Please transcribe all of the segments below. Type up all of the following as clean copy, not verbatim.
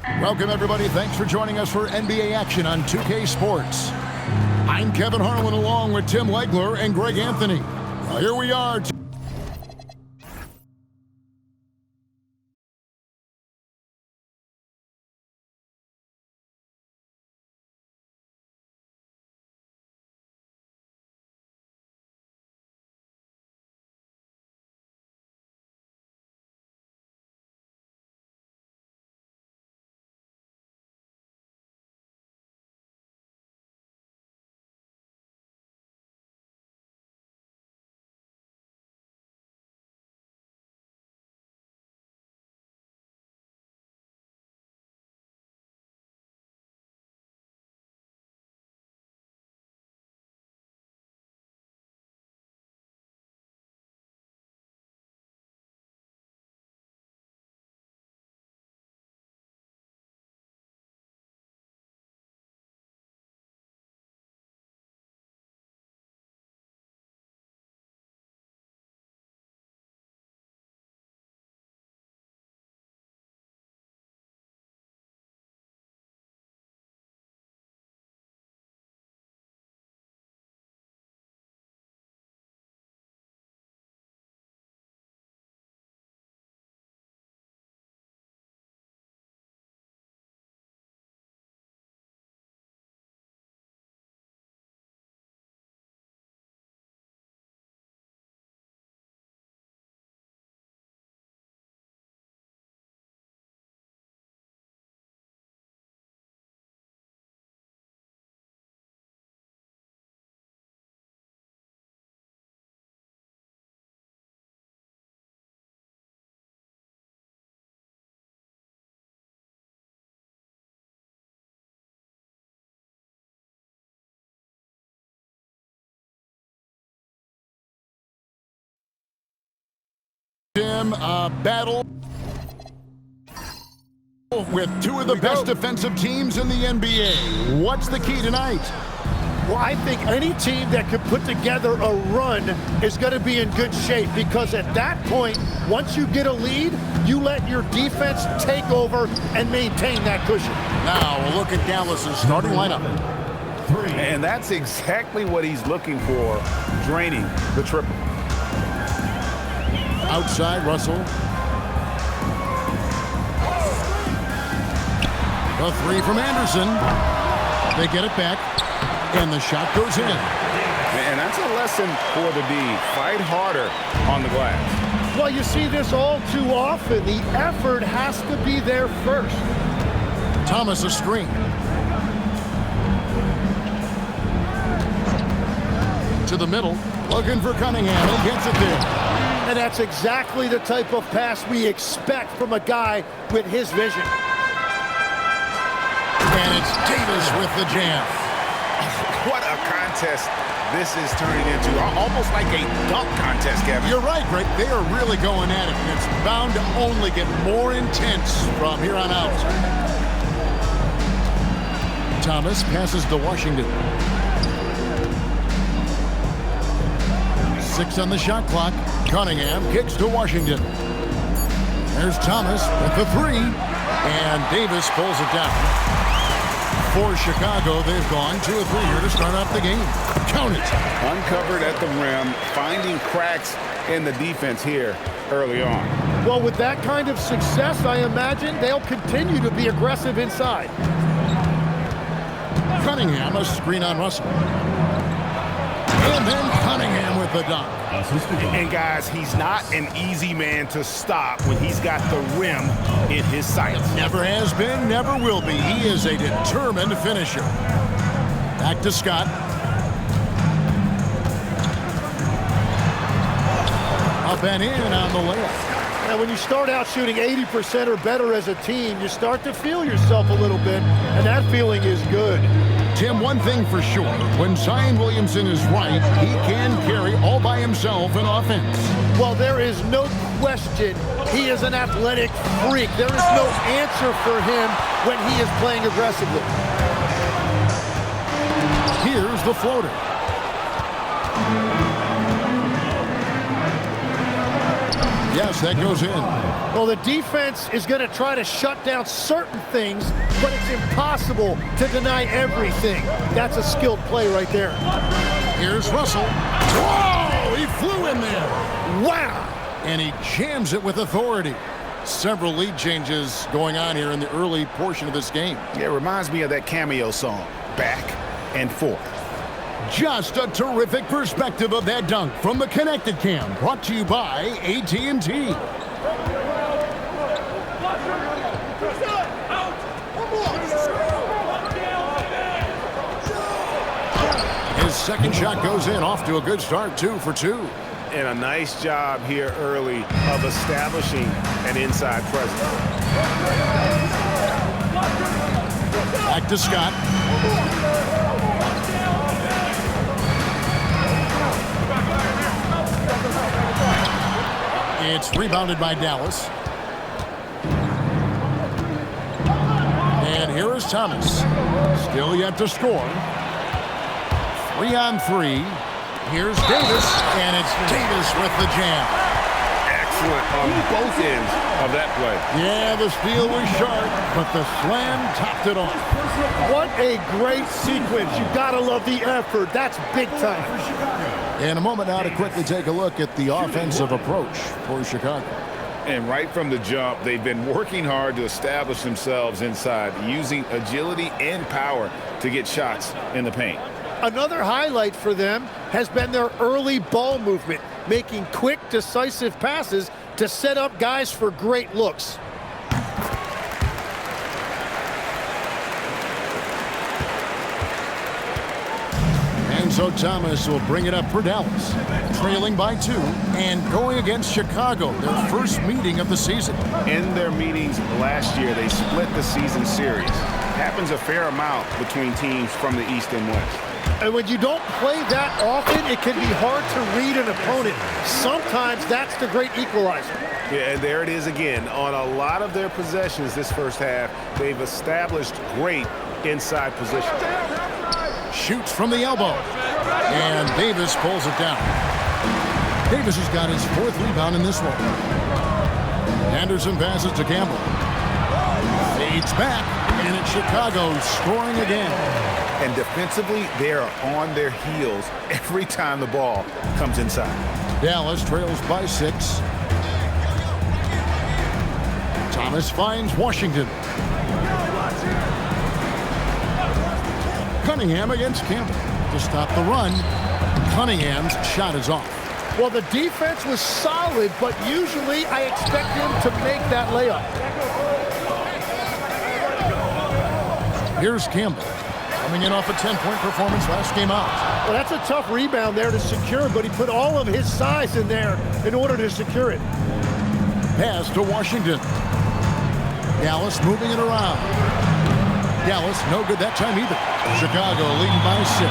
Welcome, everybody. Thanks for joining us for NBA action on 2K Sports. I'm Kevin Harlan along with Tim Legler and Greg Anthony. Well, here we are. Tim, battle with two of the best defensive teams in the NBA. What's the key tonight? Well, I think any team that could put together a run is going to be in good shape, because at that point, once you get a lead, you let your defense take over and maintain that cushion. Now we'll look at Dallas's starting lineup. And that's exactly what he's looking for, draining the triple. Outside, Russell. The three from Anderson. They get it back, and the shot goes in. And that's a lesson for the D. Fight harder on the glass. Well, you see this all too often. The effort has to be there first. Thomas a screen. To the middle, looking for Cunningham. He gets it there. And that's exactly the type of pass we expect from a guy with his vision. And it's Davis with the jam. What a contest this is turning into. Almost like a dunk contest, Kevin. You're right, Greg. They are really going at it, and it's bound to only get more intense from here on out. Thomas passes to Washington. 6 on the shot clock. Cunningham kicks to Washington. There's Thomas with the three, and Davis pulls it down. For Chicago, they've gone 2 of 3 here to start off the game. Count it. Uncovered at the rim, finding cracks in the defense here early on. Well, with that kind of success, I imagine they'll continue to be aggressive inside. Cunningham, a screen on Russell. And then Cunningham with the dunk. And guys, he's not an easy man to stop when he's got the rim in his sights. Never has been, never will be. He is a determined finisher. Back to Scott. Up and in on the layup. And when you start out shooting 80% or better as a team, you start to feel yourself a little bit, and that feeling is good. Tim, one thing for sure, when Zion Williamson is right, he can carry all by himself in offense. Well, there is no question he is an athletic freak. There is no answer for him when he is playing aggressively. Here's the floater. Yes, that goes in. Well, the defense is going to try to shut down certain things, but it's impossible to deny everything. That's a skilled play right there. Here's Russell. Whoa! He flew in there. Wow! And he jams it with authority. Several lead changes going on here in the early portion of this game. It reminds me of that Cameo song, Back and Forth. Just a terrific perspective of that dunk from the Connected Cam, brought to you by AT&T. His second shot goes in, off to a good start, 2 for 2. And a nice job here early of establishing an inside presence. Back to Scott. It's rebounded by Dallas. And here is Thomas. Still yet to score. 3 on 3. Here's Davis, and it's Davis with the jam. Excellent on both ends of that play. Yeah, the steal was sharp, but the slam topped it off. What a great sequence. You gotta love the effort. That's big time. In a moment now to quickly take a look at the offensive approach for Chicago. And right from the jump, they've been working hard to establish themselves inside, using agility and power to get shots in the paint. Another highlight for them has been their early ball movement, making quick, decisive passes to set up guys for great looks. And so Thomas will bring it up for Dallas, trailing by 2 and going against Chicago, their first meeting of the season. In their meetings last year, they split the season series. Happens a fair amount between teams from the East and West. And when you don't play that often, it can be hard to read an opponent. Sometimes that's the great equalizer. Yeah, and there it is again. On a lot of their possessions this first half, they've established great inside position. Shoots from the elbow. And Davis pulls it down. Davis has got his 4th rebound in this one. Anderson passes to Campbell. Fades back, and it's Chicago scoring again. And defensively, they are on their heels every time the ball comes inside. Dallas trails by 6. Thomas finds Washington. Cunningham against Campbell to stop the run. Cunningham's shot is off. Well, the defense was solid, but usually I expect him to make that layup. Here's Campbell, coming in off a 10-point performance last game out. Well, that's a tough rebound there to secure, but he put all of his size in there in order to secure it. Pass to Washington. Dallas moving it around. Dallas no good that time either. Chicago leading by 6.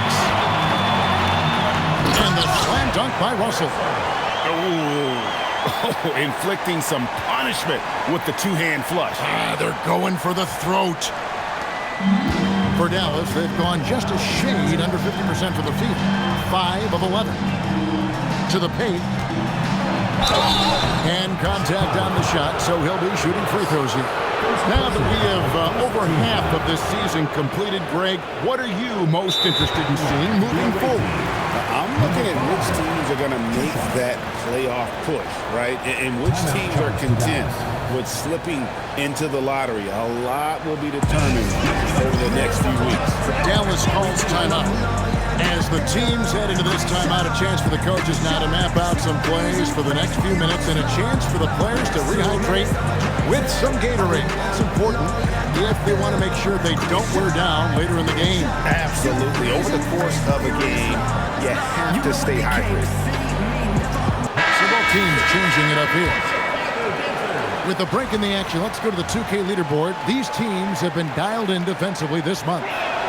And the slam dunk by Russell. Oh, inflicting some punishment with the 2-hand flush. They're going for the throat. For Dallas, they've gone just a shade under 50% from the field. 5 of 11. To the paint. And contact on the shot, so he'll be shooting free throws here. Now that we have over half of this season completed, Greg, what are you most interested in seeing moving forward? I'm looking at which teams are going to make that playoff push, right? And which teams are content with slipping into the lottery. A lot will be determined over the next few weeks. Dallas calls timeout. As the teams head into this timeout, a chance for the coaches now to map out some plays for the next few minutes and a chance for the players to rehydrate with some Gatorade. It's important if they want to make sure they don't wear down later in the game. Absolutely. Over the course of a game, you have to stay hydrated. So both teams changing it up here. With a break in the action, let's go to the 2K leaderboard. These teams have been dialed in defensively this month.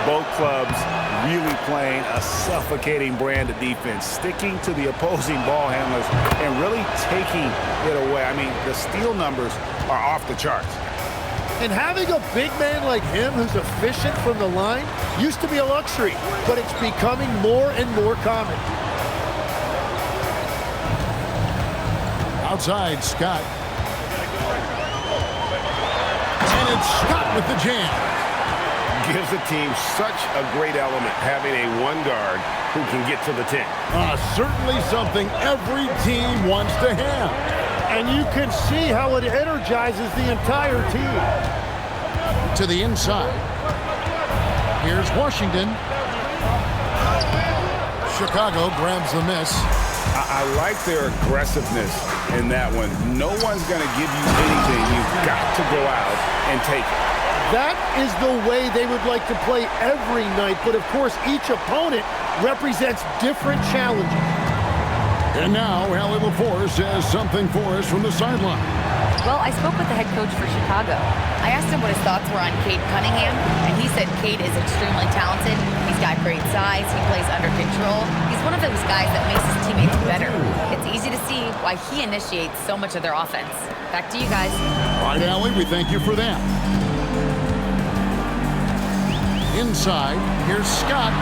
Both clubs really playing a suffocating brand of defense, sticking to the opposing ball handlers and really taking it away. I mean, the steal numbers are off the charts. And having a big man like him who's efficient from the line used to be a luxury, but it's becoming more and more common. Outside, Scott. And it's Scott with the jam. Gives the team such a great element having a one guard who can get to the 10. Certainly something every team wants to have. And you can see how it energizes the entire team. To the inside. Here's Washington. Chicago grabs the miss. I like their aggressiveness in that one. No one's going to give you anything. You've got to go out and take it. That is the way they would like to play every night, but of course each opponent represents different challenges. And now Allie LaForce has something for us from the sideline. Well, I spoke with the head coach for Chicago. I asked him what his thoughts were on Cade Cunningham, and he said Cade is extremely talented. He's got great size. He plays under control. He's one of those guys that makes his teammates better. It's easy to see why he initiates so much of their offense. Back to you guys. All right, Allie, we thank you for that. Inside, here's Scott.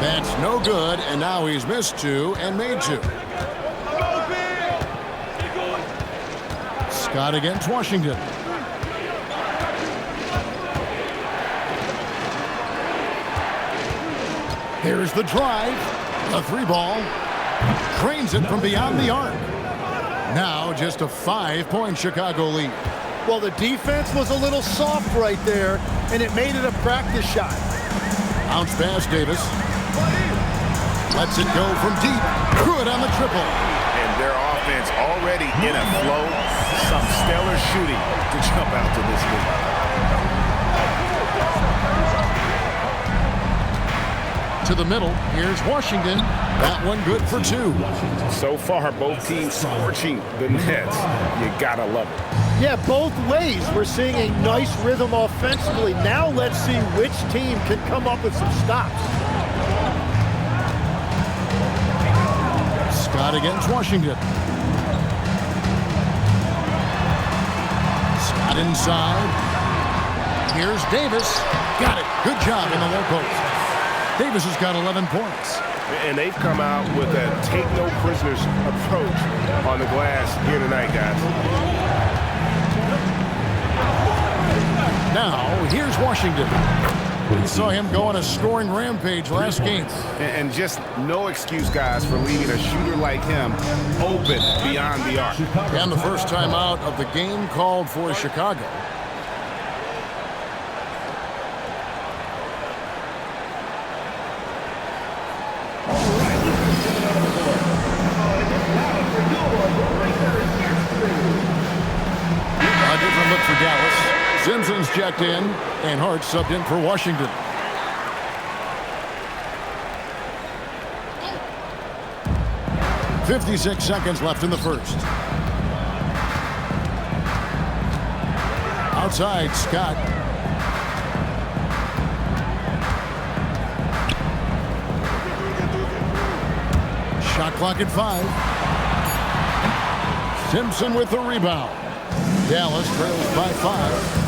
That's no good, and now he's missed two and made two. Scott against Washington. Here's the drive. A three ball. Trains it from beyond the arc. Now just a 5-point Chicago lead. Well, the defense was a little soft right there, and it made it a practice shot. Bounce pass, Davis. Lets it go from deep. Good on the triple. And their offense already in a flow. Some stellar shooting to jump out to this lead. To the middle, here's Washington. That one good for two. So far, both teams scorching the nets. You gotta love it. Yeah, both ways. We're seeing a nice rhythm offensively. Now let's see which team can come up with some stops. Scott against Washington. Scott inside. Here's Davis. Got it. Good job in the low post. Davis has got 11 points. And they've come out with a take-no-prisoners approach on the glass here tonight, guys. Now, here's Washington. We saw him go on a scoring rampage last game. And just no excuse, guys, for leaving a shooter like him open beyond the arc. And the first time out of the game called for Chicago. A different look for Dallas. Simpson's checked in, and Hart subbed in for Washington. .56 seconds left in the first. Outside, Scott. Shot clock at 5. Simpson with the rebound. Dallas trails by 5.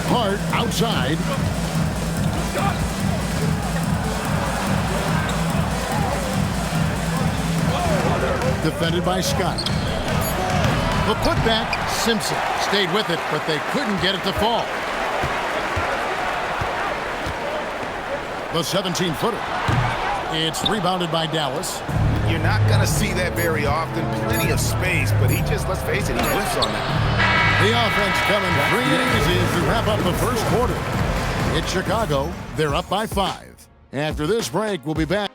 Hart outside. Defended by Scott. The putback, Simpson stayed with it, but they couldn't get it to fall. The 17-footer. It's rebounded by Dallas. You're not going to see that very often. Plenty of space, but he just, let's face it, he whiffs on that. The offense coming free and easy as we wrap up the first quarter. It's Chicago. They're up by 5. After this break, we'll be back.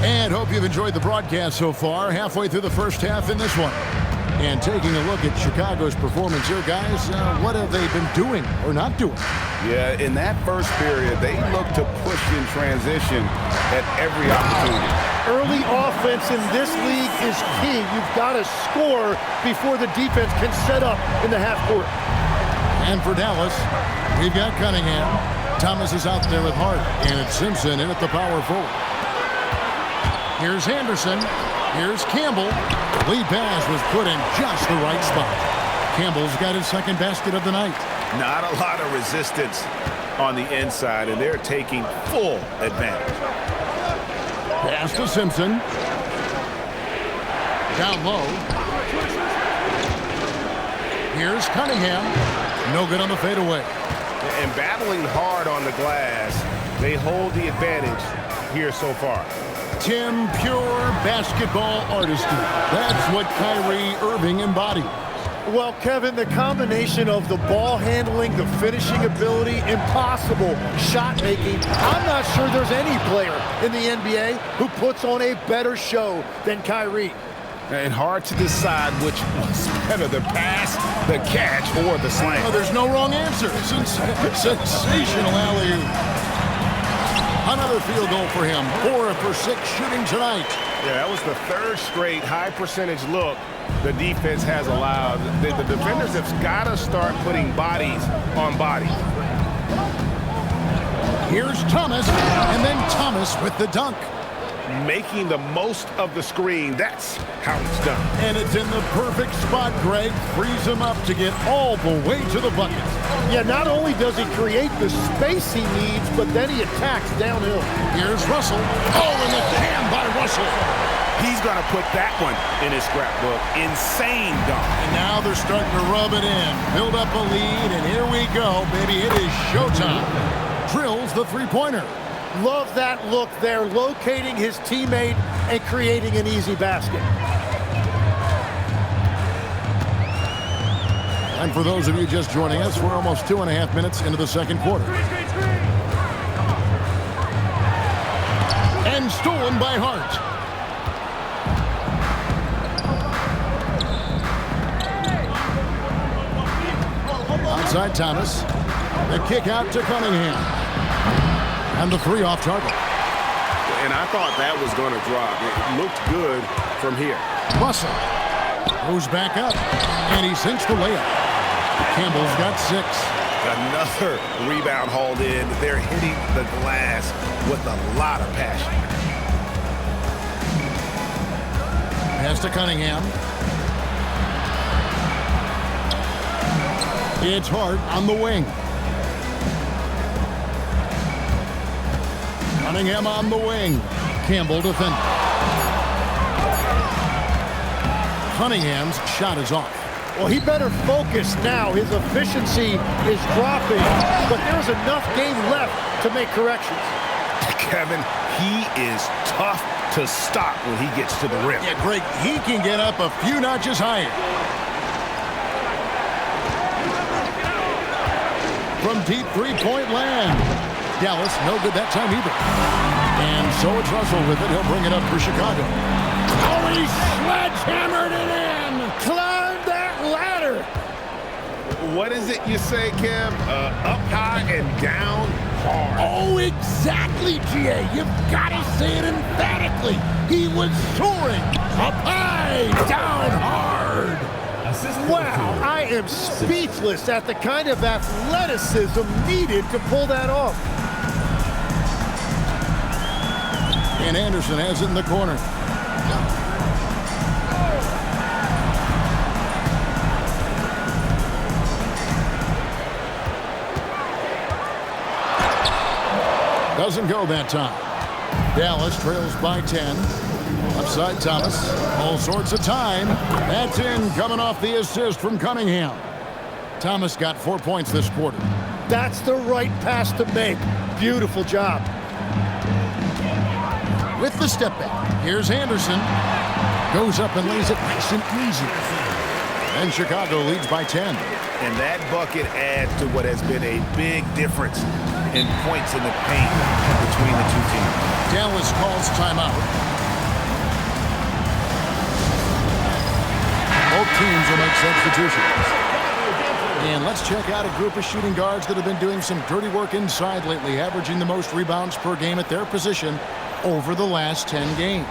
And hope you've enjoyed the broadcast so far. Halfway through the first half in this one. And taking a look at Chicago's performance here, guys, what have they been doing or not doing? Yeah, in that first period, they looked to push in transition at every opportunity. Early offense in this league is key. You've got to score before the defense can set up in the half court. And for Dallas, we've got Cunningham. Thomas is out there with Hart, and it's Simpson in at the power forward. Here's Anderson. Here's Campbell. Lead pass was put in just the right spot. Campbell's got his second basket of the night. Not a lot of resistance on the inside, and they're taking full advantage. Pass to Simpson. Down low. Here's Cunningham. No good on the fadeaway. And battling hard on the glass, they hold the advantage here so far. Tim, pure basketball artistry. That's what Kyrie Irving embodied. Well, Kevin, the combination of the ball handling, the finishing ability, impossible shot making. I'm not sure there's any player in the NBA who puts on a better show than Kyrie. And hard to decide which was better, the pass, the catch, or the slam. Oh, there's no wrong answer. Sensational alley-oop. Another field goal for him. 4 for 6 shooting tonight. Yeah, that was the third straight high percentage look the defense has allowed. The defenders have got to start putting bodies on bodies. Here's Thomas, and then Thomas with the dunk. Making the most of the screen. That's how it's done. And it's in the perfect spot, Greg. Frees him up to get all the way to the bucket. Yeah, not only does he create the space he needs, but then he attacks downhill. Here's Russell. Oh, and the jam by Russell. He's going to put that one in his scrapbook. Insane dunk. And now they're starting to rub it in. Build up a lead, and here we go, baby. It is showtime. Drills the three-pointer. Love that look there, locating his teammate and creating an easy basket. And for those of you just joining us, we're almost 2.5 minutes into the second quarter. And stolen by Hart. Outside Thomas. The kick out to Cunningham. And the three off target. And I thought that was going to drop. It looked good from here. Russell goes back up, and he sinks the layup. Campbell's got 6. Another rebound hauled in. They're hitting the glass with a lot of passion. Pass to Cunningham. It's Hart on the wing. Cunningham on the wing. Campbell defending. Cunningham's shot is off. Well, he better focus now. His efficiency is dropping, but there's enough game left to make corrections. Kevin, he is tough to stop when he gets to the rim. Yeah, Greg, he can get up a few notches higher. From deep three-point land. Dallas, no good that time either. And so it's Russell with it. He'll bring it up for Chicago. Oh, he sledgehammered it in. Climb that ladder. What is it you say, Kev? Up high and down hard. Oh, exactly, G.A. You've got to say it emphatically. He was soaring up high, down hard. Wow, I am speechless at the kind of athleticism needed to pull that off. And Anderson has it in the corner. Doesn't go that time. Dallas trails by 10. Upside Thomas. All sorts of time. That's in, coming off the assist from Cunningham. Thomas got 4 points this quarter. That's the right pass to make. Beautiful job. With the step back. Here's Anderson. Goes up and lays it nice and easy. And Chicago leads by 10. And that bucket adds to what has been a big difference in points in the paint between the two teams. Dallas calls timeout. Both teams will make substitutions. And let's check out a group of shooting guards that have been doing some dirty work inside lately, averaging the most rebounds per game at their position over the last 10 games.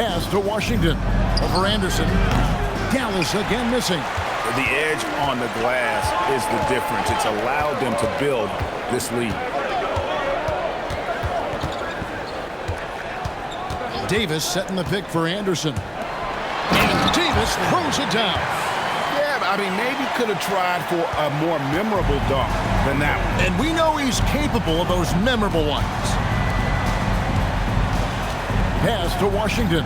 Pass to Washington. Over Anderson. Dallas again missing. The edge on the glass is the difference. It's allowed them to build this lead. Davis setting the pick for Anderson. And Davis throws it down. Yeah, I mean, maybe could have tried for a more memorable dunk than that one. And we know he's capable of those memorable ones. Pass to Washington.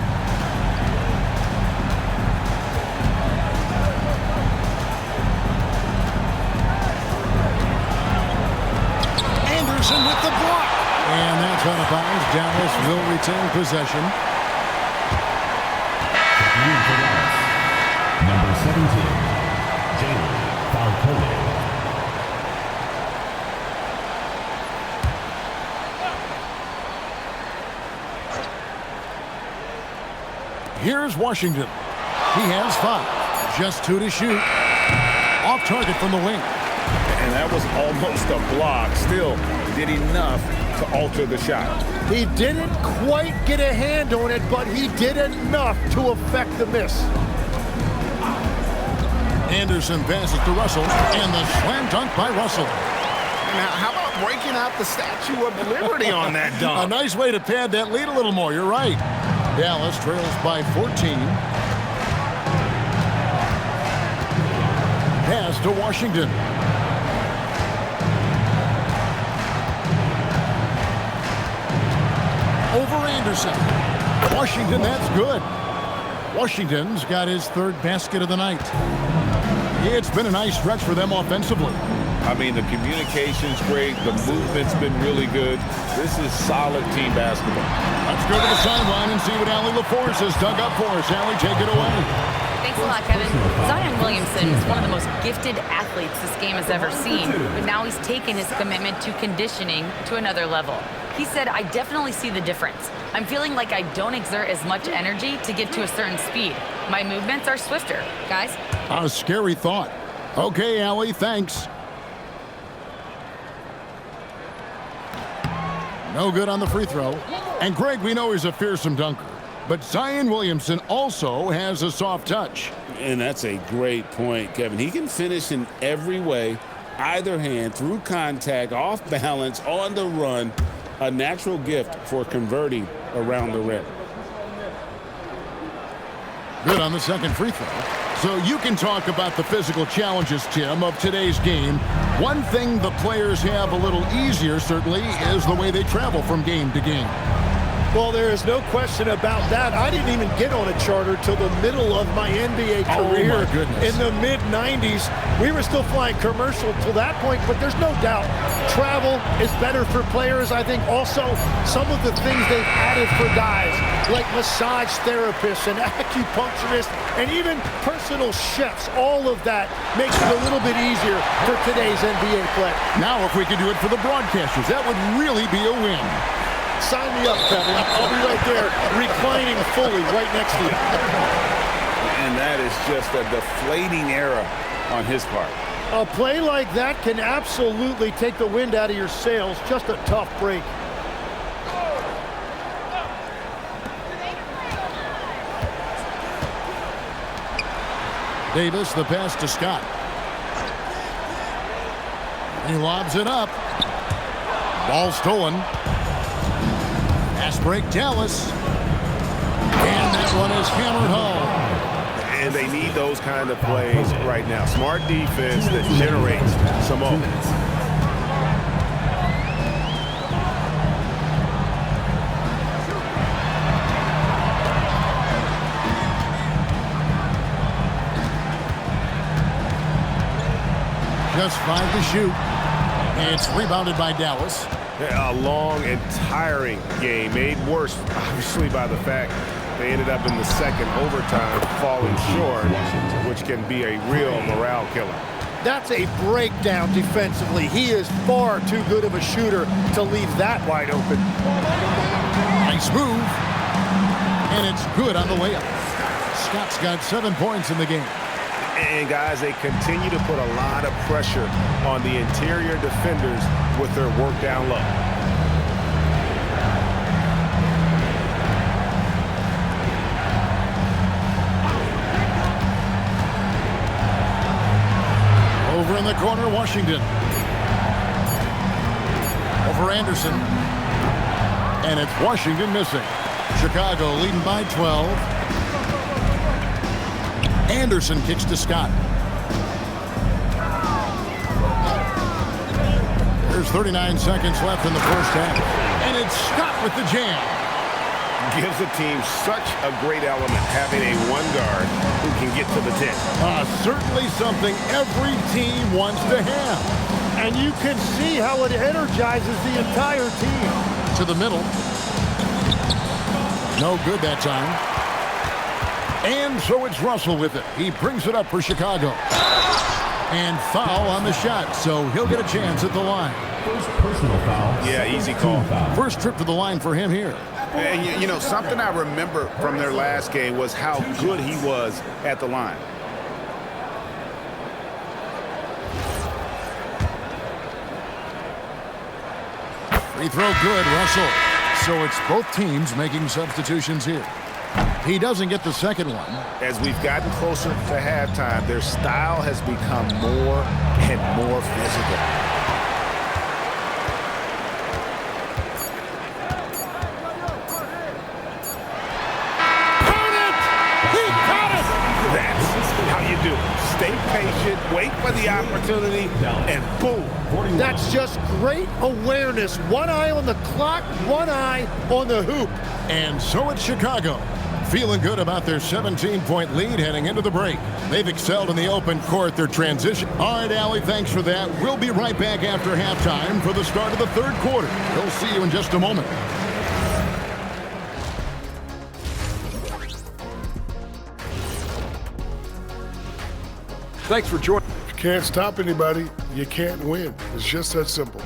Anderson with the block. And that's out of bounds. Dallas will retain possession. Number 17, Jalen Falcone. Here's Washington. He has 5. Just 2 to shoot. Off target from the wing. And that was almost a block. Still did enough to alter the shot. He didn't quite get a hand on it, but he did enough to affect the miss. Anderson passes to Russell, and the slam dunk by Russell. Now, how about breaking out the Statue of Liberty on that A dunk? nice way to pad that lead a little more. You're right. Dallas trails by 14. Pass to Washington. Over Anderson. Washington, that's good. Washington's got his 3rd basket of the night. It's been a nice stretch for them offensively. I mean, the communication's great. The movement's been really good. This is solid team basketball. Let's go to the sideline and see what Allie LaForce has dug up for us. Allie, take it away. Thanks a lot, Kevin. Zion Williamson is one of the most gifted athletes this game has ever seen, but now he's taken his commitment to conditioning to another level. He said, I definitely see the difference. I'm feeling like I don't exert as much energy to get to a certain speed. My movements are swifter. Guys? A scary thought. Okay, Allie, thanks. No good on the free throw. And Greg, we know he's a fearsome dunker. But Zion Williamson also has a soft touch. And that's a great point, Kevin. He can finish in every way, either hand, through contact, off balance, on the run. A natural gift for converting around the rim. Good on the second free throw. So you can talk about the physical challenges, Tim, of today's game. One thing the players have a little easier, certainly, is the way they travel from game to game. Well, there is no question about that. I didn't even get on a charter till the middle of my NBA career. Oh, my goodness. In the mid-90s. We were still flying commercial till that point, but there's no doubt travel is better for players. I think also some of the things they've added for guys, like massage therapists and acupuncturists and even personal chefs, all of that makes it a little bit easier for today's NBA play. Now, if we could do it for the broadcasters, that would really be a win. Sign me up, Kevin. I'll be right there, reclining fully right next to you. And that is just a deflating era on his part. A play like that can absolutely take the wind out of your sails. Just a tough break. Davis, the pass to Scott. He lobs it up. Ball stolen. Pass break, Dallas. And that one is hammered home. And they need those kind of plays right now. Smart defense that generates some offense. Just 5 to shoot. It's rebounded by Dallas. A long and tiring game, made worse, obviously, by the fact they ended up in the second overtime falling short, which can be a real morale killer. That's a breakdown defensively. He is far too good of a shooter to leave that wide open. Nice move. And it's good on the layup. Scott's got 7 points in the game. And, guys, they continue to put a lot of pressure on the interior defenders with their work down low. Over in the corner, Washington. Over Anderson. And it's Washington missing. Chicago leading by 12. Anderson kicks to Scott. There's 39 seconds left in the first half. And it's Scott with the jam. Gives the team such a great element having a one guard who can get to the 10. Certainly something every team wants to have. And you can see how it energizes the entire team. To the middle. No good that time. And so it's Russell with it. He brings it up for Chicago. And foul on the shot, so he'll get a chance at the line. First personal foul. Yeah, easy call. First trip to the line for him here. And you know, something I remember from their last game was how good he was at the line. Free throw good, Russell. So it's both teams making substitutions here. He doesn't get the second one. As we've gotten closer to halftime, their style has become more and more physical. Stay patient, wait for the opportunity, and boom. That's just great awareness. One eye on the clock, one eye on the hoop. And so it's Chicago. Feeling good about their 17-point lead heading into the break. They've excelled in the open court, their transition. All right, Allie, thanks for that. We'll be right back after halftime for the start of the third quarter. We'll see you in just a moment. Thanks for joining. If you can't stop anybody, you can't win. It's just that simple.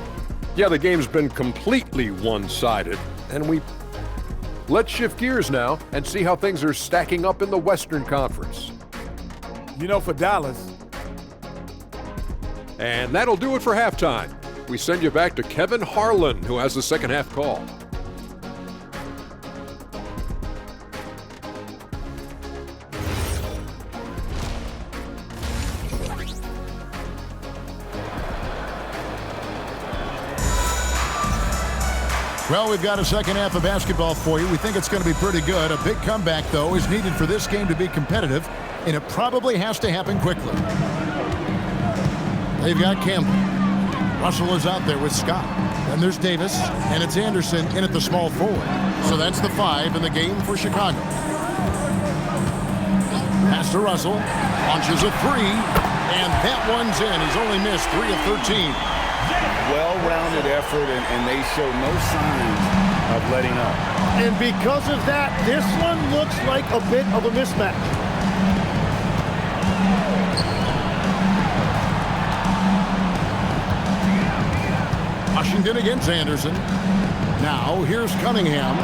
Yeah, the game's been completely one-sided, and let's shift gears now and see how things are stacking up in the Western Conference. You know, for Dallas. And that'll do it for halftime. We send you back to Kevin Harlan, who has the second half call. Well, we've got a second half of basketball for you. We think it's going to be pretty good. A big comeback, though, is needed for this game to be competitive, and it probably has to happen quickly. They've got Campbell. Russell is out there with Scott. Then there's Davis, and it's Anderson in at the small forward. So that's the 5 in the game for Chicago. Pass to Russell. Launches a 3, and that one's in. He's only missed 3 of 13. Well-rounded effort, and they show no signs of letting up. And because of that, this one looks like a bit of a mismatch. Washington against Anderson. Now, here's Cunningham.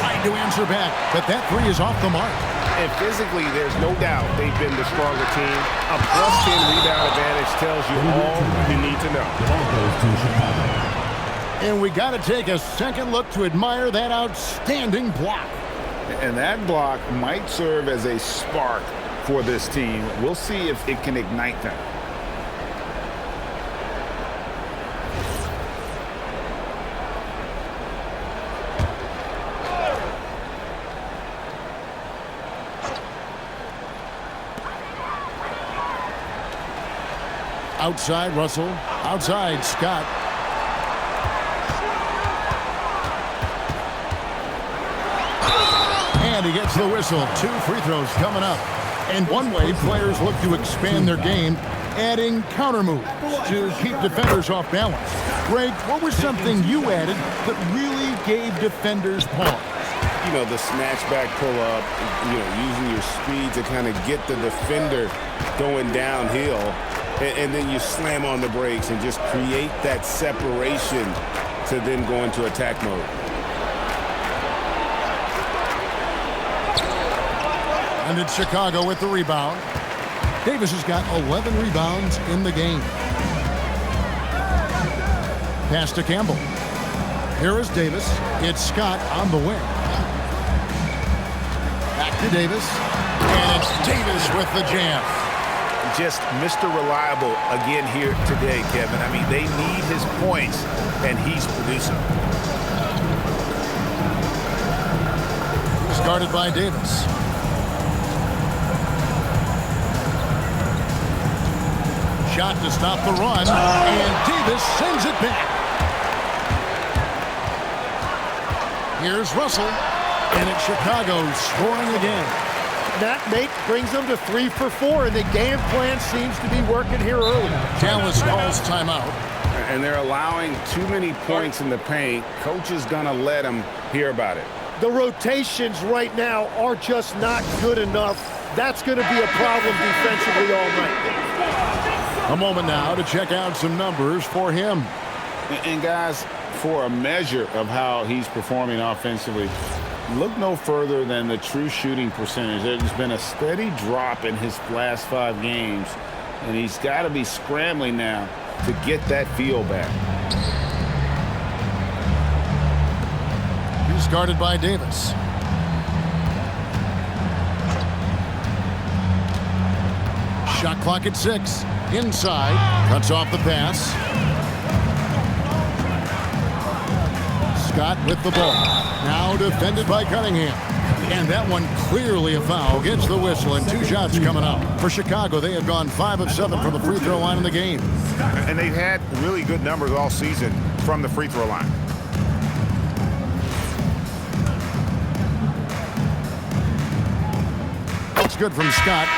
Trying to answer back, but that 3 is off the mark. And physically, there's no doubt they've been the stronger team. A +10 rebound advantage tells you all you need to know. Ball goes to Chicago. And we got to take a second look to admire that outstanding block. And that block might serve as a spark for this team. We'll see if it can ignite them. Outside, Russell. Outside, Scott. And he gets the whistle. 2 free throws coming up. And one way players look to expand their game, adding counter moves to keep defenders off balance. Greg, what was something you added that really gave defenders pause? You know, the snatch back pull-up, using your speed to kind of get the defender going downhill. And then you slam on the brakes and just create that separation to then go into attack mode. And it's Chicago with the rebound. Davis has got 11 rebounds in the game. Pass to Campbell. Here is Davis. It's Scott on the wing. Back to Davis. And it's Davis with the jam. just Mr. Reliable again here today, Kevin. I mean, they need his points, and he's producing. He's guarded by Davis. Shot to stop the run, and Davis sends it back. Here's Russell, and it's Chicago scoring again. That make brings them to 3 for 4, and the game plan seems to be working here early. Dallas calls timeout. And they're allowing too many points in the paint. Coach is going to let them hear about it. The rotations right now are just not good enough. That's going to be a problem defensively all night. A moment now to check out some numbers for him. And guys, for a measure of how he's performing offensively, look no further than the true shooting percentage. There's been a steady drop in his last 5 games, and he's got to be scrambling now to get that feel back. He's guarded by Davis. Shot clock at 6. Inside. Cuts off the pass. Scott with the ball. Now defended by Cunningham. And that one clearly a foul. Gets the whistle, and 2 shots coming up. For Chicago, they have gone 5 of 7 from the free throw line in the game. And they've had really good numbers all season from the free throw line. That's good from Scott.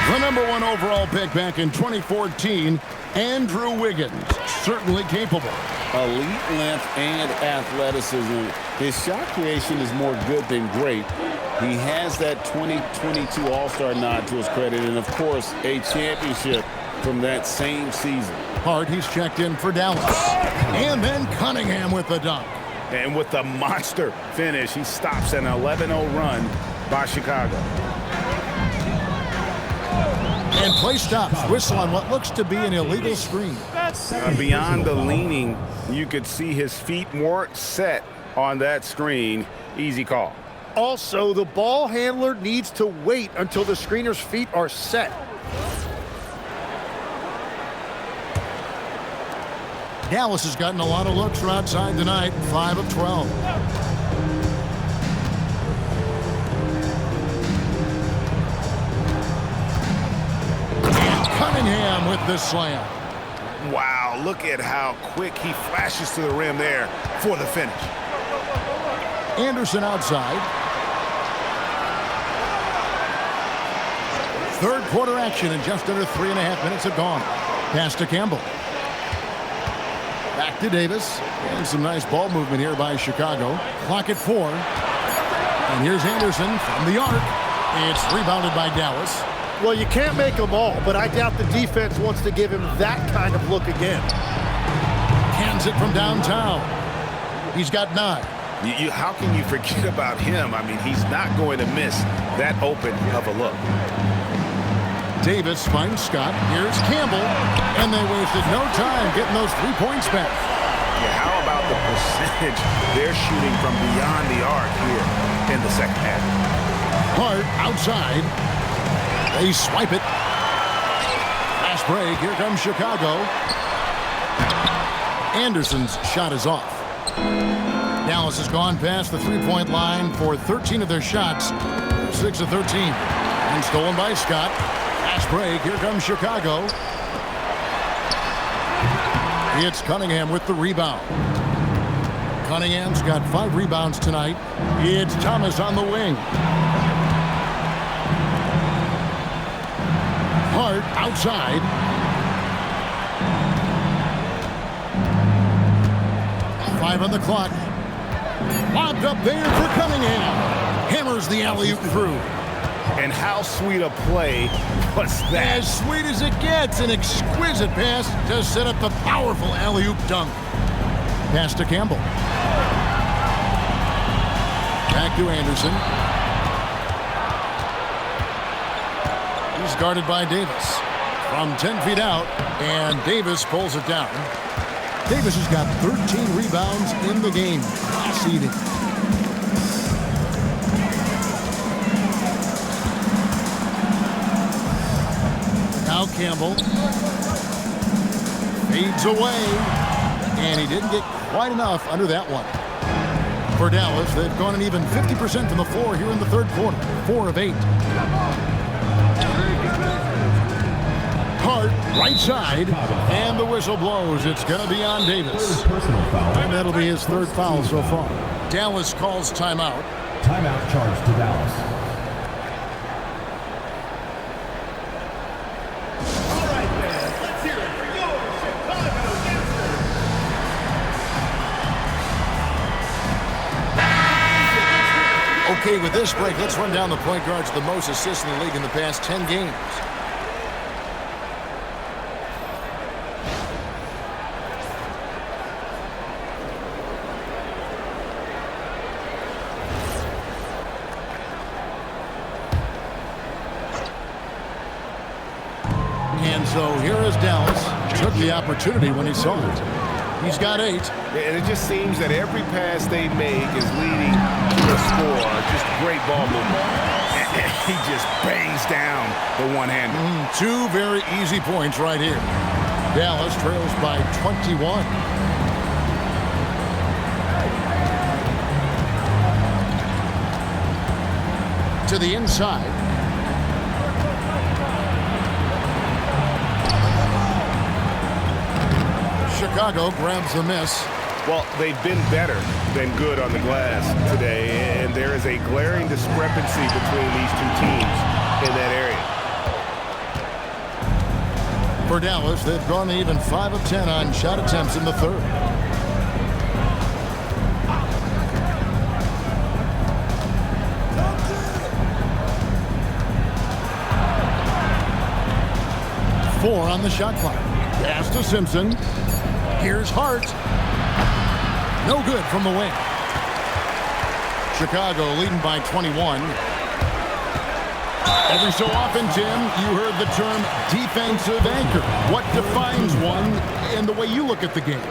The #1 overall pick back in 2014, Andrew Wiggins. Certainly capable. Elite length and athleticism. His shot creation is more good than great. He has that 2022 All-Star nod to his credit, and of course, a championship from that same season. Hart, he's checked in for Dallas. And then Cunningham with the dunk. And with the monster finish, he stops an 11-0 run by Chicago. And play stops. Whistle on what looks to be an illegal screen. Beyond the leaning, you could see his feet weren't set on that screen. Easy call. Also, the ball handler needs to wait until the screener's feet are set. Dallas has gotten a lot of looks from outside tonight. 5 of 12. And Cunningham with the slam. Wow, look at how quick he flashes to the rim there for the finish. Anderson outside. Third quarter action, and just under 3.5 minutes have gone. Pass to Campbell. Back to Davis. And some nice ball movement here by Chicago. Clock at 4. And here's Anderson from the arc. It's rebounded by Dallas. Well, you can't make them all, but I doubt the defense wants to give him that kind of look again. Hands it from downtown. He's got 9. How can you forget about him? I mean, he's not going to miss that open of a look. Davis finds Scott. Here's Campbell. And they wasted no time getting those 3 points back. Yeah, how about the percentage they're shooting from beyond the arc here in the second half? Hart outside. They swipe it. Fast break. Here comes Chicago. Anderson's shot is off. Dallas has gone past the 3-point line for 13 of their shots. 6 of 13. And stolen by Scott. Fast break. Here comes Chicago. It's Cunningham with the rebound. Cunningham's got 5 rebounds tonight. It's Thomas on the wing. Hart outside. Five on the clock. Lobbed up there for Cunningham. Hammers the alley-oop through. And how sweet a play was that? As sweet as it gets. An exquisite pass to set up the powerful alley-oop dunk. Pass to Campbell. Back to Anderson. He's guarded by Davis. From 10 feet out, and Davis pulls it down. Davis has got 13 rebounds in the game. Class eating. Now Campbell. Fades away. And he didn't get quite enough under that one. For Dallas, they've gone an even 50% from the floor here in the third quarter. 4 of 8. Hart, right side. And the whistle blows. It's going to be on Davis. Personal foul. And that'll be his third foul so far. Dallas calls timeout. Timeout charged to Dallas. Okay, with this break, let's run down the point guards with the most assists in the league in the past 10 games. And so here is Dallas. Took the opportunity when he saw it. He's got 8. And it just seems that every pass they make is leading to a score. Just great ball movement. And he just bangs down the one-hander. 2 very easy points right here. Dallas trails by 21. To the inside. Chicago grabs the miss. Well, they've been better than good on the glass today, and there is a glaring discrepancy between these two teams in that area. For Dallas, they've gone even 5 of 10 on shot attempts in the third. Four on the shot clock. Pass to Simpson. Here's Hart. No good from the wing. Chicago leading by 21. Every so often, Tim, you heard the term defensive anchor. What defines one in the way you look at the game?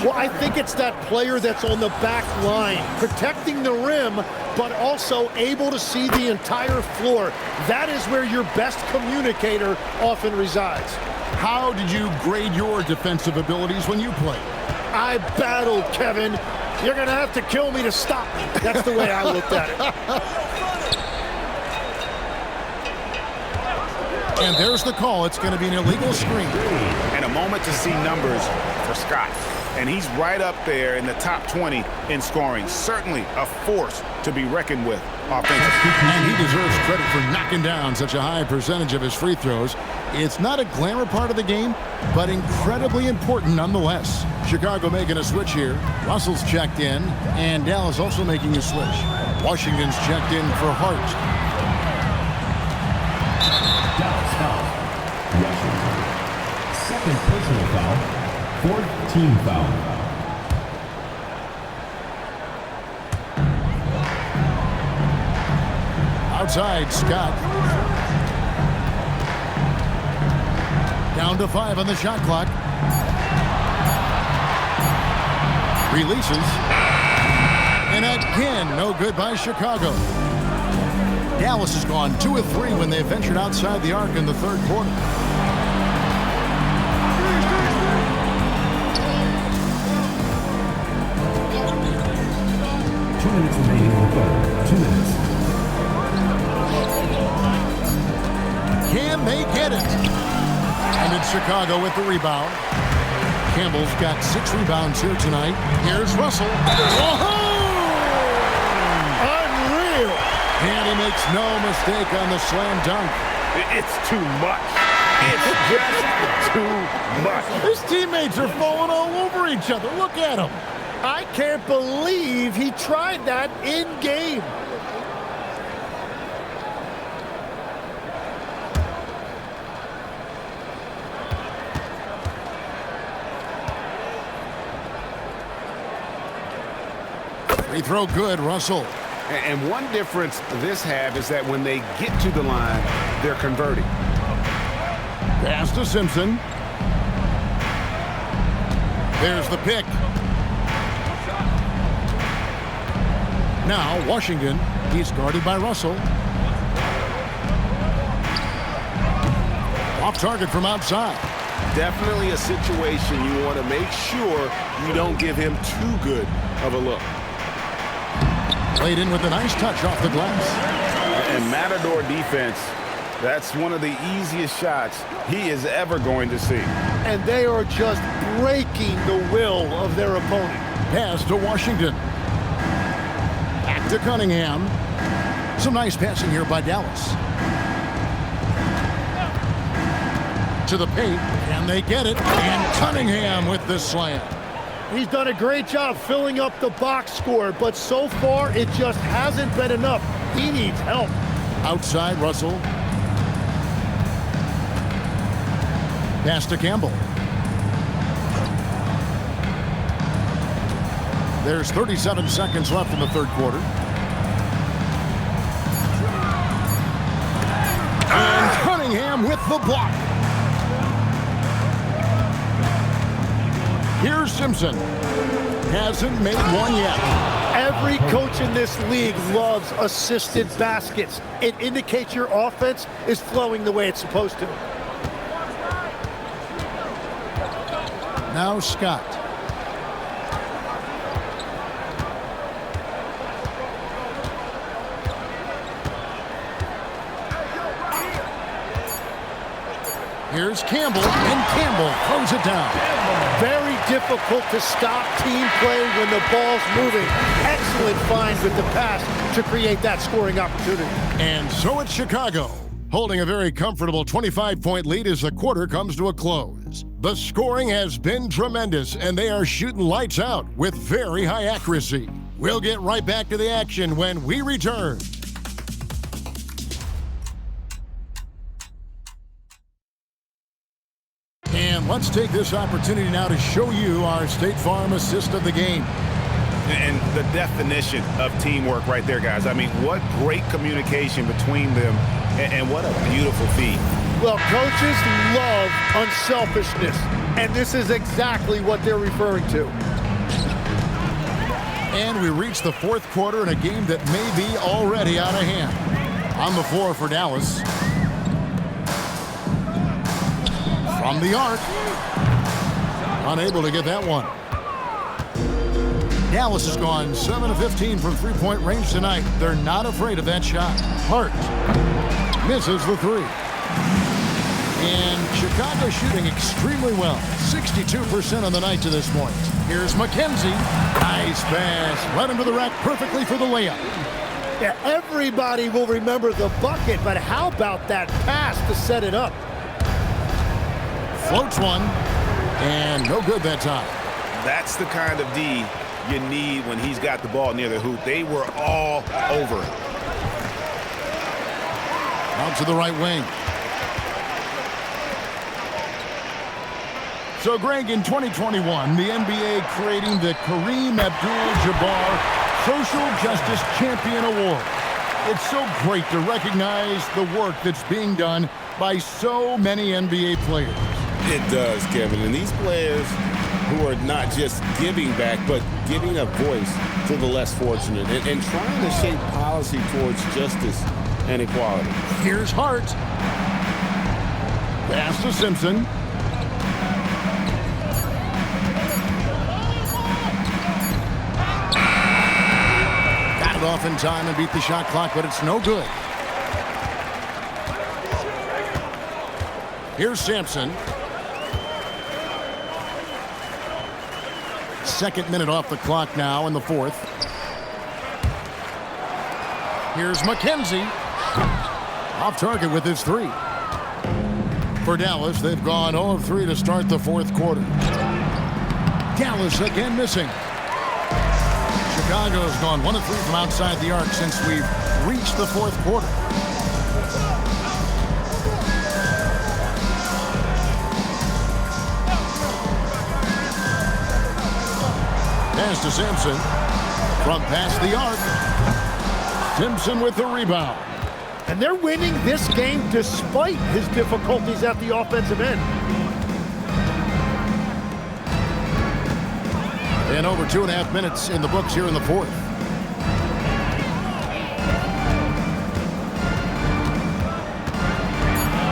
Well, I think it's that player that's on the back line, protecting the rim, but also able to see the entire floor. That is where your best communicator often resides. How did you grade your defensive abilities when you played? I battled, Kevin. You're going to have to kill me to stop me. That's the way I looked at it. And there's the call. It's going to be an illegal screen. And a moment to see numbers for Scott. And he's right up there in the top 20 in scoring. Certainly a force to be reckoned with offensively. And he deserves credit for knocking down such a high percentage of his free throws. It's not a glamour part of the game, but incredibly important nonetheless. Chicago making a switch here. Russell's checked in, and Dallas also making a switch. Washington's checked in for Hart. Dallas foul. Washington. Second personal foul. Fourth team foul. Outside, Scott. Down to 5 on the shot clock. Releases. And again, no good by Chicago. Dallas has gone 2 of 3 when they ventured outside the arc in the third quarter. Minutes remaining in the third. 2 minutes. Can they get it? And it's Chicago with the rebound. Campbell's got 6 rebounds here tonight. Here's Russell. Whoa! Unreal. And he makes no mistake on the slam dunk. It's too much. It's just too much. His teammates are falling all over each other. Look at him. I can't believe he tried that in game. Free throw good, Russell. And one difference this half is that when they get to the line, they're converting. Pass to Simpson. There's the pick. Now Washington, he's guarded by Russell. Off target from outside. Definitely a situation you want to make sure you don't give him too good of a look. Played in with a nice touch off the glass. And Matador defense, that's one of the easiest shots he is ever going to see. And they are just breaking the will of their opponent. Pass to Washington. Back to Cunningham. Some nice passing here by Dallas. To the paint, and they get it. And Cunningham with the slam. He's done a great job filling up the box score, but so far it just hasn't been enough. He needs help. Outside, Russell. Pass to Campbell. There's 37 seconds left in the third quarter. And Cunningham with the block. Here's Simpson. Hasn't made one yet. Every coach in this league loves assisted baskets. It indicates your offense is flowing the way it's supposed to. Now Scott. Here's Campbell, and Campbell throws it down. Very difficult to stop team play when the ball's moving. Excellent find with the pass to create that scoring opportunity. And so it's Chicago, holding a very comfortable 25-point lead as the quarter comes to a close. The scoring has been tremendous, and they are shooting lights out with very high accuracy. We'll get right back to the action when we return. And let's take this opportunity now to show you our State Farm assist of the game. And the definition of teamwork right there, guys. I mean, what great communication between them, and what a beautiful feat. Well, coaches love unselfishness, and this is exactly what they're referring to. And we reach the fourth quarter in a game that may be already out of hand. On the floor for Dallas. From the arc. Unable to get that one. Dallas has gone 7 of 15 from three-point range tonight. They're not afraid of that shot. Hart misses the three. And Chicago shooting extremely well. 62% on the night to this point. Here's McKenzie. Nice pass. Led him to the rack perfectly for the layup. Yeah, everybody will remember the bucket, but how about that pass to set it up? Floats one. And no good that time. That's the kind of D you need when he's got the ball near the hoop. They were all over it. Out to the right wing. So, Greg, in 2021, the NBA creating the Kareem Abdul-Jabbar Social Justice Champion Award. It's so great to recognize the work that's being done by so many NBA players. It does, Kevin. And these players who are not just giving back, but giving a voice to the less fortunate and trying to shape policy towards justice and equality. Here's Hart. Pass to Simpson. Got it off in time and beat the shot clock, but it's no good. Here's Sampson. Second minute off the clock now in the fourth. Here's McKenzie. Off target with his three. For Dallas, they've gone 0 of 3 to start the fourth quarter. Dallas again missing. Chicago's gone 1 of 3 from outside the arc since we've reached the fourth quarter. Pass to Simpson. From past the arc. Simpson with the rebound. And they're winning this game despite his difficulties at the offensive end. And over 2.5 minutes in the books here in the fourth.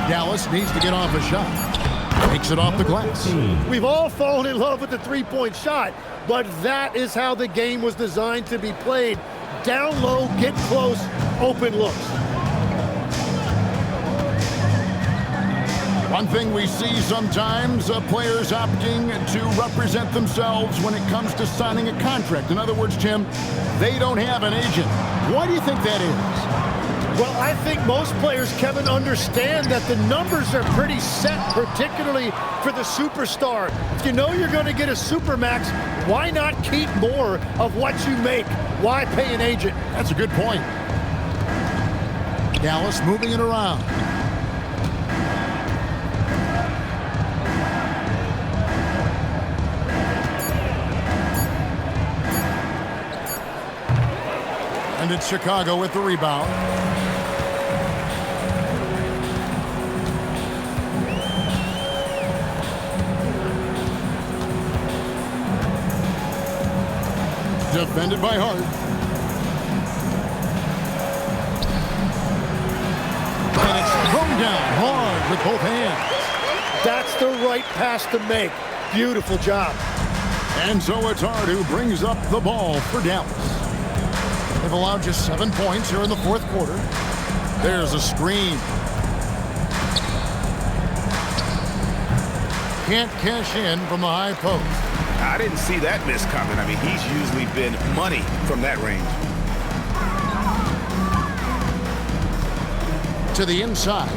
Dallas needs to get off a shot. Takes it off the glass. We've all fallen in love with the three-point shot, but that is how the game was designed to be played. Down low, get close, open looks. One thing we see sometimes, players opting to represent themselves when it comes to signing a contract. In other words, Tim, they don't have an agent. Why do you think that is? Well, I think most players, Kevin, understand that the numbers are pretty set, particularly for the superstar. If you know you're going to get a supermax, why not keep more of what you make? Why pay an agent? That's a good point. Dallas moving it around. And it's Chicago with the rebound. Defended by Hart. And it's thrown down hard with both hands. That's the right pass to make. Beautiful job. And so it's Hart who brings up the ball for Dallas. They've allowed just 7 points here in the fourth quarter. There's a screen. Can't cash in from the high post. I didn't see that miss coming. I mean, he's usually been money from that range. To the inside.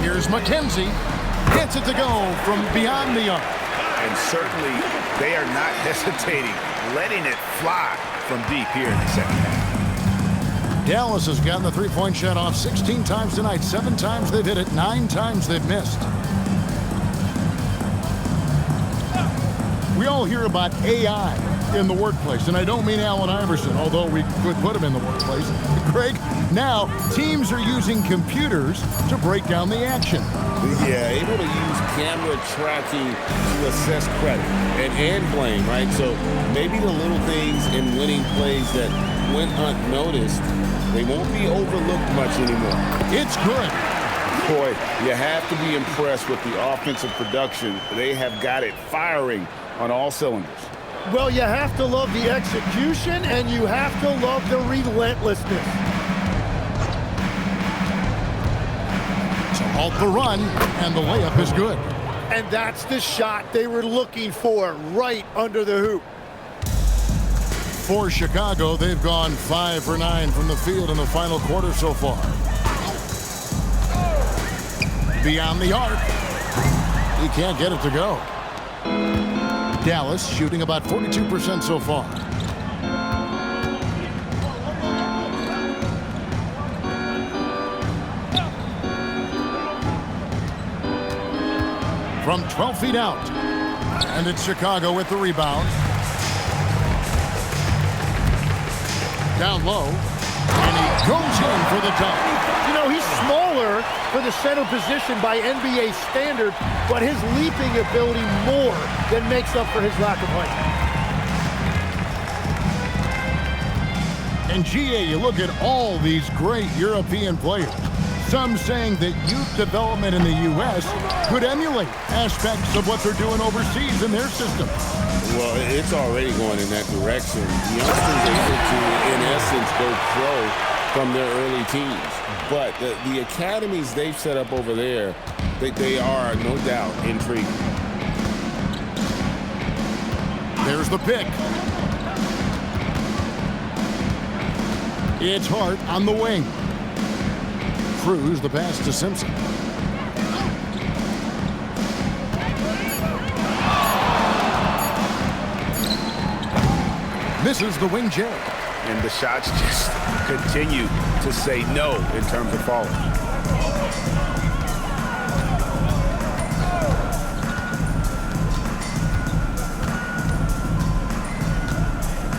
Here's McKenzie. Gets it to go from beyond the arc. And certainly they are not hesitating, letting it fly from deep here in the second half. Dallas has gotten the three-point shot off 16 times tonight. 7 times they've hit it, 9 times they've missed. We all hear about AI in the workplace, and I don't mean Allen Iverson, although we could put him in the workplace. Greg, now teams are using computers to break down the action. Yeah, able to use camera tracking to assess credit and blame, right? So maybe the little things in winning plays that went unnoticed, they won't be overlooked much anymore. It's good. Boy, you have to be impressed with the offensive production. They have got it firing on all cylinders. Well, you have to love the execution, and you have to love the relentlessness. To halt the run, and the layup is good. And that's the shot they were looking for, right under the hoop. For Chicago, they've gone 5 for 9 from the field in the final quarter so far. Beyond the arc. He can't get it to go. Dallas shooting about 42% so far. From 12 feet out. And it's Chicago with the rebound. Down low. And he goes in for the dunk. You know, he's smaller for the center position by NBA standard, but his leaping ability more than makes up for his lack of height. And GA, you look at all these great European players. Some saying that youth development in the U.S. could emulate aspects of what they're doing overseas in their system. Well, it's already going in that direction. Youngsters able to, in essence, go pro from their early teens. But the academies they've set up over there, they are, no doubt, intriguing. There's the pick. It's Hart on the wing. Cruz the pass to Simpson. Misses the wing jab. And the shots just continue to say no in terms of falling.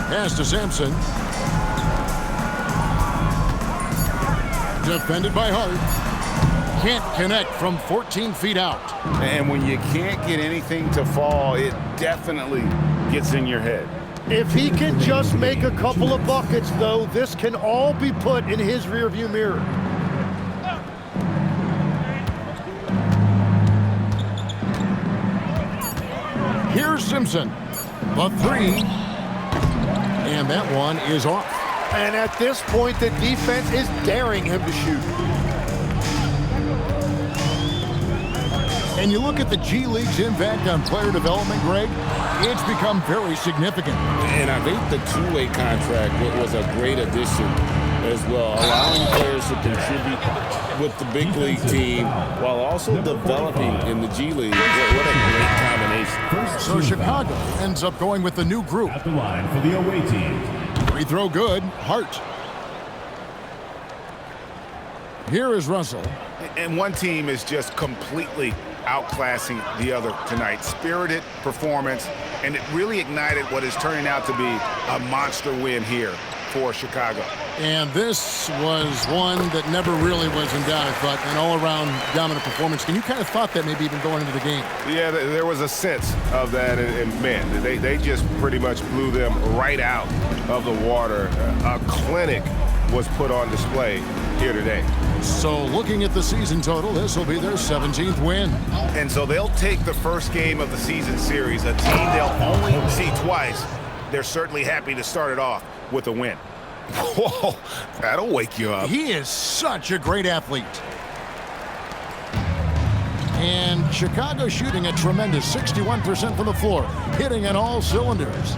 Pass to Sampson. Defended by Hart. Can't connect from 14 feet out. And when you can't get anything to fall, it definitely gets in your head. If he can just make a couple of buckets, though, this can all be put in his rearview mirror. Here's Simpson. The three. And that one is off. And at this point, the defense is daring him to shoot. And you look at the G League's impact on player development, Greg, it's become very significant. And I think the two-way contract was a great addition as well, allowing players to contribute with the big league team while also developing in the G League. What a great combination. So Chicago ends up going with the new group. At the line for the away team. Free throw good. Hart. Here is Russell. And one team is just completely outclassing the other tonight. Spirited performance, and it really ignited what is turning out to be a monster win here for Chicago. And this was one that never really was in doubt, I thought, an all-around dominant performance. And you kind of thought that maybe even going into the game. Yeah, there was a sense of that, and man, they just pretty much blew them right out of the water. A clinic was put on display here today. So looking at the season total, this will be their 17th win. And so they'll take the first game of the season series, a team they'll only see twice. They're certainly happy to start it off with a win. Whoa, that'll wake you up. He is such a great athlete. And Chicago shooting a tremendous 61% from the floor, hitting on all cylinders.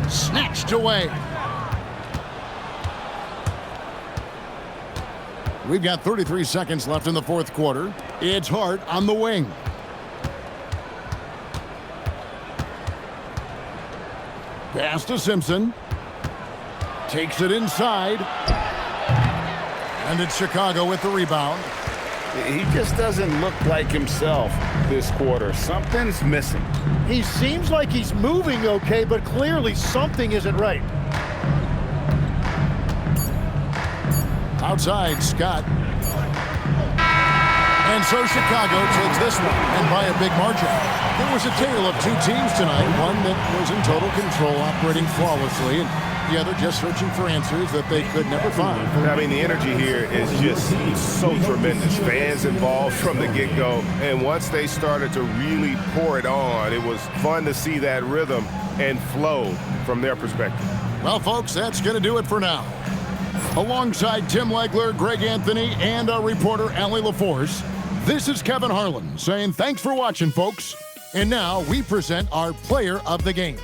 Snatched away. We've got 33 seconds left in the fourth quarter. It's Hart on the wing. Pass to Simpson. Takes it inside. And it's Chicago with the rebound. He just doesn't look like himself this quarter. Something's missing. He seems like he's moving okay, but clearly something isn't right. Outside, Scott. And so Chicago takes this one, and by a big margin. There was a tale of two teams tonight, one that was in total control, operating flawlessly, and the other just searching for answers that they could never find. I mean, the energy here is just so tremendous. Fans involved from the get-go, and once they started to really pour it on, it was fun to see that rhythm and flow from their perspective. Well, folks, that's going to do it for now. Alongside Tim Legler, Greg Anthony, and our reporter, Allie LaForce, this is Kevin Harlan saying thanks for watching, folks. And now we present our player of the game.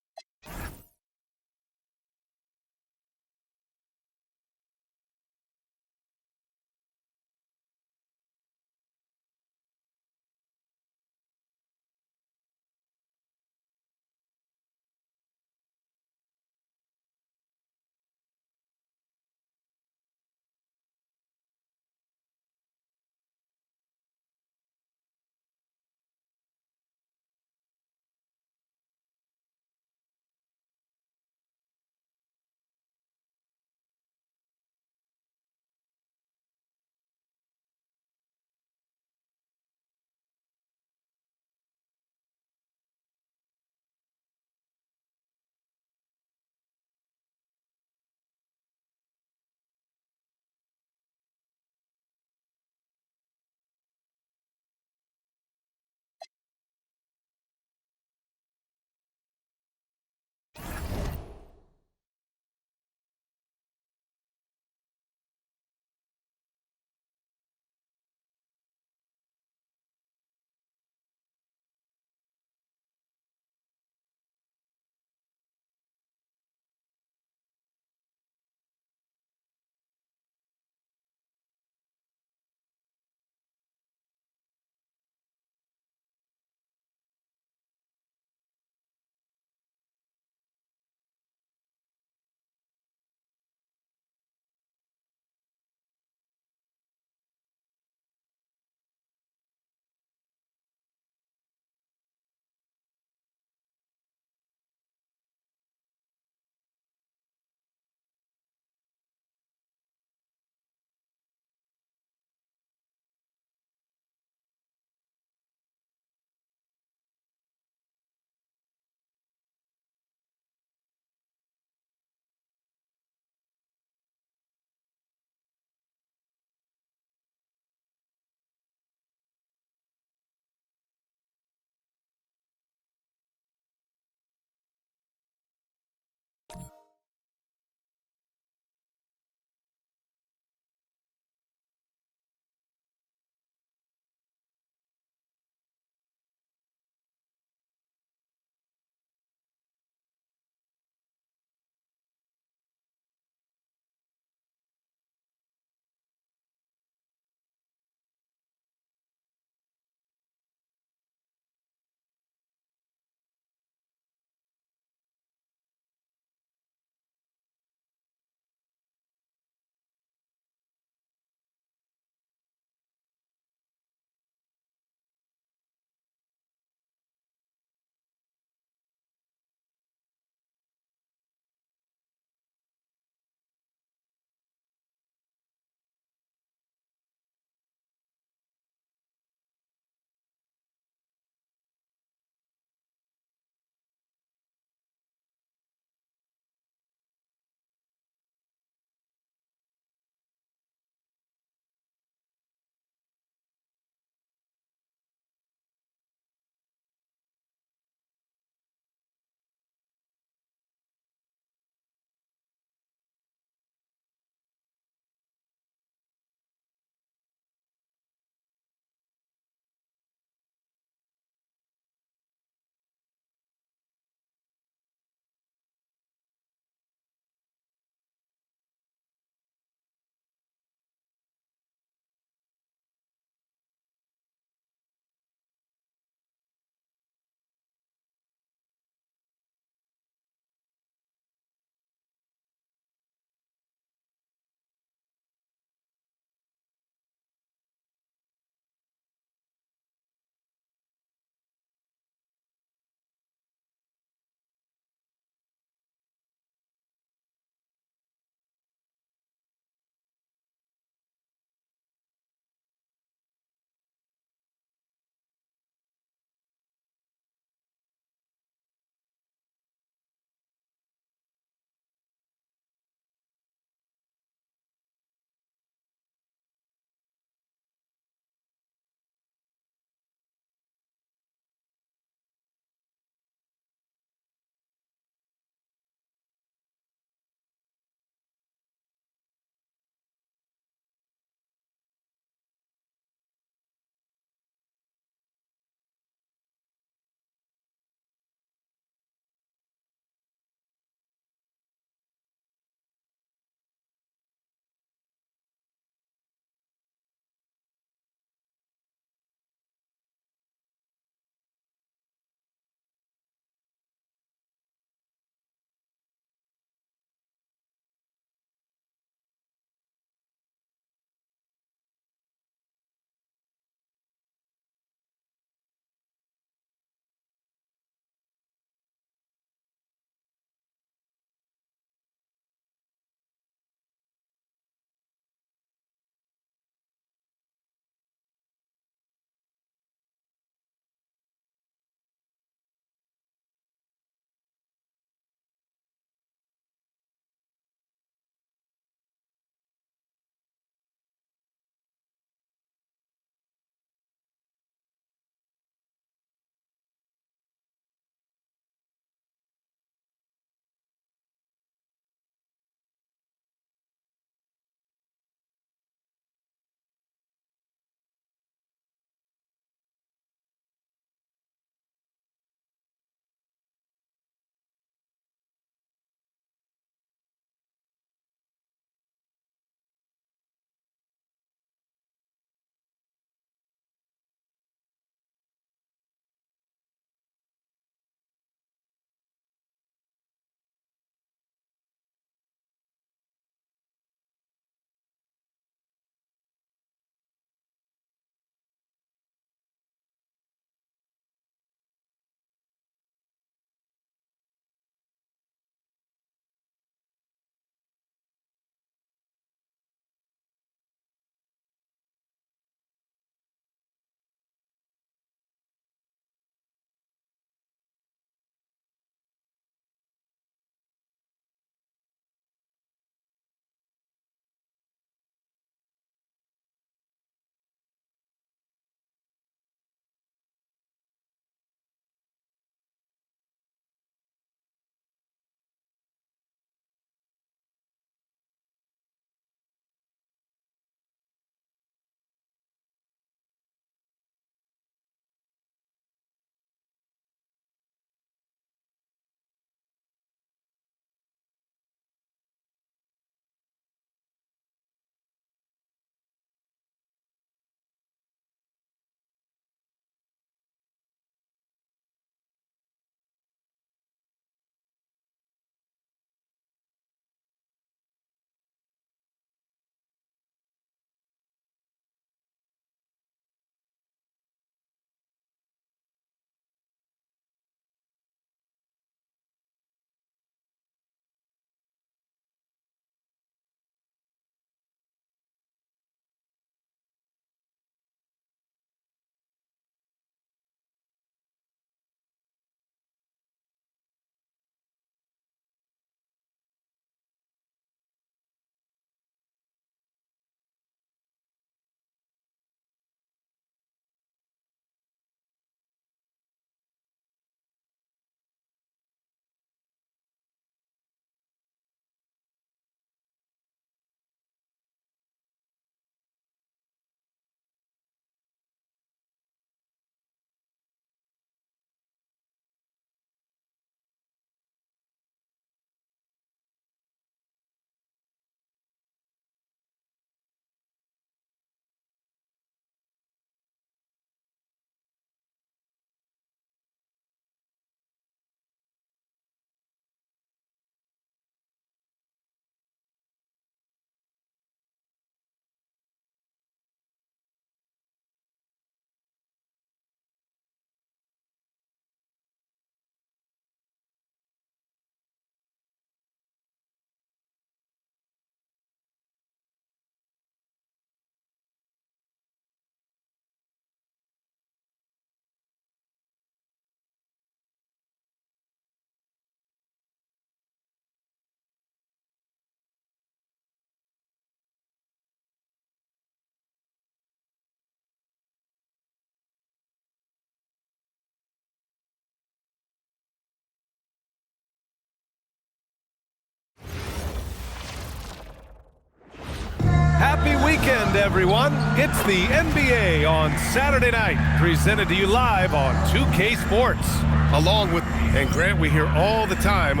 weekend, everyone. It's the NBA on Saturday night, presented to you live on 2K Sports. Along with, and Grant, we hear all the time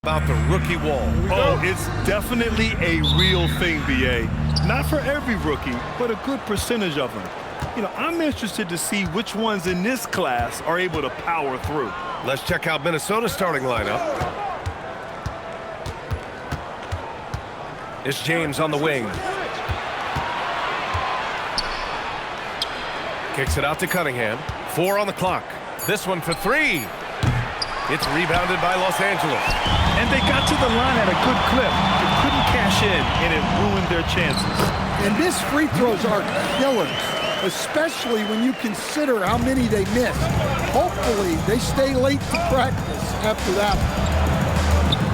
about the rookie wall. Oh, it's definitely a real thing, BA. Not for every rookie, but a good percentage of them. You know, I'm interested to see which ones in this class are able to power through. Let's check out Minnesota's starting lineup. It's James on the wing. Kicks it out to Cunningham. 4 on the clock. This one for 3. It's rebounded by Los Angeles. And they got to the line at a good clip. They couldn't cash in, and it ruined their chances. And these free throws are killers, especially when you consider how many they miss. Hopefully, they stay late to practice after that.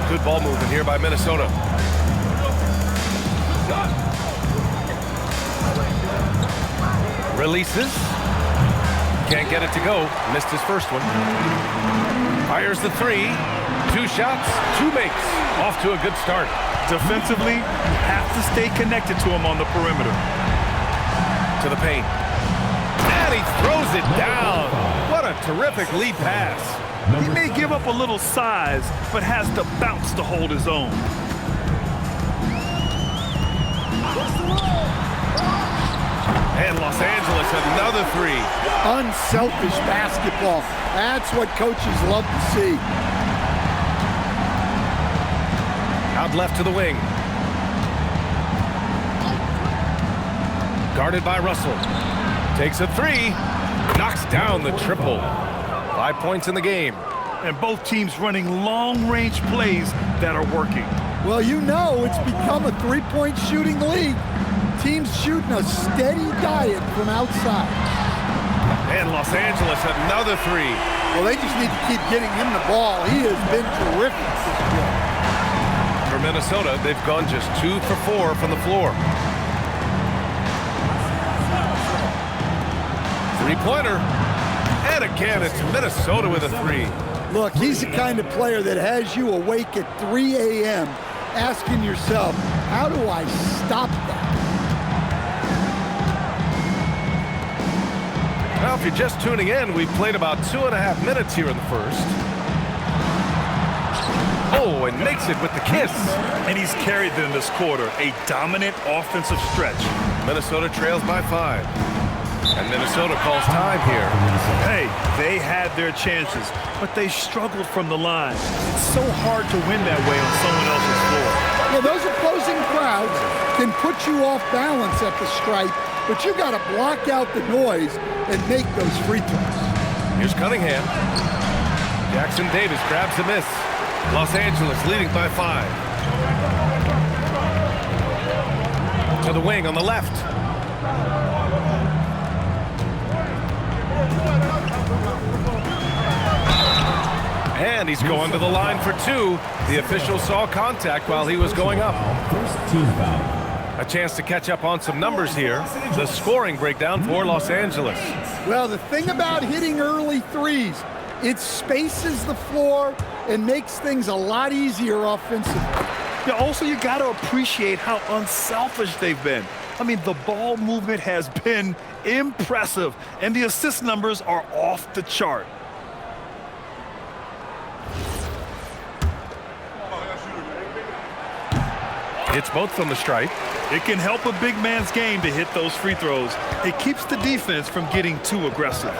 Good ball movement here by Minnesota. Releases. Can't get it to go. Missed his first one. Fires the 3. 2 shots, 2 makes. Off to a good start. Defensively, you have to stay connected to him on the perimeter. To the paint. And he throws it down. What a terrific lead pass. He may give up a little size, but has the bounce to hold his own. And Los Angeles, another 3. Unselfish basketball. That's what coaches love to see. Out left to the wing. Guarded by Russell. Takes a 3. Knocks down the triple. 5 points in the game. And both teams running long-range plays that are working. Well, you know it's become a three-point shooting league. Teams shooting a steady diet from outside. And Los Angeles, another 3. Well, they just need to keep getting him the ball. He has been terrific this year. For Minnesota, they've gone just 2 for 4 from the floor. 3-pointer. And again, it's Minnesota with a 3. Look, he's the kind of player that has you awake at 3 a.m. asking yourself, how do I stop that? Well, if you're just tuning in, we've played about 2.5 minutes here in the first. Oh, and makes it with the kiss. And he's carried them this quarter, a dominant offensive stretch. Minnesota trails by 5. And Minnesota calls time here. Hey, they had their chances, but they struggled from the line. It's so hard to win that way on someone else's floor. Yeah, those opposing crowds can put you off balance at the stripe, but you got to block out the noise and make those free throws. Here's Cunningham. Jackson Davis grabs the miss. Los Angeles leading by 5. To the wing on the left. And he's going to the line for 2. The official saw contact while he was going up. First team foul. A chance to catch up on some numbers here. The scoring breakdown for Los Angeles. Well, the thing about hitting early threes, it spaces the floor and makes things a lot easier offensively. Yeah, also, you got to appreciate how unselfish they've been. I mean, the ball movement has been impressive, and the assist numbers are off the chart. Hits both from the stripe. It can help a big man's game to hit those free throws. It keeps the defense from getting too aggressive.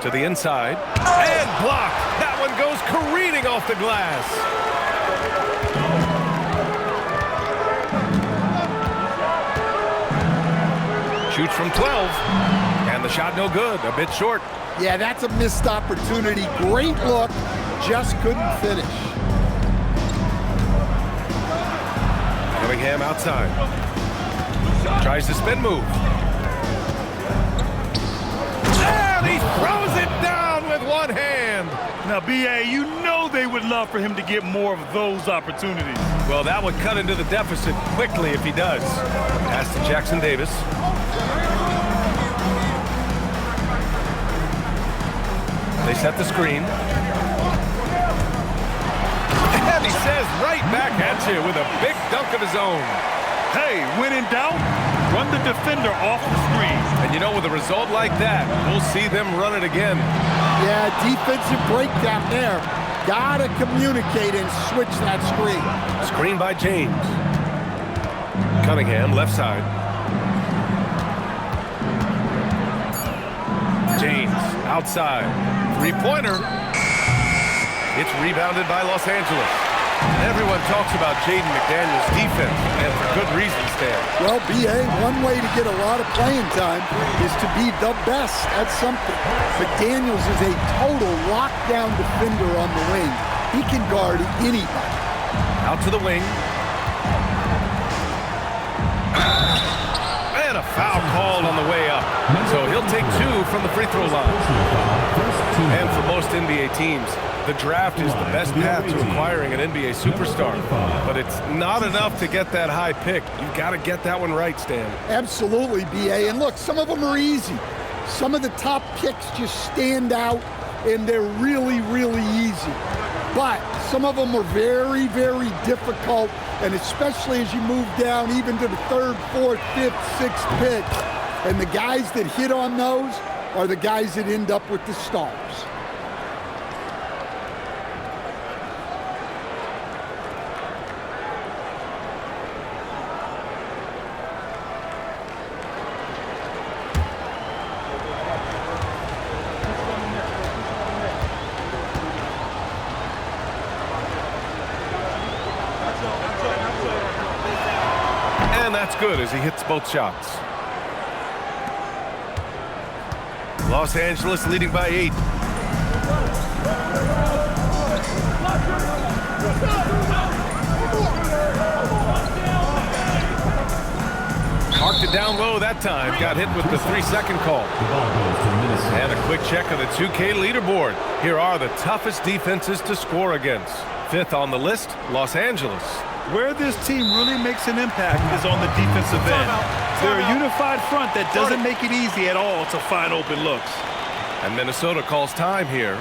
To the inside. And blocked. That one goes careening off the glass. Shoots from 12. And the shot no good. A bit short. Yeah, that's a missed opportunity. Great look. Just couldn't finish. Cunningham outside. Tries to spin move. And he throws it down with one hand. Now, B.A., you know they would love for him to get more of those opportunities. Well, that would cut into the deficit quickly if he does. Pass to Jackson Davis. They set the screen. And he says right back at you with a big dunk of his own. Hey, when in doubt, run the defender off the screen. And you know, with a result like that, we'll see them run it again. Yeah, defensive breakdown there. Gotta communicate and switch that screen. Screen by James. Cunningham, left side. James, outside. Three-pointer. It's rebounded by Los Angeles. Everyone talks about Jaden McDaniels' defense, and for good reason, Stan. Well, B.A., one way to get a lot of playing time is to be the best at something. McDaniels is a total lockdown defender on the wing. He can guard anybody. Out to the wing. And a foul called on the way up. So he'll take 2 from the free throw line. And for most NBA teams, the draft is the best path to acquiring an NBA superstar. But it's not enough to get that high pick. You've got to get that one right, Stan. Absolutely, B.A. And look, some of them are easy. Some of the top picks just stand out, and they're really, really easy. But some of them are very, very difficult, and especially as you move down even to the 3rd, 4th, 5th, 6th pick. And the guys that hit on those are the guys that end up with the stars. And that's good as he hits both shots. Los Angeles leading by 8. Marked it down low that time. Got hit with the 3-second call. And a quick check of the 2K leaderboard. Here are the toughest defenses to score against. 5th on the list, Los Angeles. Where this team really makes an impact is on the defensive end. They're a unified front that doesn't make it easy at all to find open looks. And Minnesota calls time here.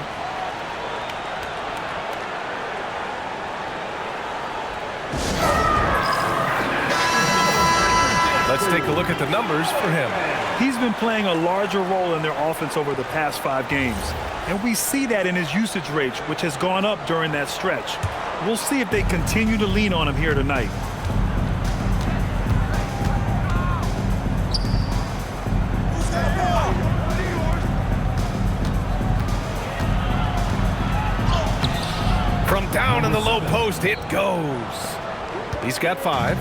Let's take a look at the numbers for him. He's been playing a larger role in their offense over the past 5 games. And we see that in his usage rate, which has gone up during that stretch. We'll see if they continue to lean on him here tonight. in the low post. It goes. He's got 5.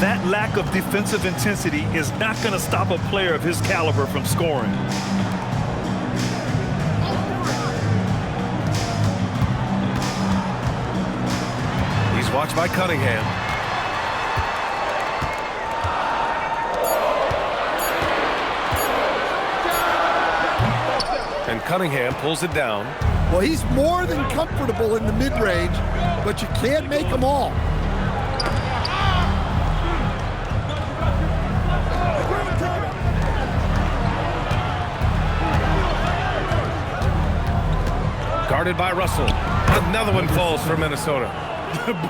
That lack of defensive intensity is not going to stop a player of his caliber from scoring. He's watched by Cunningham. And Cunningham pulls it down. Well, he's more than comfortable in the mid-range, but you can't make them all. Guarded by Russell. Another one falls for Minnesota.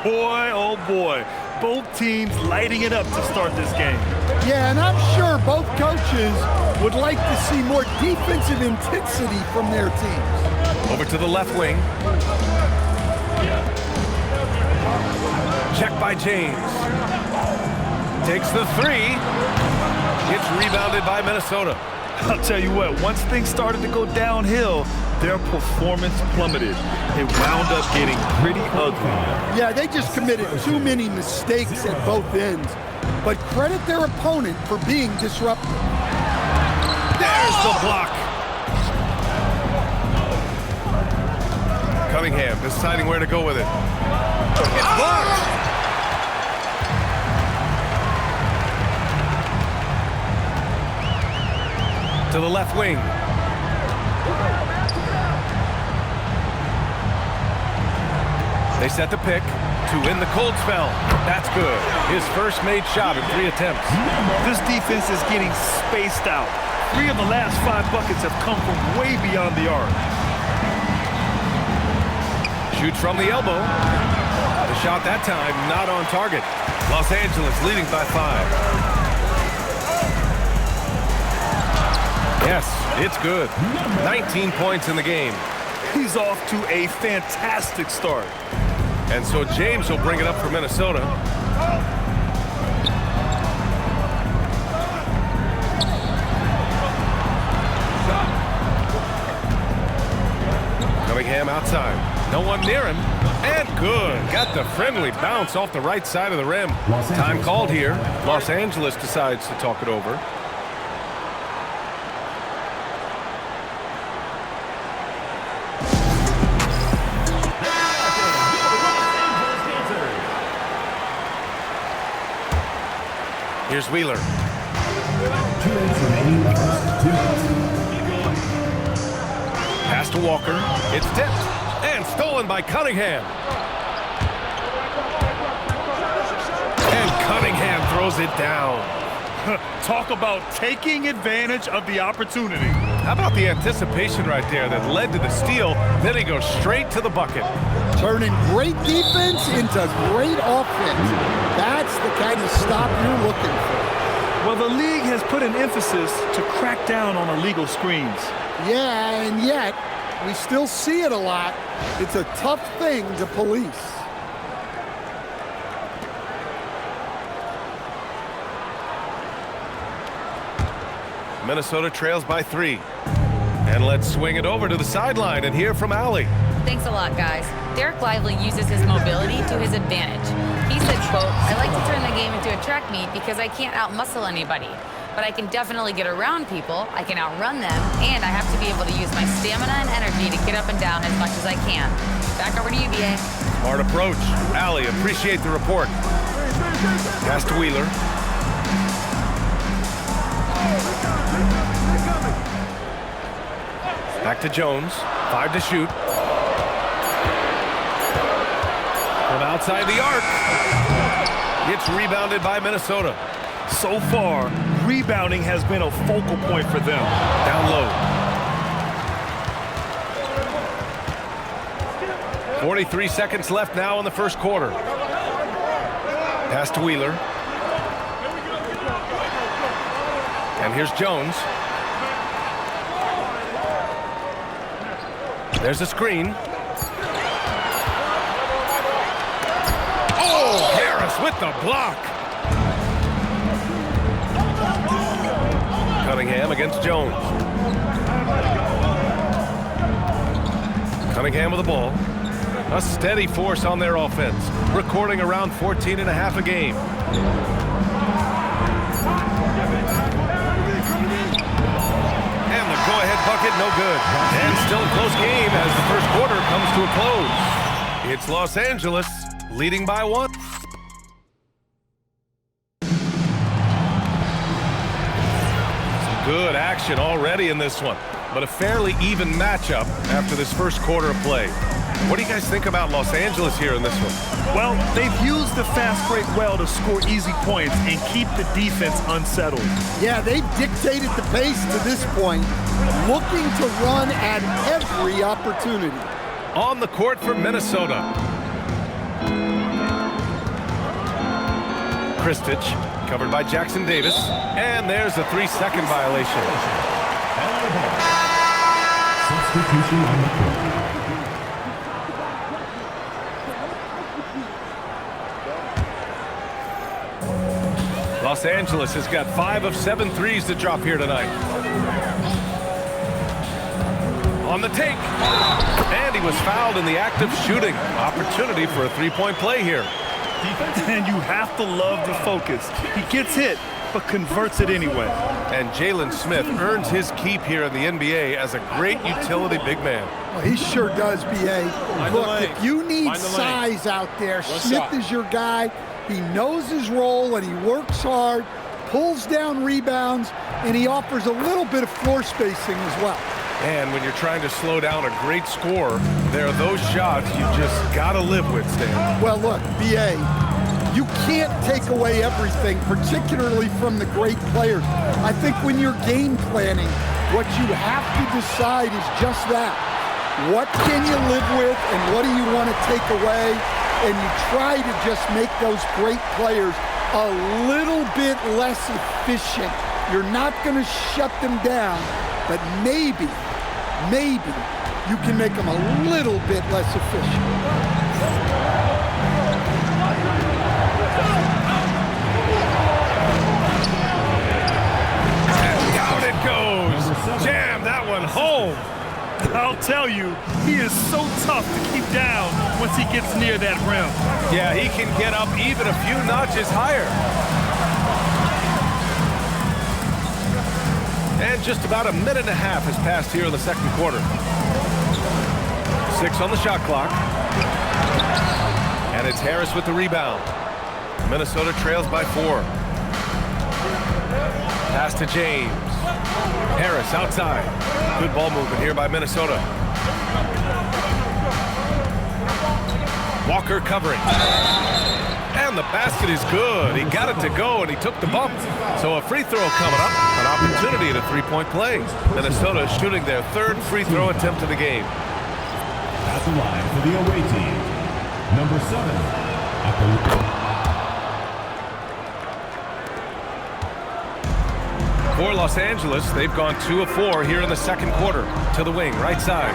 Boy, oh boy. Both teams lighting it up to start this game. Yeah, and I'm sure both coaches would like to see more defensive intensity from their teams. Over to the left wing. Check by James. Takes the 3. It's rebounded by Minnesota. I'll tell you what, once things started to go downhill, their performance plummeted. It wound up getting pretty ugly. Yeah, they just committed too many mistakes at both ends. But credit their opponent for being disruptive. There's the block. Cunningham deciding where to go with it. It's blocked. To the left wing. They set the pick to win the cold spell. That's good. His first made shot in 3 attempts. This defense is getting spaced out. 3 of the last 5 buckets have come from way beyond the arc. Shoots from the elbow. The shot that time not on target. Los Angeles leading by 5. Yes, it's good. 19 points in the game. He's off to a fantastic start. And so James will bring it up for Minnesota. Cunningham outside. No one near him. And good. Got the friendly bounce off the right side of the rim. Time called here. Los Angeles decides to talk it over. Here's Wheeler. Pass to Walker. It's tipped and stolen by Cunningham. And Cunningham throws it down. Talk about taking advantage of the opportunity. How about the anticipation right there that led to the steal? Then he goes straight to the bucket. Turning great defense into great offense. That's the kind of stop you're looking for. Well, the league has put an emphasis to crack down on illegal screens. Yeah, and yet we still see it a lot. It's a tough thing to police. Minnesota trails by 3. And let's swing it over to the sideline and hear from Allie. Thanks a lot, guys. Derek Lively uses his mobility to his advantage. He said, quote, "I like to turn the game into a track meet because I can't outmuscle anybody. But I can definitely get around people, I can outrun them, and I have to be able to use my stamina and energy to get up and down as much as I can." Back over to you, BA. Smart approach. Allie, appreciate the report. Pass to Wheeler. Back to Jones. 5 to shoot. From outside the arc. It's rebounded by Minnesota. So far, rebounding has been a focal point for them. Down low. 43 seconds left now in the first quarter. Pass to Wheeler. And here's Jones. There's a screen. Oh, Harris with the block. Cunningham against Jones. Cunningham with the ball. A steady force on their offense, recording around 14.5 a game. And the go-ahead bucket, no good. And still a close game as the first quarter comes to a close. It's Los Angeles leading by 1. Some good action already in this one, but a fairly even matchup after this first quarter of play. What do you guys think about Los Angeles here in this one? Well, they've used the fast break well to score easy points and keep the defense unsettled. Yeah, they've dictated the pace to this point, looking to run at every opportunity. On the court for Minnesota. Kristich, covered by Jackson Davis, and there's a 3-second violation. Substitution on the court. Los Angeles has got 5 of 7 threes to drop here tonight. On the take. And he was fouled in the act of shooting. Opportunity for a three-point play here. And you have to love the focus. He gets hit, but converts it anyway. And Jalen Smith earns his keep here in the NBA as a great utility big man. Well, he sure does, B.A. Look, if you need size out there, Smith is your guy. He knows his role, and he works hard, pulls down rebounds, and he offers a little bit of floor spacing as well. And when you're trying to slow down a great scorer, there are those shots you just got to live with, Stan. Well, look, B.A., you can't take away everything, particularly from the great players. I think when you're game planning, what you have to decide is just that. What can you live with, and what do you want to take away? And you try to just make those great players a little bit less efficient. You're not going to shut them down, but maybe you can make them a little bit less efficient. And down it goes. Jam that one home. I'll tell you, he is so tough to keep down once he gets near that rim. Yeah, he can get up even a few notches higher. And just about a minute and a half has passed here in the second quarter. 6 on the shot clock. And it's Harris with the rebound. Minnesota trails by 4. Pass to James. Harris outside. Good ball movement here by Minnesota. Walker covering. And the basket is good. He got it to go, and he took the bump. So a free throw coming up. An opportunity at a three-point play. Minnesota shooting their 3rd free throw attempt of the game. At the line for the away team, number 7. For Los Angeles, they've gone 2 of 4 here in the second quarter. To the wing, right side.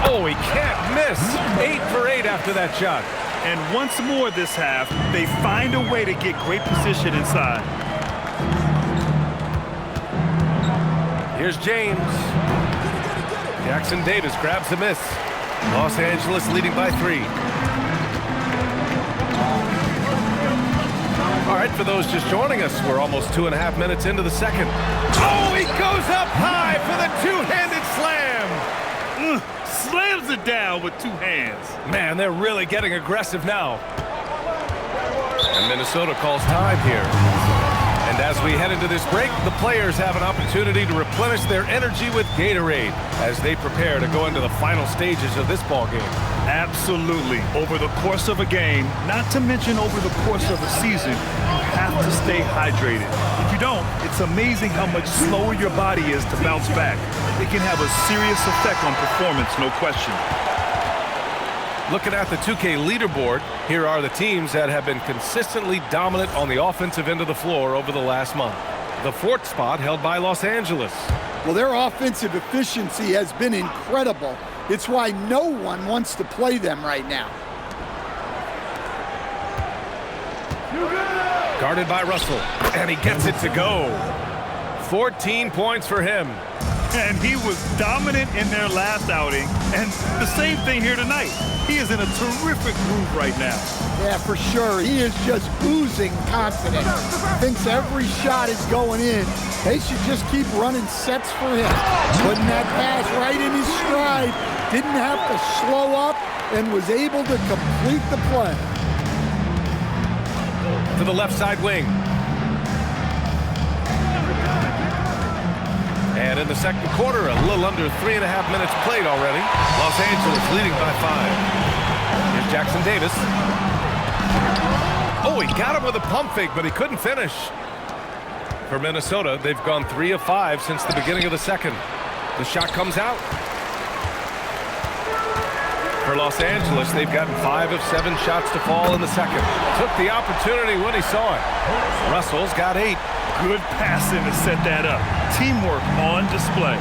Oh, he can't miss. 8 for 8 after that shot. And once more this half, they find a way to get great position inside. Here's James. Jackson Davis grabs the miss. Los Angeles leading by 3. All right, for those just joining us, we're almost 2.5 minutes into the second. Oh, he goes up high for the two-handed slam. Slams it down with 2 hands. Man, they're really getting aggressive now. And Minnesota calls time here. And as we head into this break, the players have an opportunity to replenish their energy with Gatorade as they prepare to go into the final stages of this ball game. Absolutely. Over the course of a game, not to mention over the course of a season, you have to stay hydrated. If you don't, it's amazing how much slower your body is to bounce back. It can have a serious effect on performance, no question. Looking at the 2K leaderboard, here are the teams that have been consistently dominant on the offensive end of the floor over the last month. The 4th spot held by Los Angeles. Well, their offensive efficiency has been incredible. It's why no one wants to play them right now. Guarded by Russell, and he gets it to go. 14 points for him. And he was dominant in their last outing. And the same thing here tonight. He is in a terrific groove right now. Yeah, for sure. He is just oozing confidence. Thinks every shot is going in. They should just keep running sets for him. Putting that pass right in his stride. Didn't have to slow up and was able to complete the play. To the left side wing. And in the second quarter, a little under 3.5 minutes played already. Los Angeles leading by 5. Here's Jackson Davis. Oh, he got him with a pump fake, but he couldn't finish. For Minnesota, they've gone 3 of 5 since the beginning of the second. The shot comes out. For Los Angeles, they've gotten 5 of 7 shots to fall in the second. Took the opportunity when he saw it. Russell's got 8. Good passing to set that up. Teamwork on display.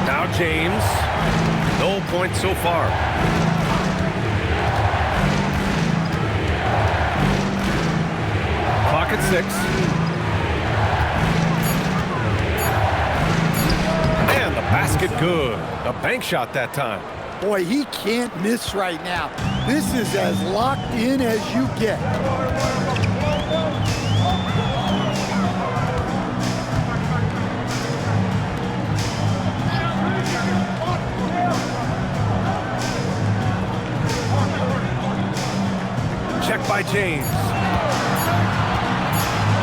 Now James. No points so far. Clock at 6. And the basket good. A bank shot that time. Boy, he can't miss right now. This is as locked in as you get. Check by James.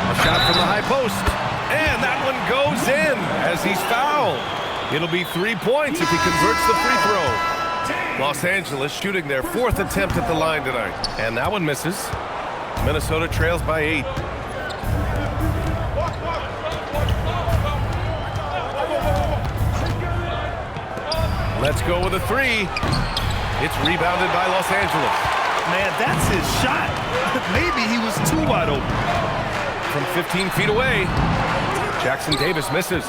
A shot from the high post. And that one goes in as he's fouled. It'll be 3 points if he converts the free throw. Los Angeles shooting their 4th attempt at the line tonight. And that one misses. Minnesota trails by 8. Let's go with a 3. It's rebounded by Los Angeles. Man, that's his shot. Maybe he was too wide open. From 15 feet away, Jackson Davis misses.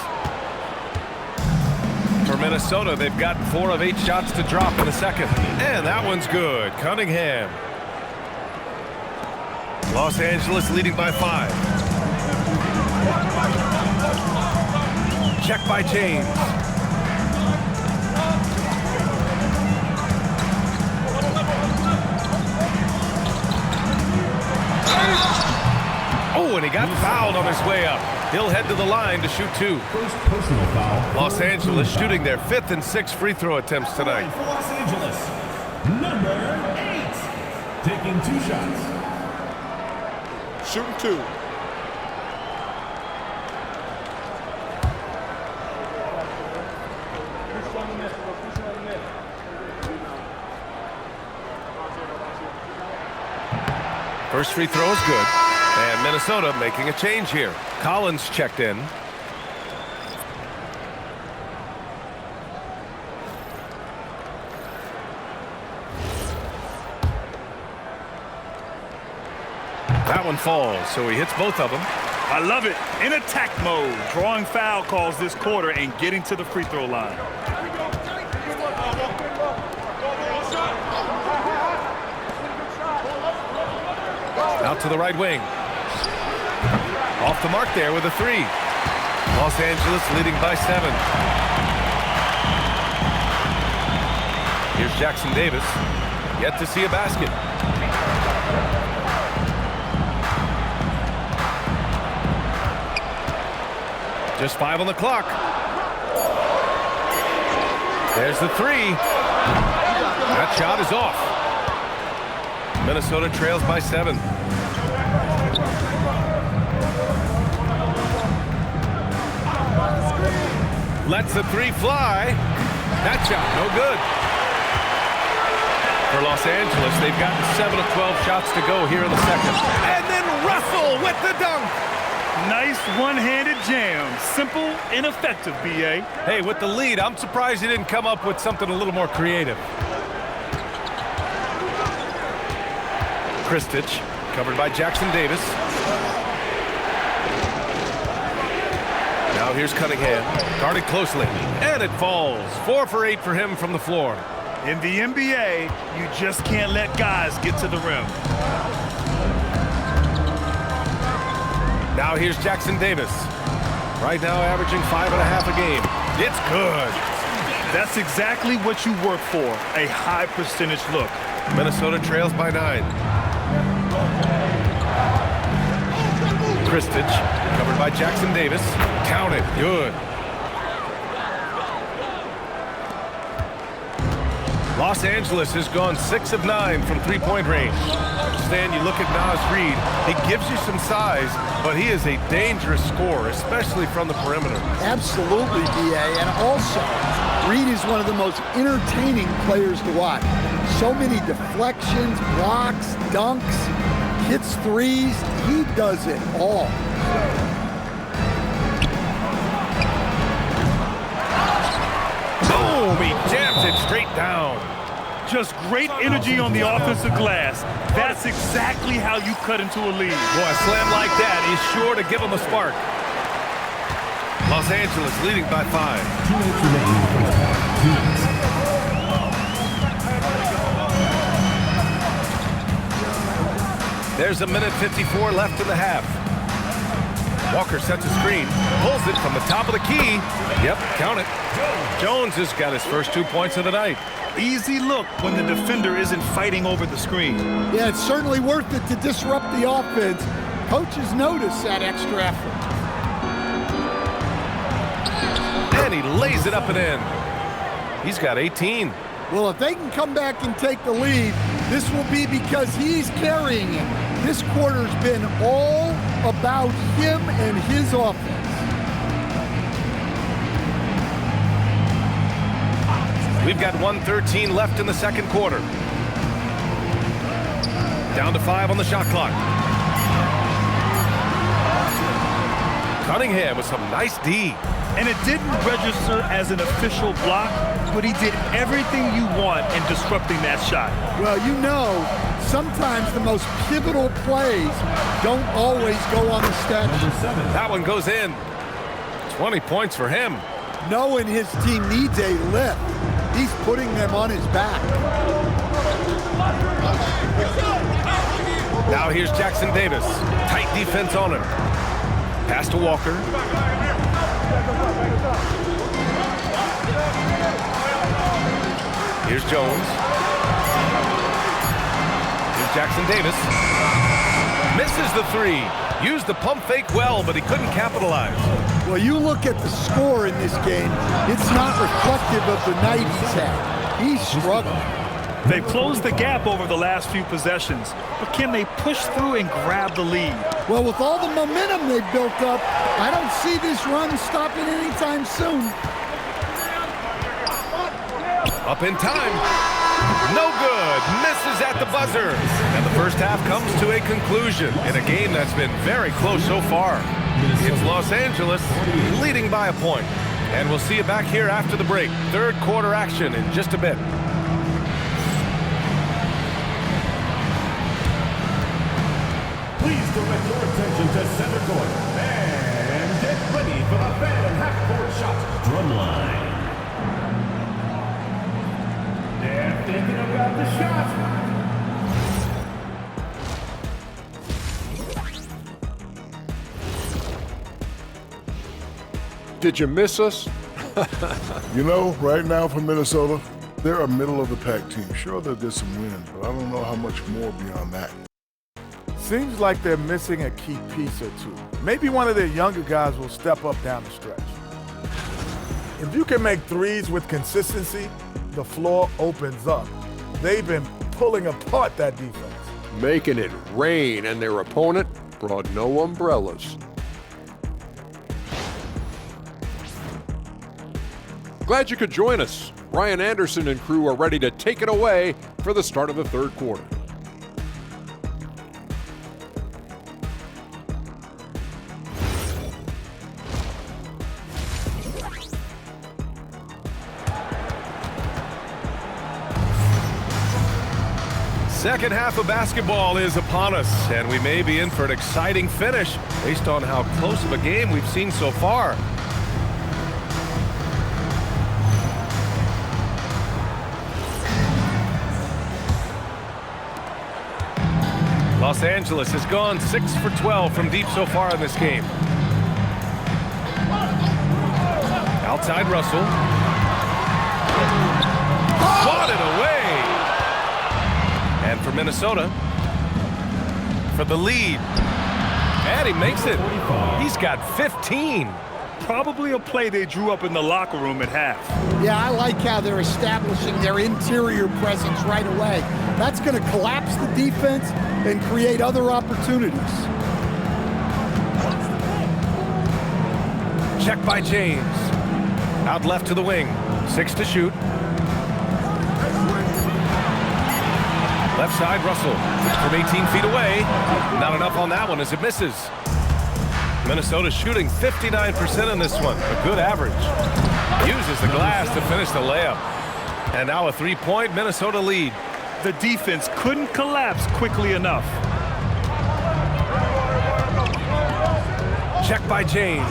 For Minnesota, they've gotten 4 of 8 shots to drop in the second. And that one's good. Cunningham. Los Angeles leading by 5. Check by James. Oh, and he got fouled on his way up. He'll head to the line to shoot 2. First personal foul. Los Angeles shooting their 5th and 6th free throw attempts tonight. For Los Angeles, number 8, taking 2 shots. Shooting 2. First free throw is good. And Minnesota making a change here. Collins checked in. That one falls, so he hits both of them. I love it. In attack mode. Drawing foul calls this quarter and getting to the free throw line. Out to the right wing. Off the mark there with a 3. Los Angeles leading by 7. Here's Jackson Davis. Yet to see a basket. Just 5 on the clock. There's the 3. That shot is off. Minnesota trails by 7. Lets the 3 fly. That shot, no good. For Los Angeles, they've gotten 7 of 12 shots to go here in the second. And then Russell with the dunk. Nice one-handed jam. Simple and effective, B.A. Hey, with the lead, I'm surprised he didn't come up with something a little more creative. Kristich, covered by Jackson Davis. Now here's Cunningham, guarded closely, and it falls. 4 for 8 for him from the floor. In the NBA, you just can't let guys get to the rim. Now here's Jackson Davis. Right now averaging 5.5 a game. It's good. That's exactly what you work for, a high percentage look. Minnesota trails by 9. Kristich, covered by Jackson Davis. Count it. Good. Los Angeles has gone 6 of 9 from three-point range. Stan, you look at Naz Reid. He gives you some size, but he is a dangerous scorer, especially from the perimeter. Absolutely, B.A. And also, Reid is one of the most entertaining players to watch. So many deflections, blocks, dunks, hits threes. He does it all. Boom! He jams it straight down. Just great energy on the offensive glass. That's exactly how you cut into a lead. Boy, a slam like that is sure to give him a spark. Los Angeles leading by 5. 2 minutes remaining in the first half. 2 minutes. There's a minute 54 left in the half. Walker sets a screen, pulls it from the top of the key. Yep, count it. Jones has got his first 2 points of the night. Easy look when the defender isn't fighting over the screen. Yeah, it's certainly worth it to disrupt the offense. Coaches notice that extra effort. And he lays it up and in. He's got 18. Well, if they can come back and take the lead, this will be because he's carrying it. This quarter's been all about him and his offense. We've got 1:13 left in the second quarter. Down to 5 on the shot clock. Cunningham with some nice D. And it didn't register as an official block, but he did everything you want in disrupting that shot. Well, you know, sometimes the most pivotal plays don't always go on the stat sheet. That one goes in. 20 points for him. Knowing his team needs a lift, he's putting them on his back. Now here's Jackson Davis. Tight defense on him. Pass to Walker. Here's Jones. Here's Jackson Davis. Misses the 3. Used the pump fake well, but he couldn't capitalize. Well, you look at the score in this game, it's not reflective of the night he's had. He's struggling. They've closed the gap over the last few possessions, but can they push through and grab the lead? Well, with all the momentum they've built up, I don't see this run stopping anytime soon. Up in time. No good. Misses at the buzzer. And the first half comes to a conclusion in a game that's been very close so far. It's Los Angeles leading by a point. And we'll see you back here after the break. Third quarter action in just a bit. Please direct your attention to center court. And get ready for the fan and half-court shot. Drumline. They're thinking about the shot. Did you miss us? You know, right now for Minnesota, they're a middle-of-the-pack team. Sure, they'll get some wins, but I don't know how much more beyond that. Seems like they're missing a key piece or two. Maybe one of their younger guys will step up down the stretch. If you can make threes with consistency, the floor opens up. They've been pulling apart that defense. Making it rain, and their opponent brought no umbrellas. Glad you could join us. Ryan Anderson and crew are ready to take it away for the start of the third quarter. Second half of basketball is upon us, and we may be in for an exciting finish based on how close of a game we've seen so far. Los Angeles has gone 6 for 12 from deep so far in this game. Outside Russell. Swatted away. And for Minnesota, for the lead. And he makes it. He's got 15. Probably a play they drew up in the locker room at half. Yeah, I like how they're establishing their interior presence right away. That's going to collapse the defense and create other opportunities. Check by James. Out left to the wing. 6 to shoot. Left side, Russell. From 18 feet away. Not enough on that one as it misses. Minnesota shooting 59% in this one. A good average. Uses the glass to finish the layup. And now a 3-point Minnesota lead. The defense couldn't collapse quickly enough. Check by James.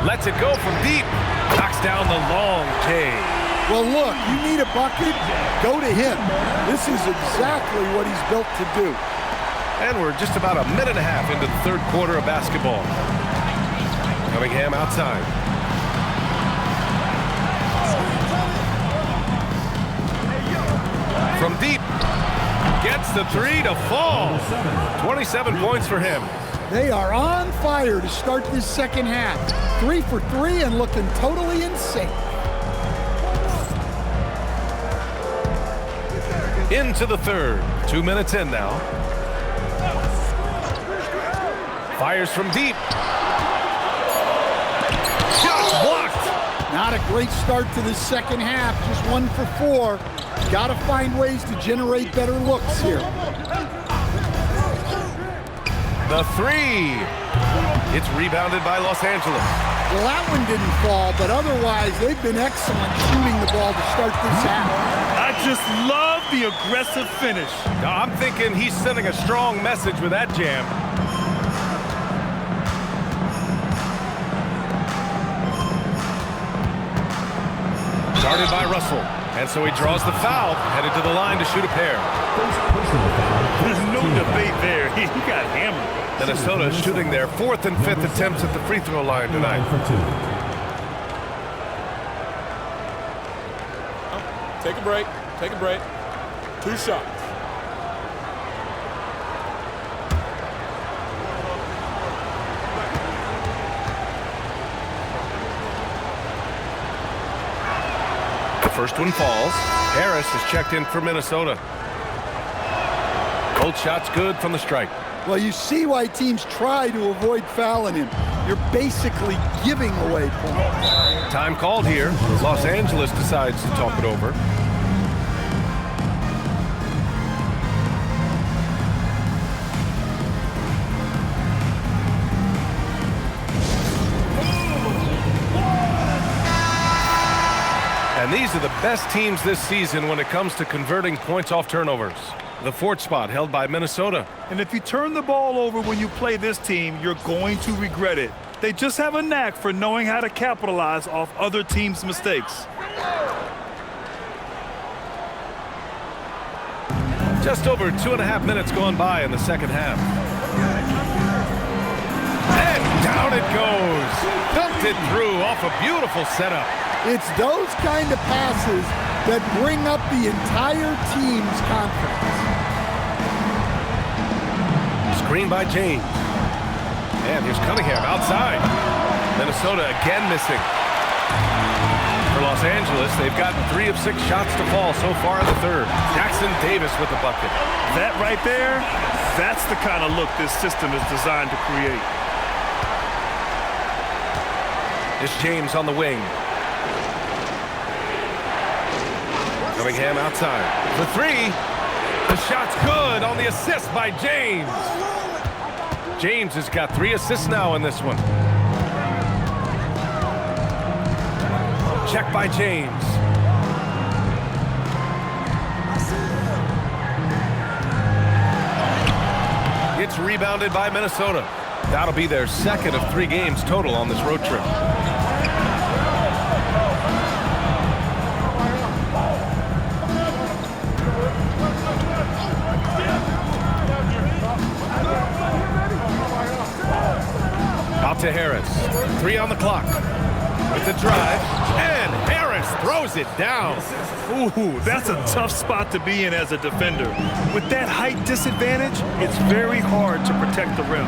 Lets it go from deep. Knocks down the long J. Well, look, you need a bucket, go to him. This is exactly what he's built to do. And we're just about a minute and a half into the third quarter of basketball. Cunningham outside. From deep. Gets the 3 to fall. 27 points for him. They are on fire to start this second half. 3 for 3 and looking totally in sync. Into the third. 2 minutes in now. Fires from deep. Shot blocked. Not a great start to the second half. Just 1 for 4. Got to find ways to generate better looks here. The 3. It's rebounded by Los Angeles. Well, that one didn't fall, but otherwise they've been excellent shooting the ball to start this half. I just love the aggressive finish. Now, I'm thinking he's sending a strong message with that jam. Started by Russell, and so he draws the foul, headed to the line to shoot a pair. There's no debate there. He got hammered. Minnesota shooting their 4th and 5th attempts at the free throw line tonight. Take a break. Take a break. 2 shots. The first one falls. Harris is checked in for Minnesota. Both shots good from the strike. Well, you see why teams try to avoid fouling him. You're basically giving away points. Time called here. Los Angeles decides to talk it over. And these are the best teams this season when it comes to converting points off turnovers. The 4th spot held by Minnesota. And if you turn the ball over when you play this team, you're going to regret it. They just have a knack for knowing how to capitalize off other teams' mistakes. Just over 2.5 minutes gone by in the second half. And down it goes. Dumped it through off a beautiful setup. It's those kind of passes that bring up the entire team's confidence. Screen by James. And here's Cunningham outside. Minnesota again missing. For Los Angeles, they've gotten 3 of 6 shots to fall so far in the third. Jackson Davis with the bucket. That right there, that's the kind of look this system is designed to create. It's James on the wing. Cunningham outside. The 3. The shot's good on the assist by James. James has got 3 assists now in this one. Check by James. It's rebounded by Minnesota. That'll be their 2nd of 3 games total on this road trip. 3 on the clock. With the drive, and Harris throws it down. Ooh, that's a tough spot to be in as a defender. With that height disadvantage, it's very hard to protect the rim.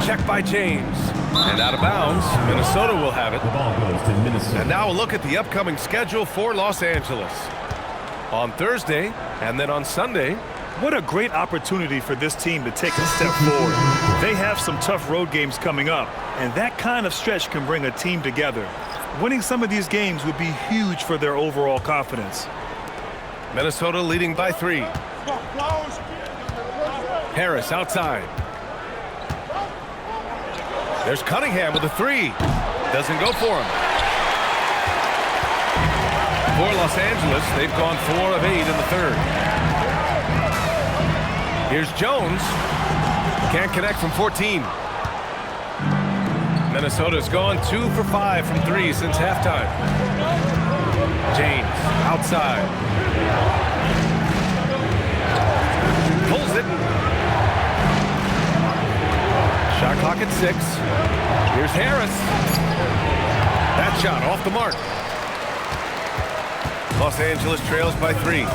Check by James. And out of bounds, Minnesota will have it. The ball goes to Minnesota. And now a look at the upcoming schedule for Los Angeles. On Thursday, and then on Sunday. What a great opportunity for this team to take a step forward. They have some tough road games coming up, and that kind of stretch can bring a team together. Winning some of these games would be huge for their overall confidence. Minnesota leading by 3. Harris outside. There's Cunningham with a 3. Doesn't go for him. For Los Angeles, they've gone 4 of 8 in the third. Here's Jones. Can't connect from 14. Minnesota's gone 2 for 5 from 3 since halftime. James outside. Pulls it. Shot clock at 6. Here's Harris. That shot off the mark. Los Angeles trails by 3.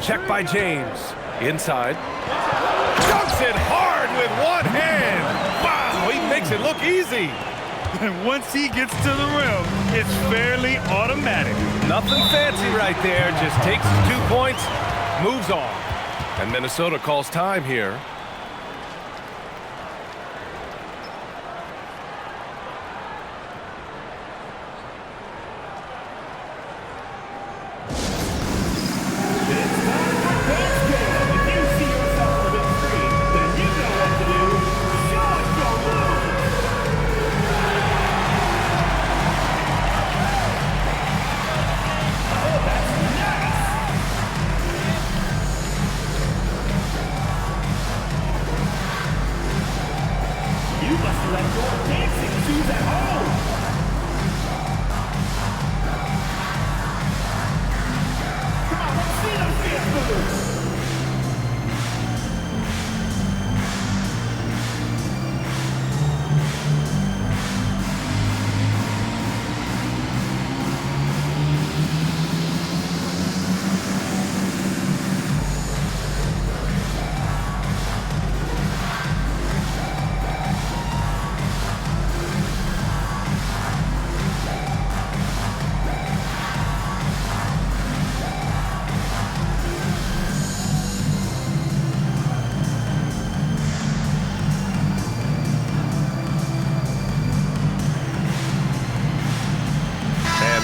Check by James. Inside. Dunks it hard with one hand. Wow, he makes it look easy. And once he gets to the rim, it's fairly automatic. Nothing fancy right there. Just takes his 2 points, moves on. And Minnesota calls time here.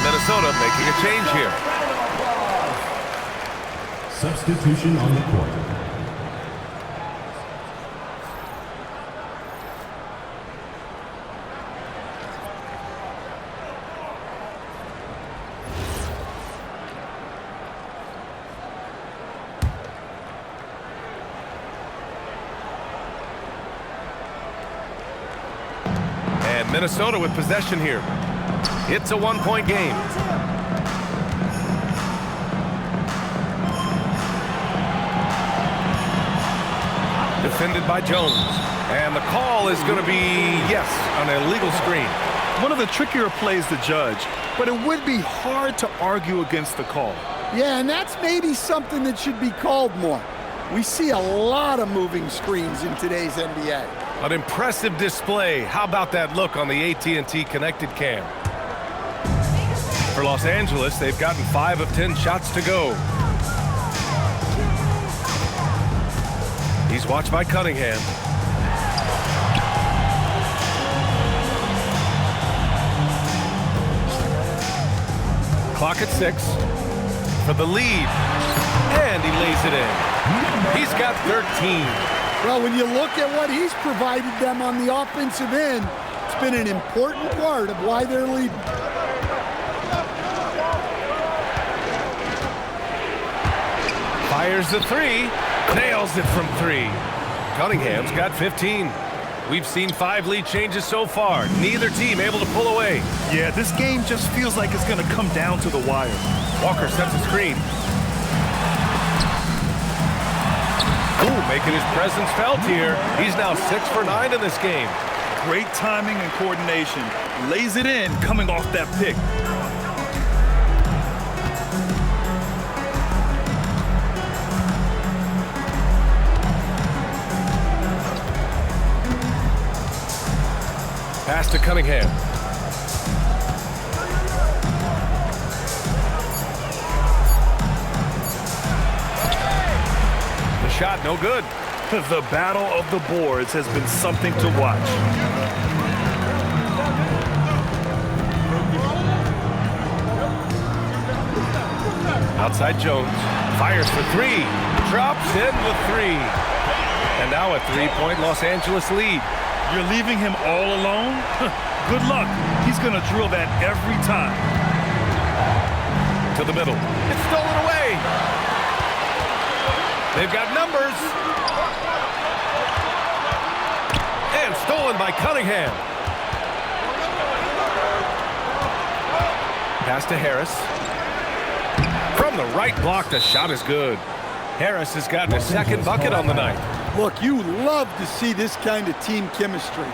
Minnesota making a change here. Substitution on the court. And Minnesota with possession here. It's a 1-point game. Defended by Jones. And the call is going to be, yes, an illegal screen. One of the trickier plays to judge, but it would be hard to argue against the call. Yeah, and that's maybe something that should be called more. We see a lot of moving screens in today's NBA. An impressive display. How about that look on the AT&T connected cam? For Los Angeles, they've gotten 5 of 10 shots to go. He's watched by Cunningham. Clock at 6 for the lead. And he lays it in. He's got 13. Well, when you look at what he's provided them on the offensive end, it's been an important part of why they're leading. Fires the 3, nails it from 3. Cunningham's got 15. We've seen 5 lead changes so far. Neither team able to pull away. Yeah, this game just feels like it's going to come down to the wire. Walker sets a screen. Ooh, making his presence felt here. He's now 6 for 9 in this game. Great timing and coordination. Lays it in coming off that pick. Pass to Cunningham. The shot, no good. The battle of the boards has been something to watch. Outside Jones. Fires for 3. Drops in with 3. And now a 3-point Los Angeles lead. You're leaving him all alone? Good luck. He's going to drill that every time. To the middle. It's stolen away. They've got numbers. And stolen by Cunningham. Pass to Harris. From the right block, the shot is good. Harris has gotten a second bucket on the night. Look, you love to see this kind of team chemistry.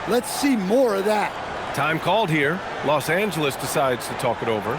Let's see more of that. Time called here. Los Angeles decides to talk it over.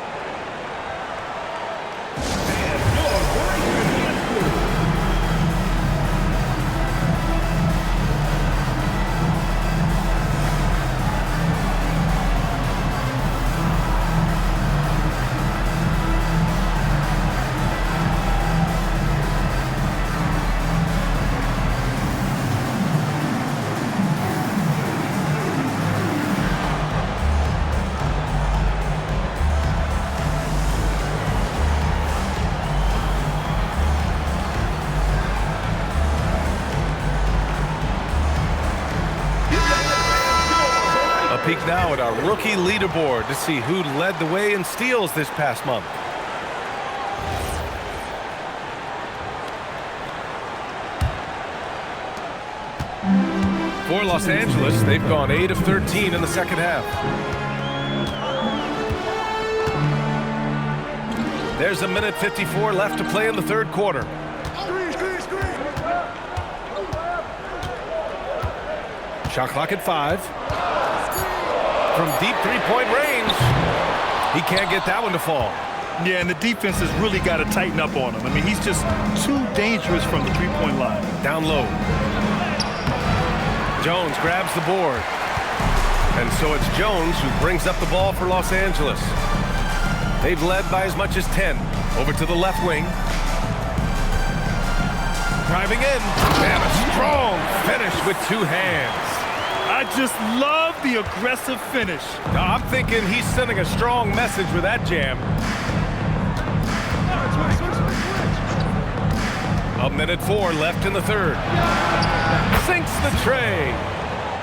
Peek now at our rookie leaderboard to see who led the way in steals this past month. For Los Angeles, they've gone 8 of 13 in the second half. There's 1:54 left to play in the third quarter. Shot clock at 5. From deep three-point range. He can't get that one to fall. Yeah, and the defense has really got to tighten up on him. I mean, he's just too dangerous from the three-point line. Down low. Jones grabs the board. And so it's Jones who brings up the ball for Los Angeles. They've led by as much as 10. Over to the left wing. Driving in. And a strong finish with 2 hands. I just love the aggressive finish. Now, I'm thinking he's sending a strong message with that jam. 1:04 left in the third. Sinks the tray.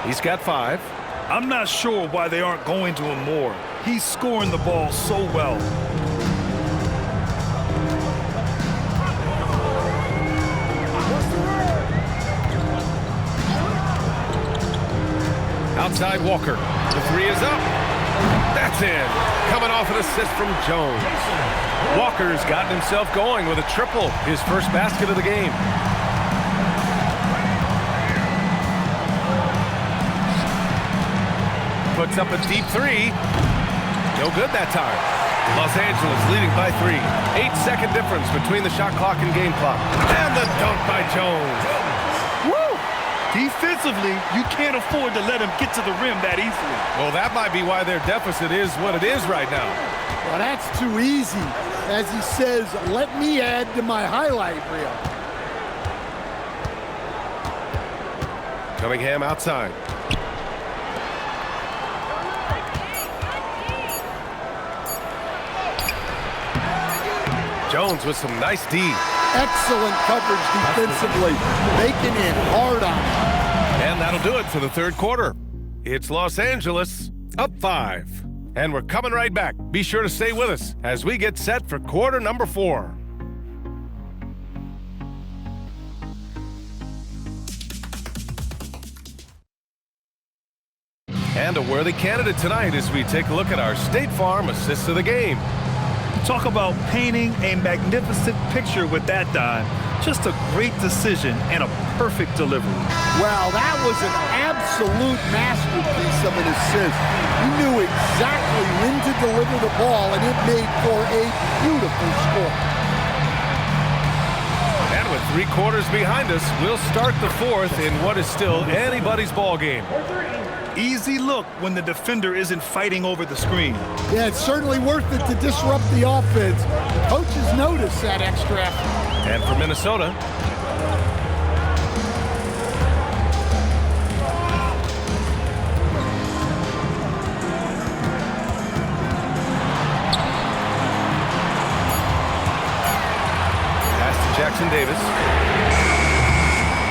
He's got 5. I'm not sure why they aren't going to him more. He's scoring the ball so well. Outside Walker. The 3 is up. That's in. Coming off an assist from Jones. Walker's gotten himself going with a triple. His first basket of the game. Puts up a deep 3. No good that time. Los Angeles leading by 3. 8-second difference between the shot clock and game clock. And the dunk by Jones. Defensively, you can't afford to let him get to the rim that easily. Well, that might be why their deficit is what it is right now. Well, that's too easy. As he says, let me add to my highlight reel. Cunningham outside. Jones with some nice D. Excellent coverage defensively. Making it hard on him. And that'll do it for the third quarter. It's Los Angeles up 5. And we're coming right back. Be sure to stay with us as we get set for quarter number 4. And a worthy candidate tonight as we take a look at our State Farm assist of the game. Talk about painting a magnificent picture with that dime. Just a great decision and a perfect delivery. Well, that was an absolute masterpiece of an assist. He knew exactly when to deliver the ball, and it made for a beautiful score. And with 3 quarters behind us, we'll start the 4th in what is still anybody's ball game. Easy look when the defender isn't fighting over the screen. Yeah, it's certainly worth it to disrupt the offense. Coaches notice that extra effort. And for Minnesota, pass to Jackson Davis.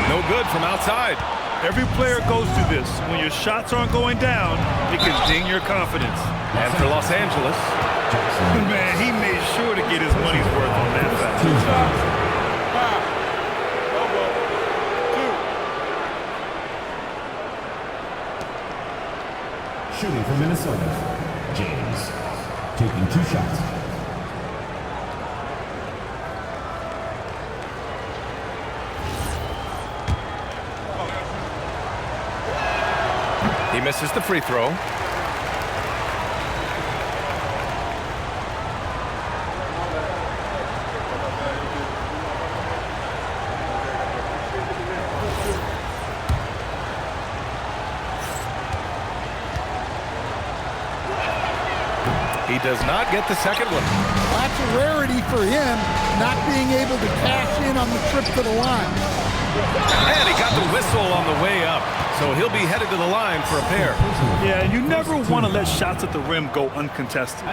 No good from outside. Every player goes through this. When your shots aren't going down, it can ding your confidence. And for Los Angeles, man, he made sure to get his money's worth on that foul. Shooting for Minnesota, James. Taking 2 shots. he misses the free throw. He does not get the second one. That's a rarity for him, not being able to cash in on the trip to the line. And he got the whistle on the way up, so he'll be headed to the line for a pair. Yeah, you never want to let shots at the rim go uncontested.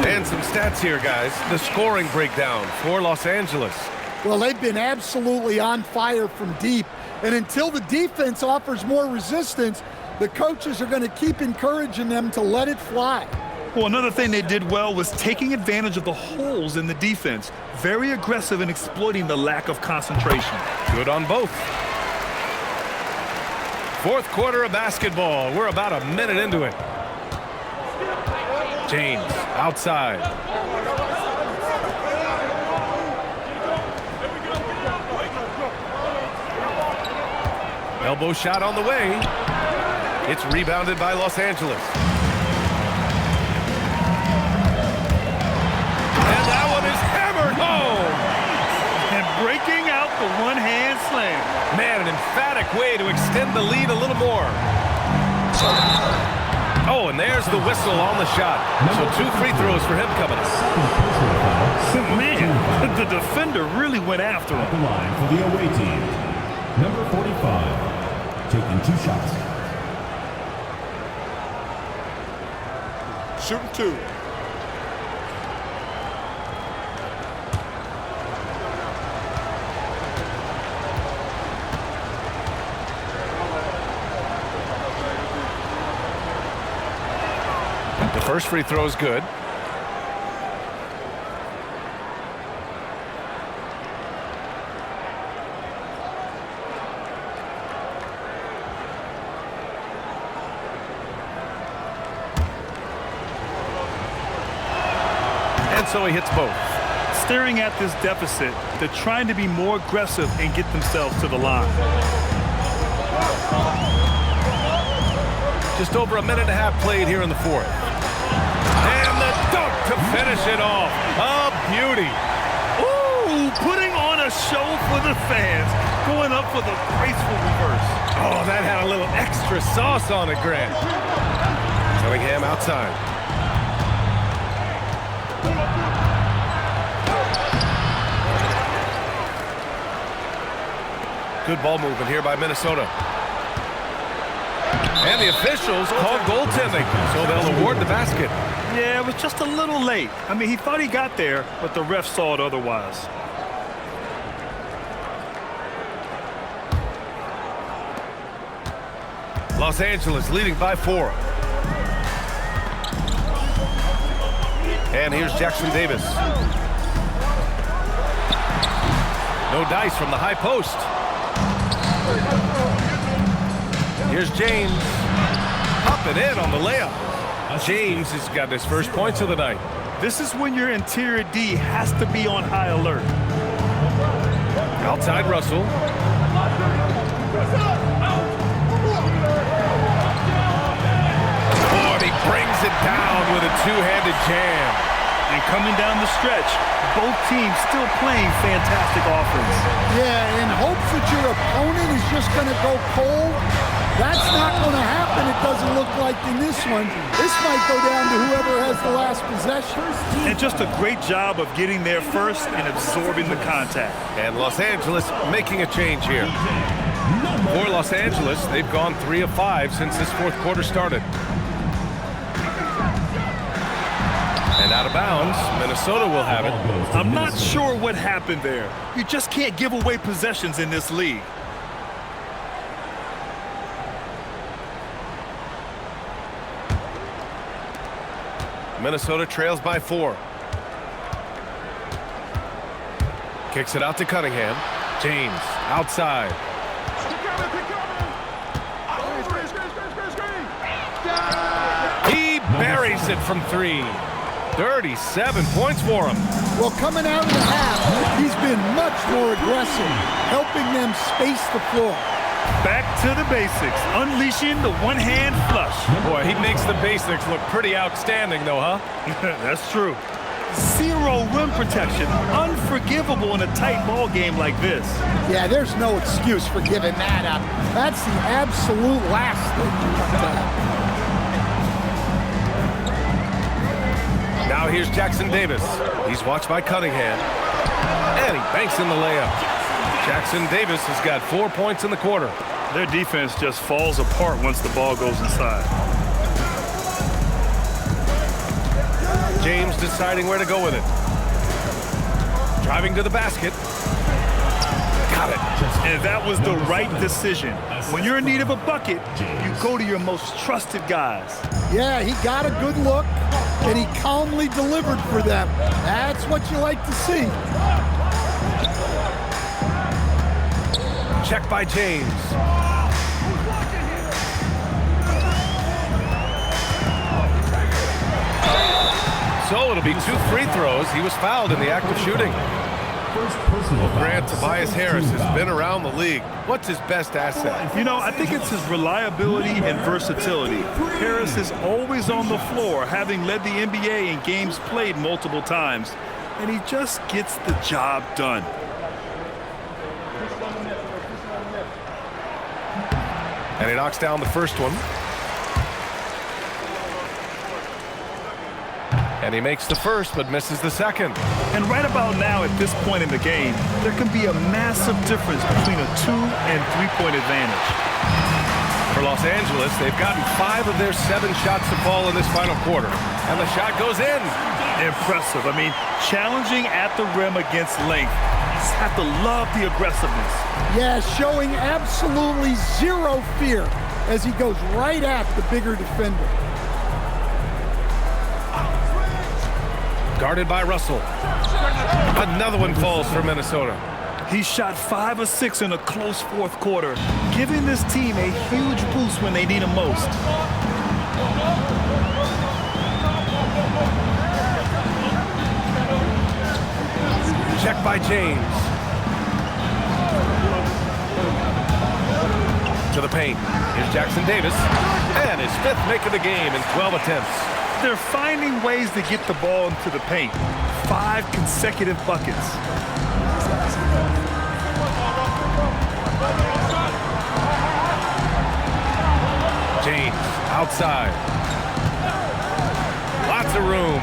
And some stats here, guys. The scoring breakdown for Los Angeles. Well, they've been absolutely on fire from deep, and until the defense offers more resistance, the coaches are going to keep encouraging them to let it fly. Well, another thing they did well was taking advantage of the holes in the defense. Very aggressive in exploiting the lack of concentration. Good on both. 4th quarter of basketball. We're about a minute into it. James outside. Elbow shot on the way. It's rebounded by Los Angeles. Breaking out the one-hand slam. Man, an emphatic way to extend the lead a little more. Oh, and there's the whistle on the shot. So 2 free throws for him coming up. Man, the defender really went after him. The line for the away team. Number 45, taking 2 shots. Shooting 2. The first free throw is good. And so he hits both. Staring at this deficit, they're trying to be more aggressive and get themselves to the line. Just over a minute and a half played here in the 4th. And the dunk to finish it off. A beauty. Ooh, putting on a show for the fans. Going up with a graceful reverse. Oh, that had a little extra sauce on it, Grant. Cunningham outside. Good ball movement here by Minnesota. And the officials called goaltending, so they'll award the basket. Yeah, it was just a little late. I mean, he thought he got there, but the ref saw it otherwise. Los Angeles leading by 4. And here's Jackson Davis. No dice from the high post. Here's James. Up and in on the layup. James has got his first points of the night. This is when your interior D has to be on high alert. Outside Russell. Oh, and he brings it down with a two-handed jam. And coming down the stretch, both teams still playing fantastic offense. Yeah, in hopes that your opponent is just going to go cold. That's not going to happen, it doesn't look like in this one. This might go down to whoever has the last possession. And just a great job of getting there first and absorbing the contact. And Los Angeles making a change here. For Los Angeles, they've gone 3 of 5 since this fourth quarter started. And out of bounds, Minnesota will have it. I'm not sure what happened there. You just can't give away possessions in this league. Minnesota trails by 4. Kicks it out to Cunningham. James outside. He buries it from 3. 37 points for him. Well, coming out of the half, he's been much more aggressive, helping them space the floor. Back to the basics, unleashing the one-hand flush. Boy, he makes the basics look pretty outstanding, though, huh? That's true. Zero rim protection, unforgivable in a tight ball game like this. Yeah, there's no excuse for giving that up. That's the absolute last thing you want to have. Now here's Jackson Davis. He's watched by Cunningham. And he banks in the layup. Jackson Davis has got 4 points in the quarter. Their defense just falls apart once the ball goes inside. James deciding where to go with it. Driving to the basket. Got it. And that was the right decision. When you're in need of a bucket, you go to your most trusted guys. Yeah, he got a good look, and he calmly delivered for them. That's what you like to see. Check by James. So it'll be 2 free throws. He was fouled in the act of shooting. Grant, Tobias Harris has been around the league. What's his best asset? You know, I think it's his reliability and versatility. Harris is always on the floor, having led the NBA in games played multiple times. And he just gets the job done. And he knocks down the first one. And he makes the first, but misses the second. And right about now, at this point in the game, there can be a massive difference between a 2- and 3-point advantage. For Los Angeles, they've gotten 5 of their 7 shots to fall in this final quarter. And the shot goes in. Impressive. I mean, challenging at the rim against length. You just have to love the aggressiveness. Yeah, showing absolutely zero fear as he goes right at the bigger defender. Guarded by Russell. Another one falls for Minnesota. He shot 5 of 6 in a close fourth quarter, giving this team a huge boost when they need him most. Check by James. To the paint. Here's Jackson Davis. And his 5th make of the game in 12 attempts. They're finding ways to get the ball into the paint. 5 consecutive buckets. James outside. Lots of room.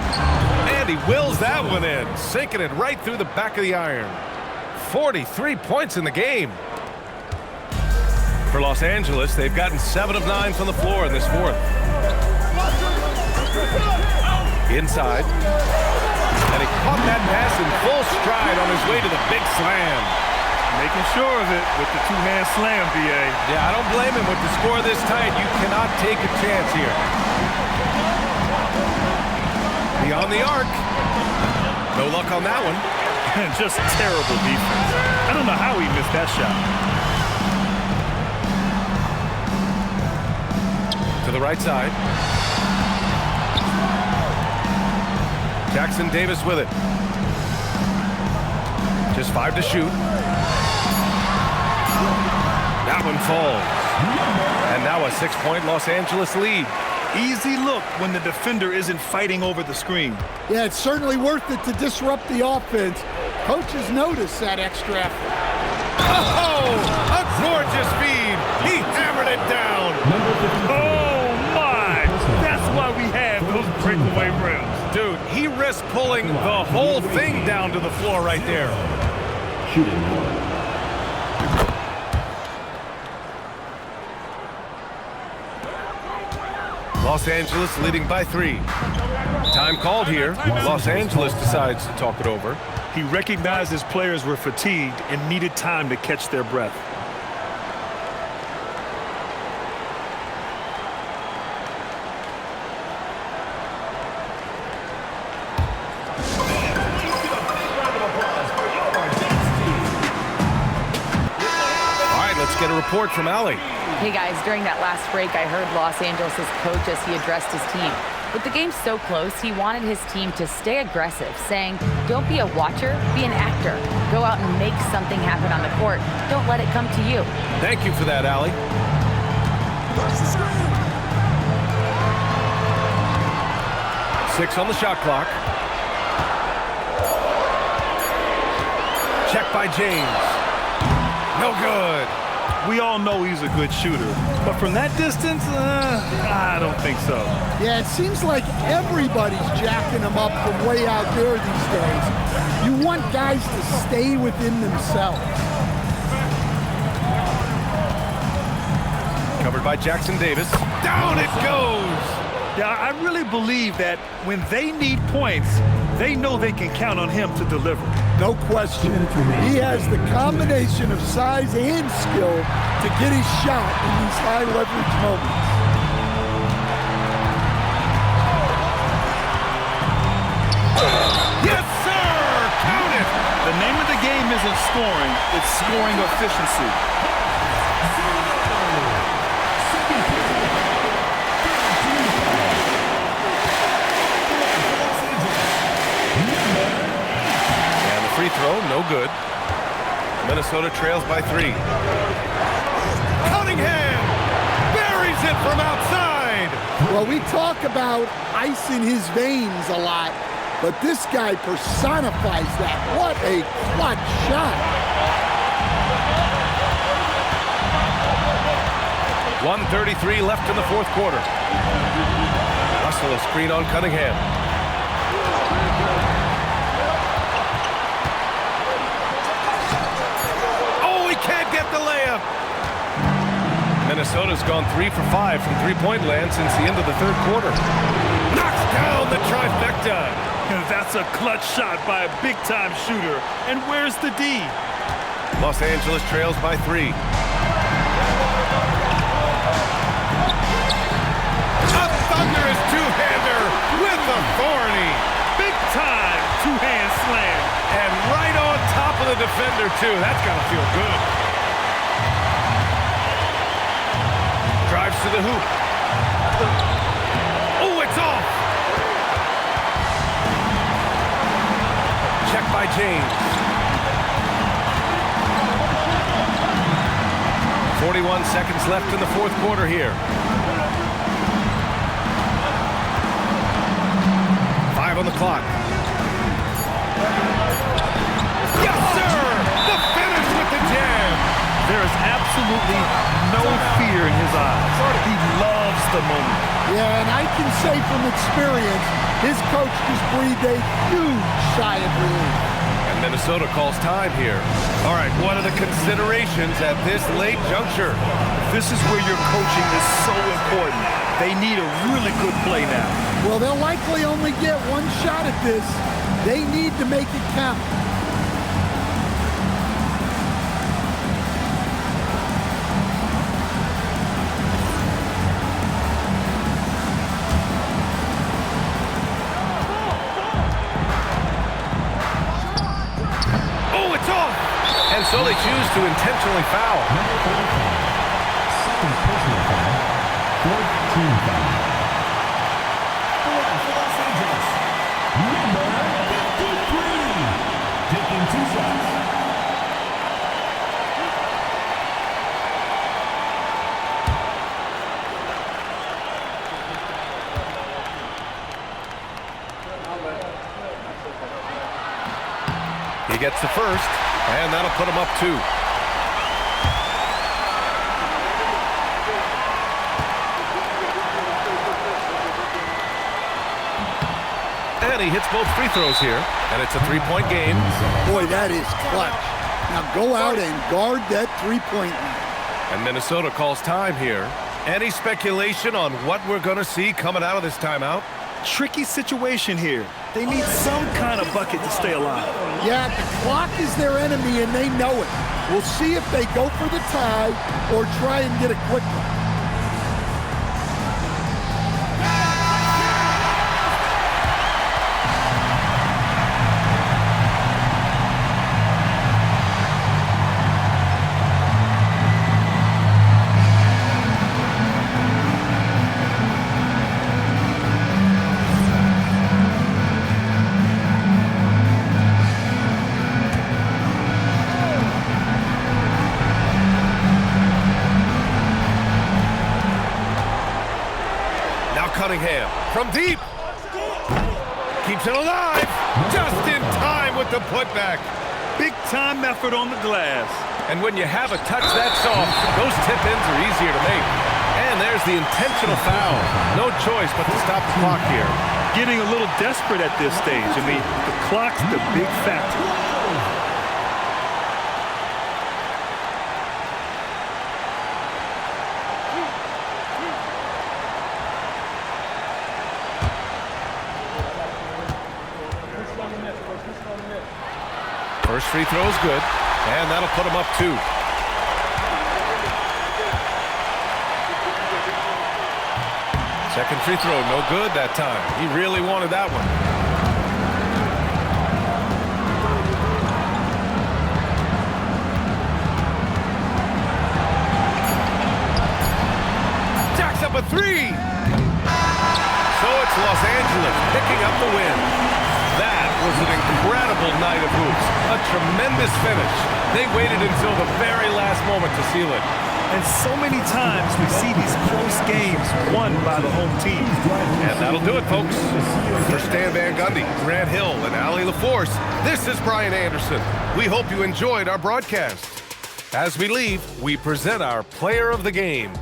And he wills that one in, sinking it right through the back of the iron. 43 points in the game. For Los Angeles, they've gotten 7 of 9 from the floor in this fourth. Inside. And he caught that pass in full stride on his way to the big slam. Making sure of it with the 2-hand slam, B.A. Yeah, I don't blame him. With the score this tight, you cannot take a chance here. Beyond the arc. No luck on that one. Just terrible defense. I don't know how he missed that shot. To To the right side. Jackson Davis with it. Just 5 to shoot. That one falls. And now a 6-point Los Angeles lead. Easy look when the defender isn't fighting over the screen. Yeah, it's certainly worth it to disrupt the offense. Coaches notice that extra effort. Oh, a gorgeous feed. He hammered it down. Oh, my. That's why we have those breakaway rims. Dude, he risked pulling the whole thing down to the floor right there. Shooting. Los Angeles leading by 3. Time called here. Los Angeles decides to talk it over. He recognized his players were fatigued and needed time to catch their breath. All right, let's get a report from Allie. Hey guys, during that last break, I heard Los Angeles' coach as he addressed his team. With the game so close, he wanted his team to stay aggressive, saying, don't be a watcher, be an actor. Go out and make something happen on the court. Don't let it come to you. Thank you for that, Allie. 6 on the shot clock. Check by James. No good. We all know he's a good shooter, but from that distance, I don't think so. Yeah, it seems like everybody's jacking him up from way out there these days. You want guys to stay within themselves. Covered by Jackson Davis. Down it goes! Yeah, I really believe that when they need points, they know they can count on him to deliver. No question. He has the combination of size and skill to get his shot in these high leverage moments. Yes, sir! Count it! The name of the game isn't scoring, it's scoring efficiency. Free throw, no good. Minnesota trails by 3. Cunningham buries it from outside. Well, we talk about ice in his veins a lot, but this guy personifies that. What a clutch shot. 1:33 left in the fourth quarter. Russell a screen on Cunningham. Can't get the layup. Minnesota's gone 3 for 5 from three-point land since the end of the third quarter. Knocks down the trifecta. That's a clutch shot by a big-time shooter. And where's the D? Los Angeles trails by 3. A thunderous two-hander with authority. Big-time two-hand slam. And right on top of the defender, too. That's got to feel good. Drives to the hoop. Oh, it's off. Check by James. 41 seconds left in the fourth quarter here. 5 on the clock. Yes, sir! The finish with the jam! There is absolutely no fear in his eyes. He loves the moment. Yeah, and I can say from experience, his coach just breathed a huge sigh of relief. And Minnesota calls time here. All right, what are the considerations at this late juncture? This is where your coaching is so important. They need a really good play now. Well, they'll likely only get one shot at this. They need to make it count. Oh, it's off! And so they choose to intentionally foul. Second personal foul. Fourth team foul. For Los Angeles, number 53, taking 2 shots. He gets the first, and that'll put him up 2. And he hits both free throws here, and it's a 3-point game. Boy, that is clutch. Now go out and guard that three-point line. And Minnesota calls time here. Any speculation on what we're going to see coming out of this timeout? Tricky situation here. They need some kind of bucket to stay alive. Yeah, the clock is their enemy, and they know it. We'll see if they go for the tie or try and get a quick one. Cunningham from deep. Keeps it alive. Just in time with the putback. Big time effort on the glass. And when you have a touch that soft, those tip-ins are easier to make. And there's the intentional foul. No choice but to stop the clock here. Getting a little desperate at this stage. I mean, the clock's the big factor. First free throw is good, and that'll put him up 2. Second free throw, no good that time. He really wanted that one. Jacks up a 3. So it's Los Angeles picking up the win. That was an incredible night of hoops. A tremendous finish. They waited until the very last moment to seal it. And so many times we see these close games won by the home team. And that'll do it, folks. For Stan Van Gundy, Grant Hill, and Allie LaForce, this is Brian Anderson. We hope you enjoyed our broadcast. As we leave, we present our player of the game.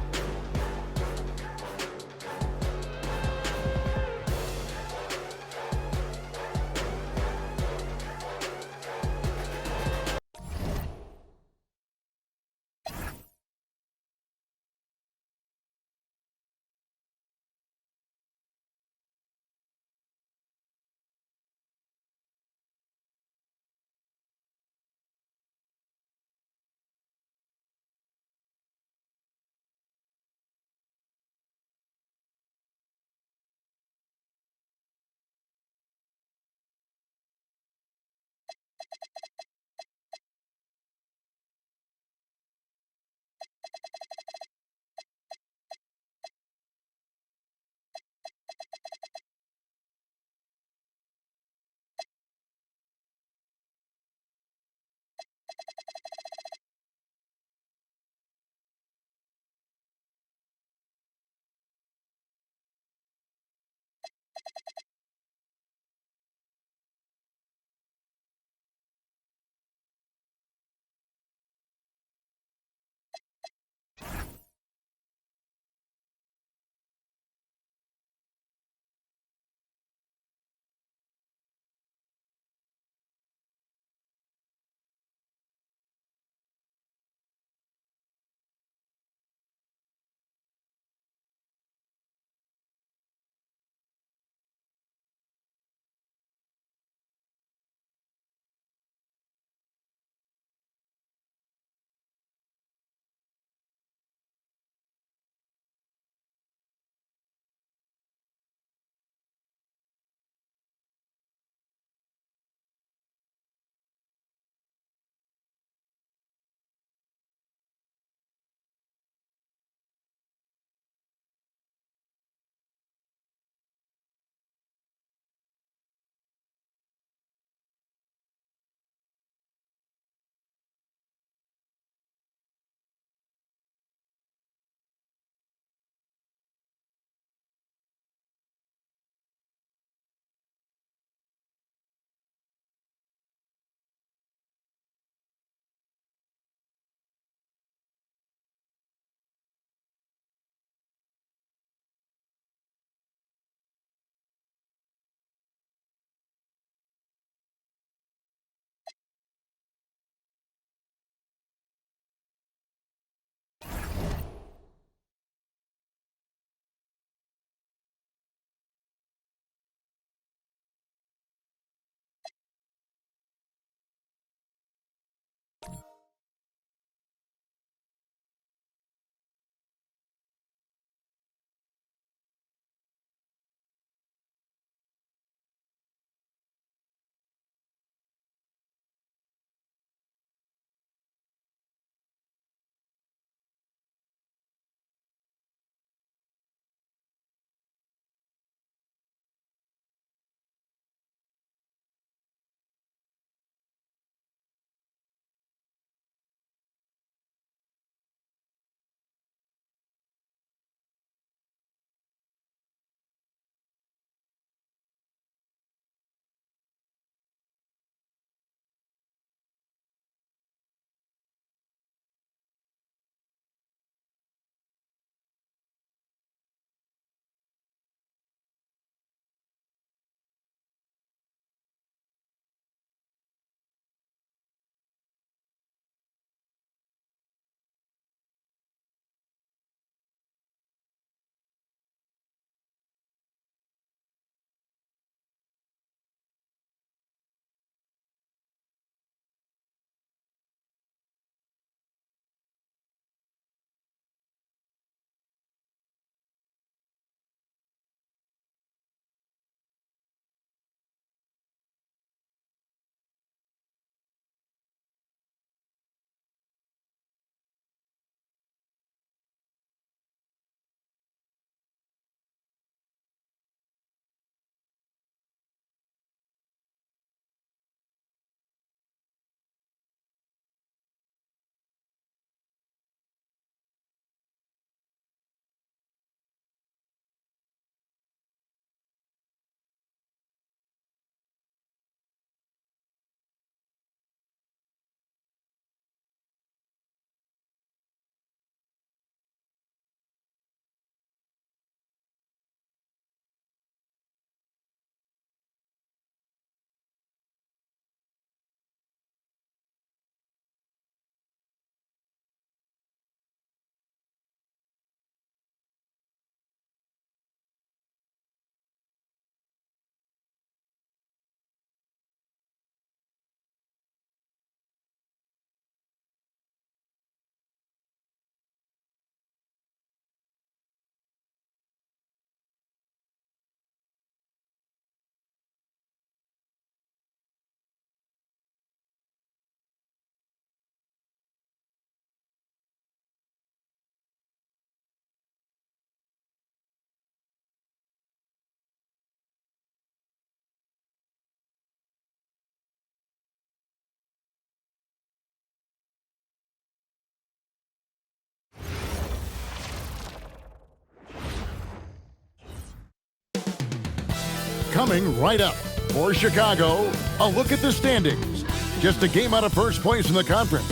Coming right up for Chicago, a look at the standings. Just a game out of first place in the conference.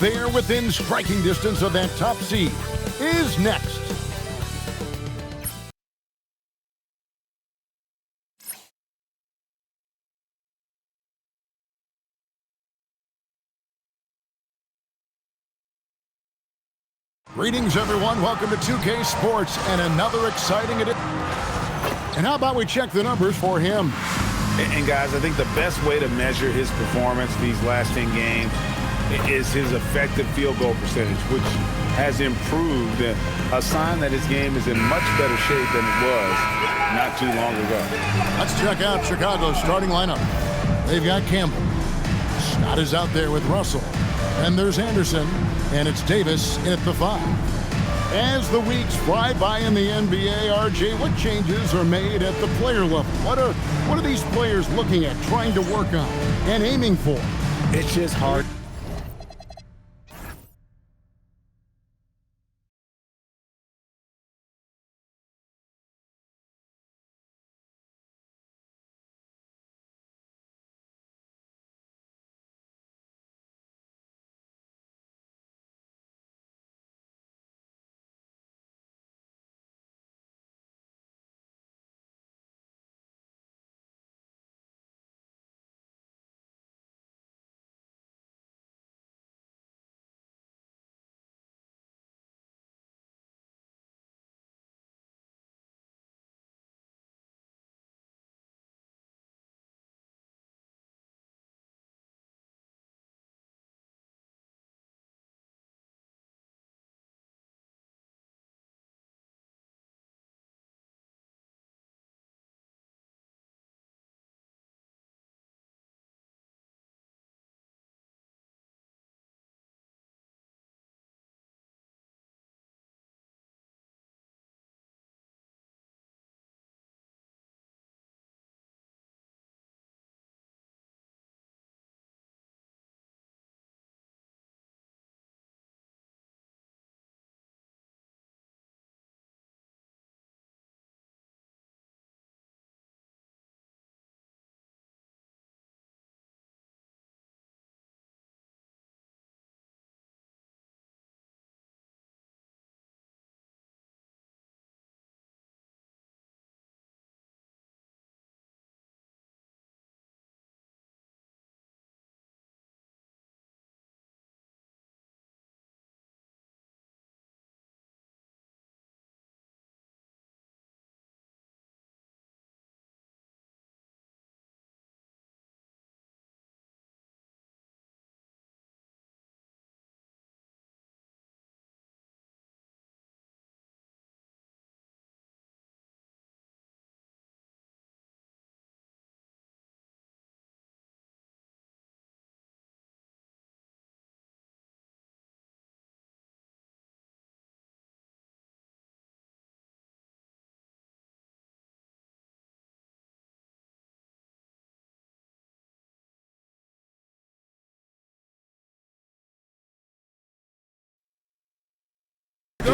They're within striking distance of that top seed. Is next. Greetings, everyone. Welcome to 2K Sports and another exciting edition. And how about we check the numbers for him? And guys, I think the best way to measure his performance these last 10 games is his effective field goal percentage, which has improved, a sign that his game is in much better shape than it was not too long ago. Let's check out Chicago's starting lineup. They've got Campbell. Scott is out there with Russell. And there's Anderson, and it's Davis in at the 5. As the weeks fly by in the NBA, RJ, what changes are made at the player level? What are these players looking at, trying to work on, and aiming for? It's just hard.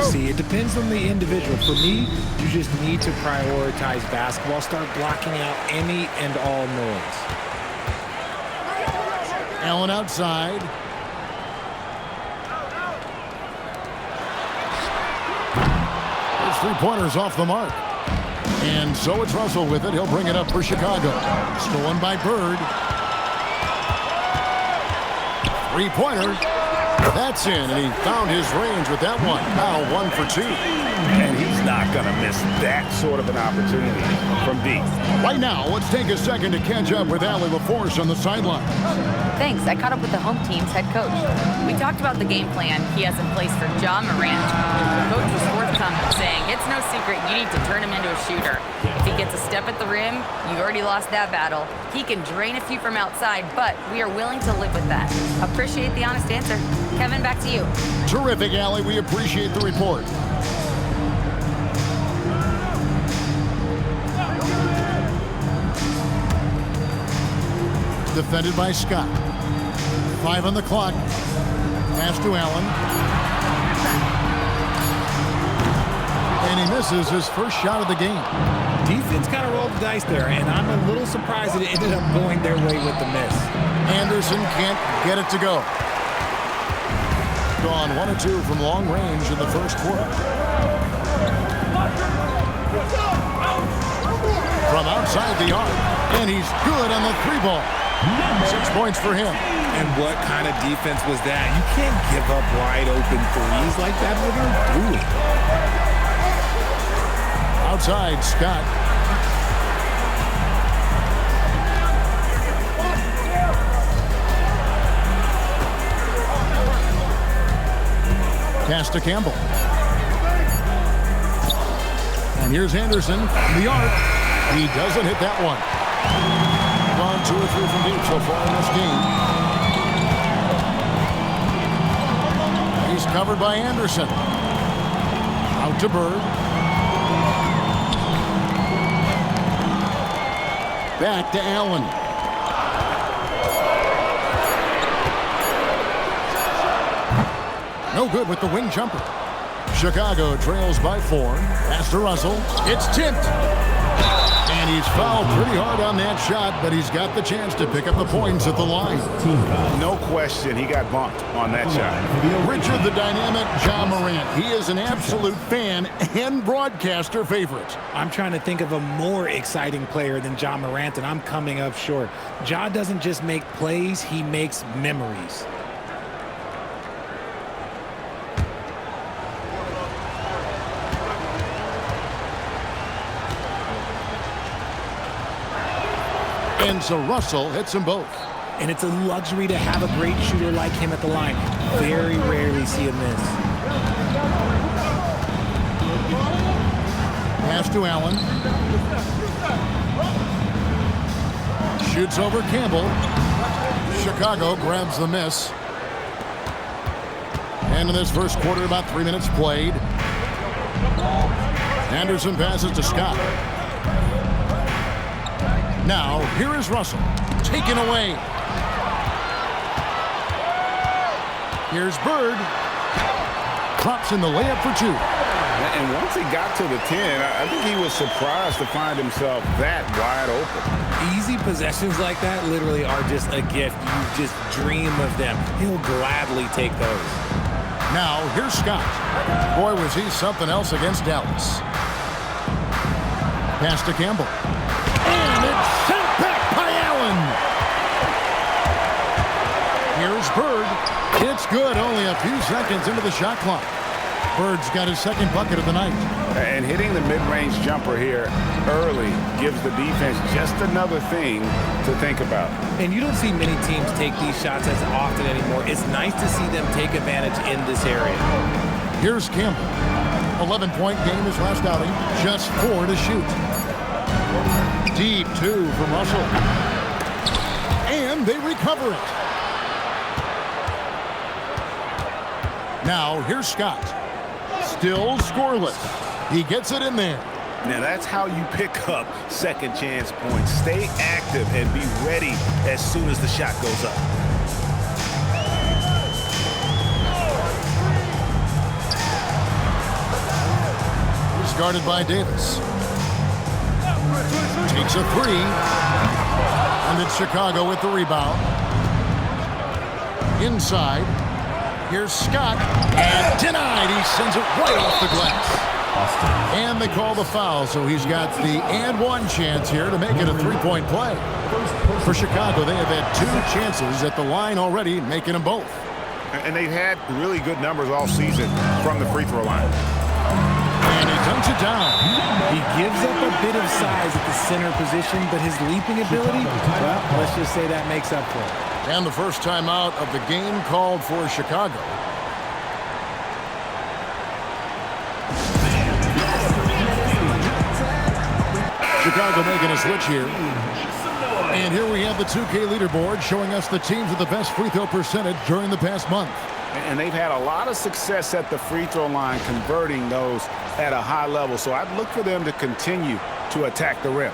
See, it depends on the individual. For me, you just need to prioritize basketball. Start blocking out any and all noise. Allen outside. His three-pointers off the mark. And so it's Russell with it. He'll bring it up for Chicago. Stolen by Bird. Three-pointer. That's in, and he found his range with that one. Now 1 for 2. And he's not going to miss that sort of an opportunity from deep. Right now, let's take a second to catch up with Allie LaForce on the sideline. Thanks. I caught up with the home team's head coach. We talked about the game plan he has in place for John Morant. The coach was forthcoming, saying it's no secret you need to turn him into a shooter. If he gets a step at the rim, you already lost that battle. He can drain a few from outside, but we are willing to live with that. Appreciate the honest answer. Kevin, back to you. Terrific, Allie. We appreciate the report. Defended by Scott. 5 on the clock. Pass to Allen. And he misses his first shot of the game. Defense kind of rolled the dice there, and I'm a little surprised that it ended up going their way with the miss. Anderson can't get it to go. Gone 1 of 2 from long range in the first quarter. From outside the arc, and he's good on the 3-ball. 6 points for him. And what kind of defense was that? You can't give up wide open threes like that. What are you doing? Outside, Scott. Pass to Campbell. And here's Anderson. The arc. He doesn't hit that one. Gone 2 or 3 from deep so far in this game. He's covered by Anderson. Out to Bird. Back to Allen. No good with the wing jumper. Chicago trails by 4. Pass to Russell. It's tipped. And he's fouled pretty hard on that shot, but he's got the chance to pick up the points at the line. No question, he got bumped on that shot. Richard the Dynamic Ja Morant. He is an absolute fan and broadcaster favorite. I'm trying to think of a more exciting player than Ja Morant, and I'm coming up short. Ja doesn't just make plays, he makes memories. And so Russell hits them both. And it's a luxury to have a great shooter like him at the line. Very rarely see a miss. Pass to Allen. Shoots over Campbell. Chicago grabs the miss. And in this first quarter, about 3 minutes played. Anderson passes to Scott. Now, here is Russell. Taken away. Here's Bird. Drops in the layup for 2. And once he got to the 10, I think he was surprised to find himself that wide open. Easy possessions like that literally are just a gift. You just dream of them. He'll gladly take those. Now, here's Scott. Boy, was he something else against Dallas. Pass to Campbell. And it's sent back by Allen. Here's Bird. It's good, only a few seconds into the shot clock. Bird's got his second bucket of the night. And hitting the mid-range jumper here early gives the defense just another thing to think about. And you don't see many teams take these shots as often anymore. It's nice to see them take advantage in this area. Here's Campbell. 11-point game his last outing. Just 4 to shoot. Deep 2 from Russell. And they recover it. Now, here's Scott. Still scoreless. He gets it in there. Now, that's how you pick up second chance points. Stay active and be ready as soon as the shot goes up. He's guarded by Davis. Takes a 3. And it's Chicago with the rebound. Inside. Here's Scott. And denied. He sends it right off the glass. And they call the foul, so he's got the and one chance here to make it a 3-point play. For Chicago, they have had 2 chances at the line already, making them both. And they've had really good numbers all season from the free throw line. And he dunks it down. He gives up a bit of size at the center position, but his leaping ability, well, let's just say that makes up for it. And the first time out of the game called for Chicago. Chicago making a switch here. And here we have the 2K leaderboard showing us the teams with the best free throw percentage during the past month. And they've had a lot of success at the free throw line converting those at a high level. So I'd look for them to continue to attack the rim.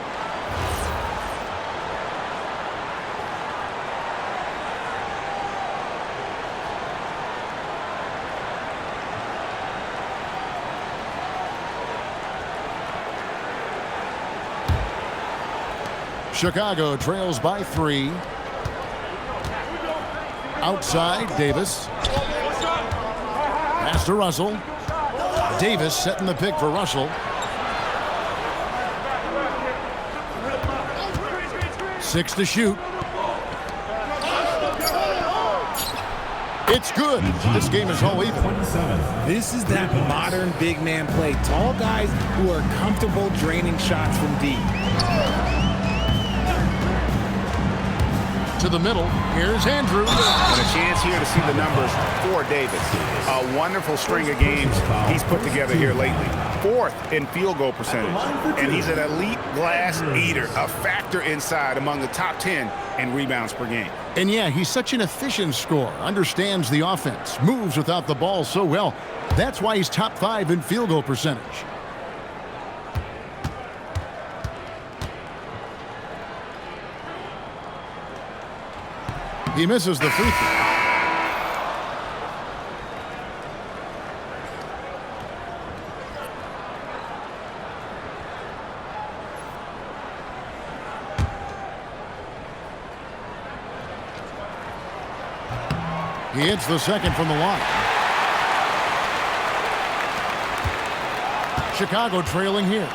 Chicago trails by 3. Outside, Davis. Pass to Russell. Davis setting the pick for Russell. 6 to shoot. It's good. This game is all even. This is that modern big man play. Tall guys who are comfortable draining shots from deep. To the middle. Here's Andrew. And a chance here to see the numbers for Davis. A wonderful string of games he's put together here lately. 4th in field goal percentage. And he's an elite glass eater, a factor inside among the top 10 in rebounds per game. And yeah, he's such an efficient scorer. Understands the offense. Moves without the ball so well. That's why he's top 5 in field goal percentage. He misses the free throw. He hits the second from the line. Chicago trailing here.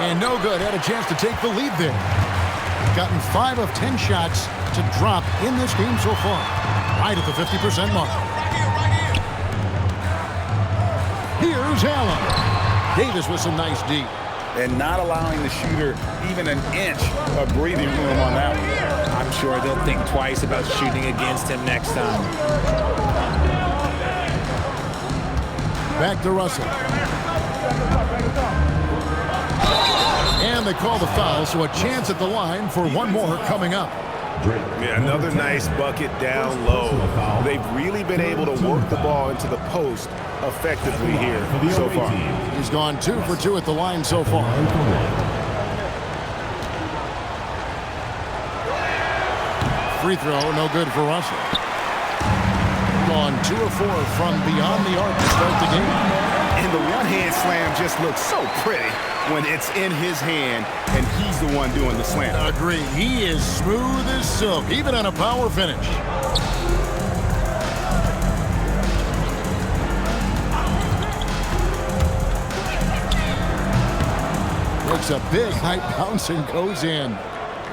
And no good. Had a chance to take the lead there. Gotten 5 of 10 shots to drop in this game so far. Right at the 50% mark. Here's Allen. Davis with some nice D. And not allowing the shooter even an inch of breathing room on that one. I'm sure they'll think twice about shooting against him next time. Back to Russell. And they call the foul, so a chance at the line for one more coming up. Yeah, another nice bucket down low. They've really been able to work the ball into the post effectively here so far. He's gone 2 for 2 at the line so far. Free throw, no good for Russell. Gone 2 of 4 from beyond the arc to start the game. And the one-hand slam just looks so pretty when it's in his hand and he's the one doing the slam. Agree. He is smooth as silk, even on a power finish. Looks a big high bounce and goes in.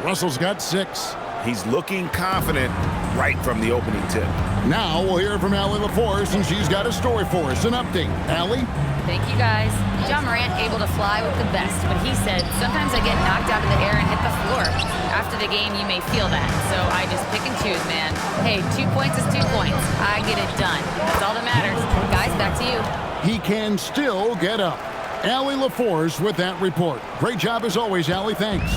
Russell's got 6. He's looking confident right from the opening tip. Now we'll hear from Allie LaForce, and she's got a story for us. An update. Allie? Thank you, guys. John Morant able to fly with the best, but he said, sometimes I get knocked out of the air and hit the floor. After the game, you may feel that, so I just pick and choose, man. Hey, 2 points is 2 points. I get it done. That's all that matters. Guys, back to you. He can still get up. Allie LaForce with that report. Great job as always, Allie. Thanks.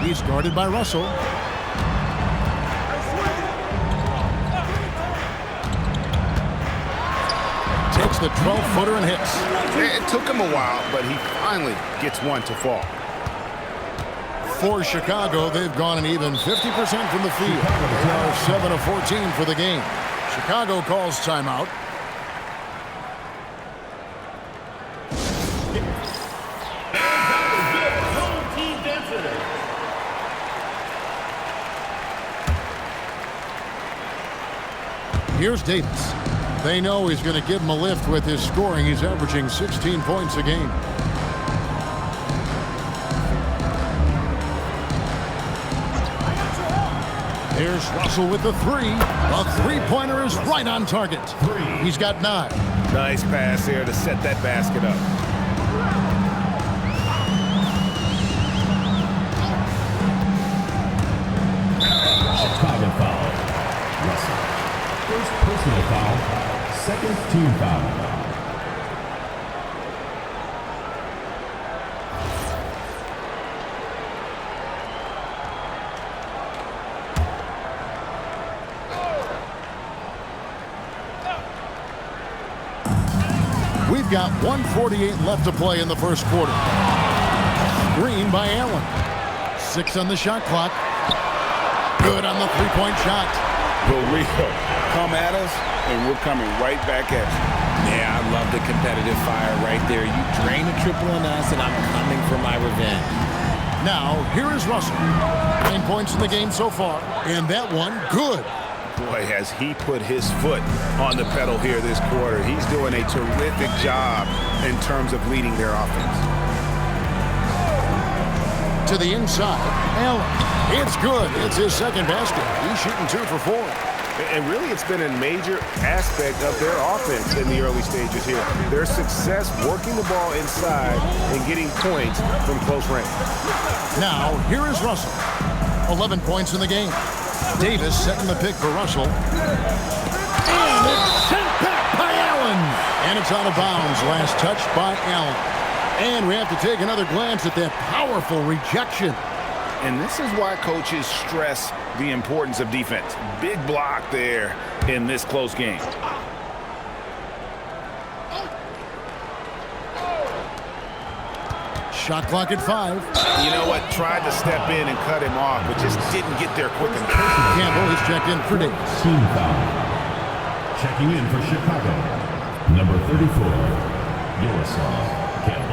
He's guarded by Russell. Takes the 12-footer and hits. It took him a while, but he finally gets one to fall. For Chicago, they've gone an even 50% from the field. They are 7 of 14 for the game. Chicago calls timeout. Here's Davis. They know he's going to give him a lift with his scoring. He's averaging 16 points a game. Here's Russell with the 3. A three-pointer is right on target. He's got 9. Nice pass there to set that basket up. Chicago foul. Russell. First personal foul. Second team foul. We've got 1:48 left to play in the first quarter. Screen by Allen. 6 on the shot clock. Good on the three-point shot. The real come at us, and we're coming right back at you. Yeah, I love the competitive fire right there. You drain a triple on us, and I'm coming for my revenge. Now, here is Russell. 9 points in the game so far, and that one, good. Boy, has he put his foot on the pedal here this quarter. He's doing a terrific job in terms of leading their offense. To the inside, Allen. It's good. It's his second basket. He's shooting 2 for 4. And really, it's been a major aspect of their offense in the early stages here. Their success working the ball inside and getting points from close range. Now, here is Russell. 11 points in the game. Davis setting the pick for Russell. And it's sent back by Allen. And it's out of bounds. Last touch by Allen. And we have to take another glance at that powerful rejection. And this is why coaches stress the importance of defense. Big block there in this close game. Shot clock at 5. You know what? Tried to step in and cut him off, but just didn't get there quick enough. Campbell is checked in for Davis. Team foul. Checking in for Chicago, number 34, Yaroslav Campbell.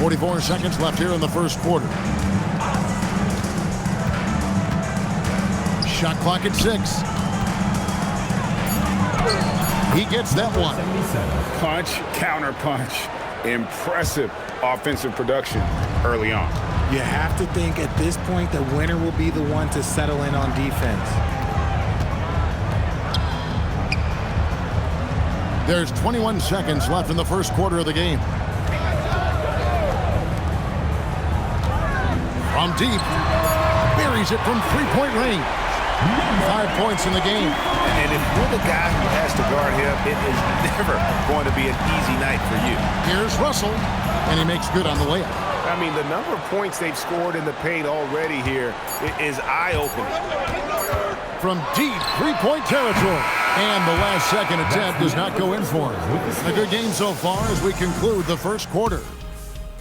44 seconds left here in the first quarter. Shot clock at 6. He gets that one. Punch, counter punch. Impressive offensive production early on. You have to think at this point the winner will be the one to settle in on defense. There's 21 seconds left in the first quarter of the game. From deep, buries it from three-point range. 5 points in the game. And if you're the guy who has to guard him, it is never going to be an easy night for you. Here's Russell, and he makes good on the layup. I mean, the number of points they've scored in the paint already here is eye-opening. From deep three-point territory. And the last second attempt does not go in for him. A good game so far as we conclude the first quarter.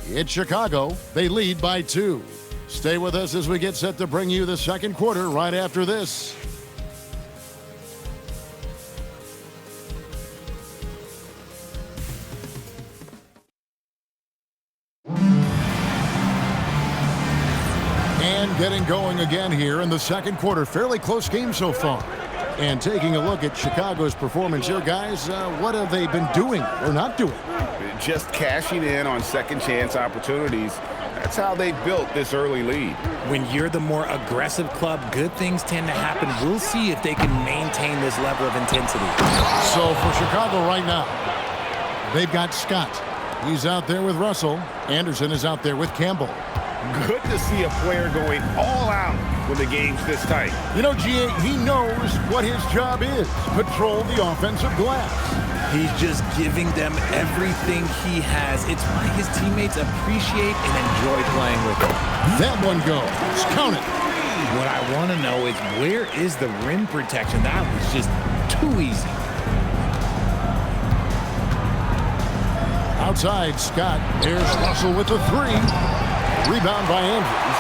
It's Chicago. They lead by 2. Stay with us as we get set to bring you the second quarter right after this. And getting going again here in the second quarter. Fairly close game so far. And taking a look at Chicago's performance here, guys, what have they been doing or not doing? Just cashing in on second chance opportunities. That's how they built this early lead. When you're the more aggressive club, good things tend to happen. We'll see if they can maintain this level of intensity. So for Chicago right now, they've got Scott. He's out there with Russell. Anderson is out there with Campbell. Good to see a player going all out when the game's this tight. You know, G.A., he knows what his job is. Patrol the offensive glass. He's just giving them everything he has. It's why his teammates appreciate and enjoy playing with him. That one goes. Count it. What I want to know is where is the rim protection? That was just too easy. Outside, Scott. There's Russell with the 3. Rebound by Andrews.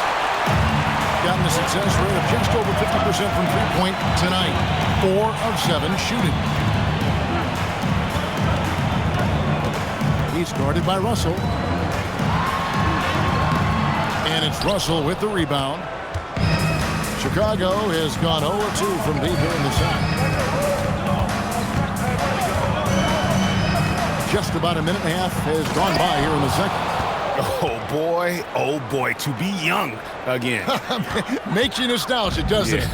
Gotten a success rate of just over 50% from three-point tonight. 4 of 7 shooting. He's guarded by Russell. And it's Russell with the rebound. Chicago has gone 0-2 from deep here in the side. Just about a minute and a half has gone by here in the second. Oh boy, to be young again. Makes you nostalgic, doesn't it?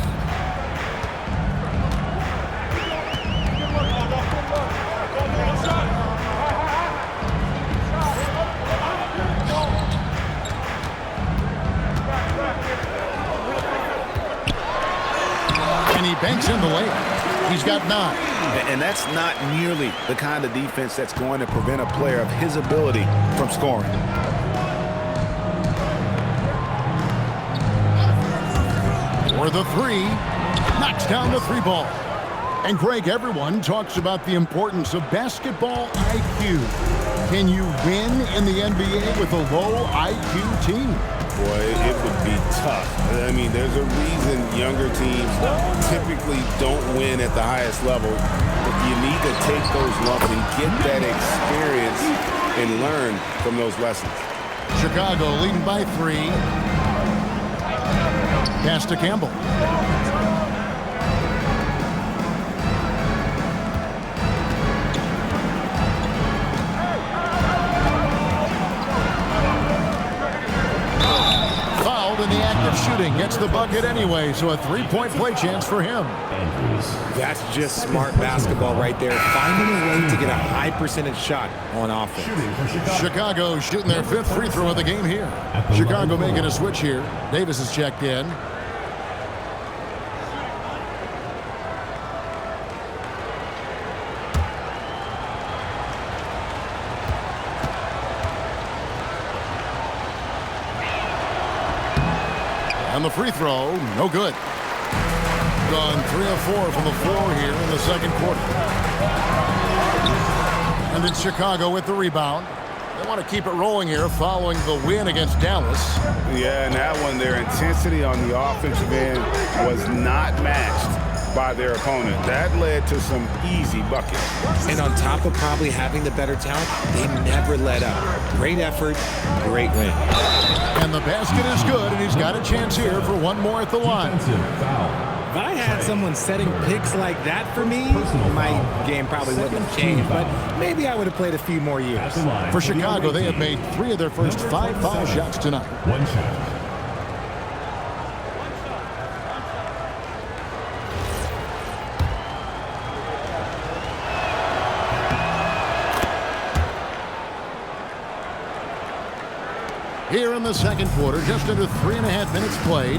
And he banks in the layup. He's got 9. And that's not nearly the kind of defense that's going to prevent a player of his ability from scoring. For the 3. Knocks down the 3 ball. And Greg, everyone talks about the importance of basketball IQ. Can you win in the NBA with a low IQ team? Boy, it would be tough. I mean, there's a reason younger teams typically don't win at the highest level. But you need to take those lumps and get that experience and learn from those lessons. Chicago leading by 3. Pass to Campbell. In the act of shooting, gets the bucket anyway, so a 3-point play chance for him. That's just smart basketball right there, finding a way to get a high percentage shot on offense. Chicago shooting their 5th free throw of the game here. Chicago making a switch here. Davis is checked in. And the free throw, no good. Gone 3 of 4 from the floor here in the second quarter. And it's Chicago with the rebound. They want to keep it rolling here following the win against Dallas. Yeah, and that one, their intensity on the offensive end was not matched by their opponent. That led to some easy buckets. And on top of probably having the better talent, they never let up. Great effort, great win. And the basket is good, and he's got a chance here for one more at the line. If I had someone setting picks like that for me, my game probably wouldn't have changed, but maybe I would have played a few more years. For Chicago, they have made 3 of their first 5 foul shots tonight. One shot. Here in the second quarter, just under 3.5 minutes played.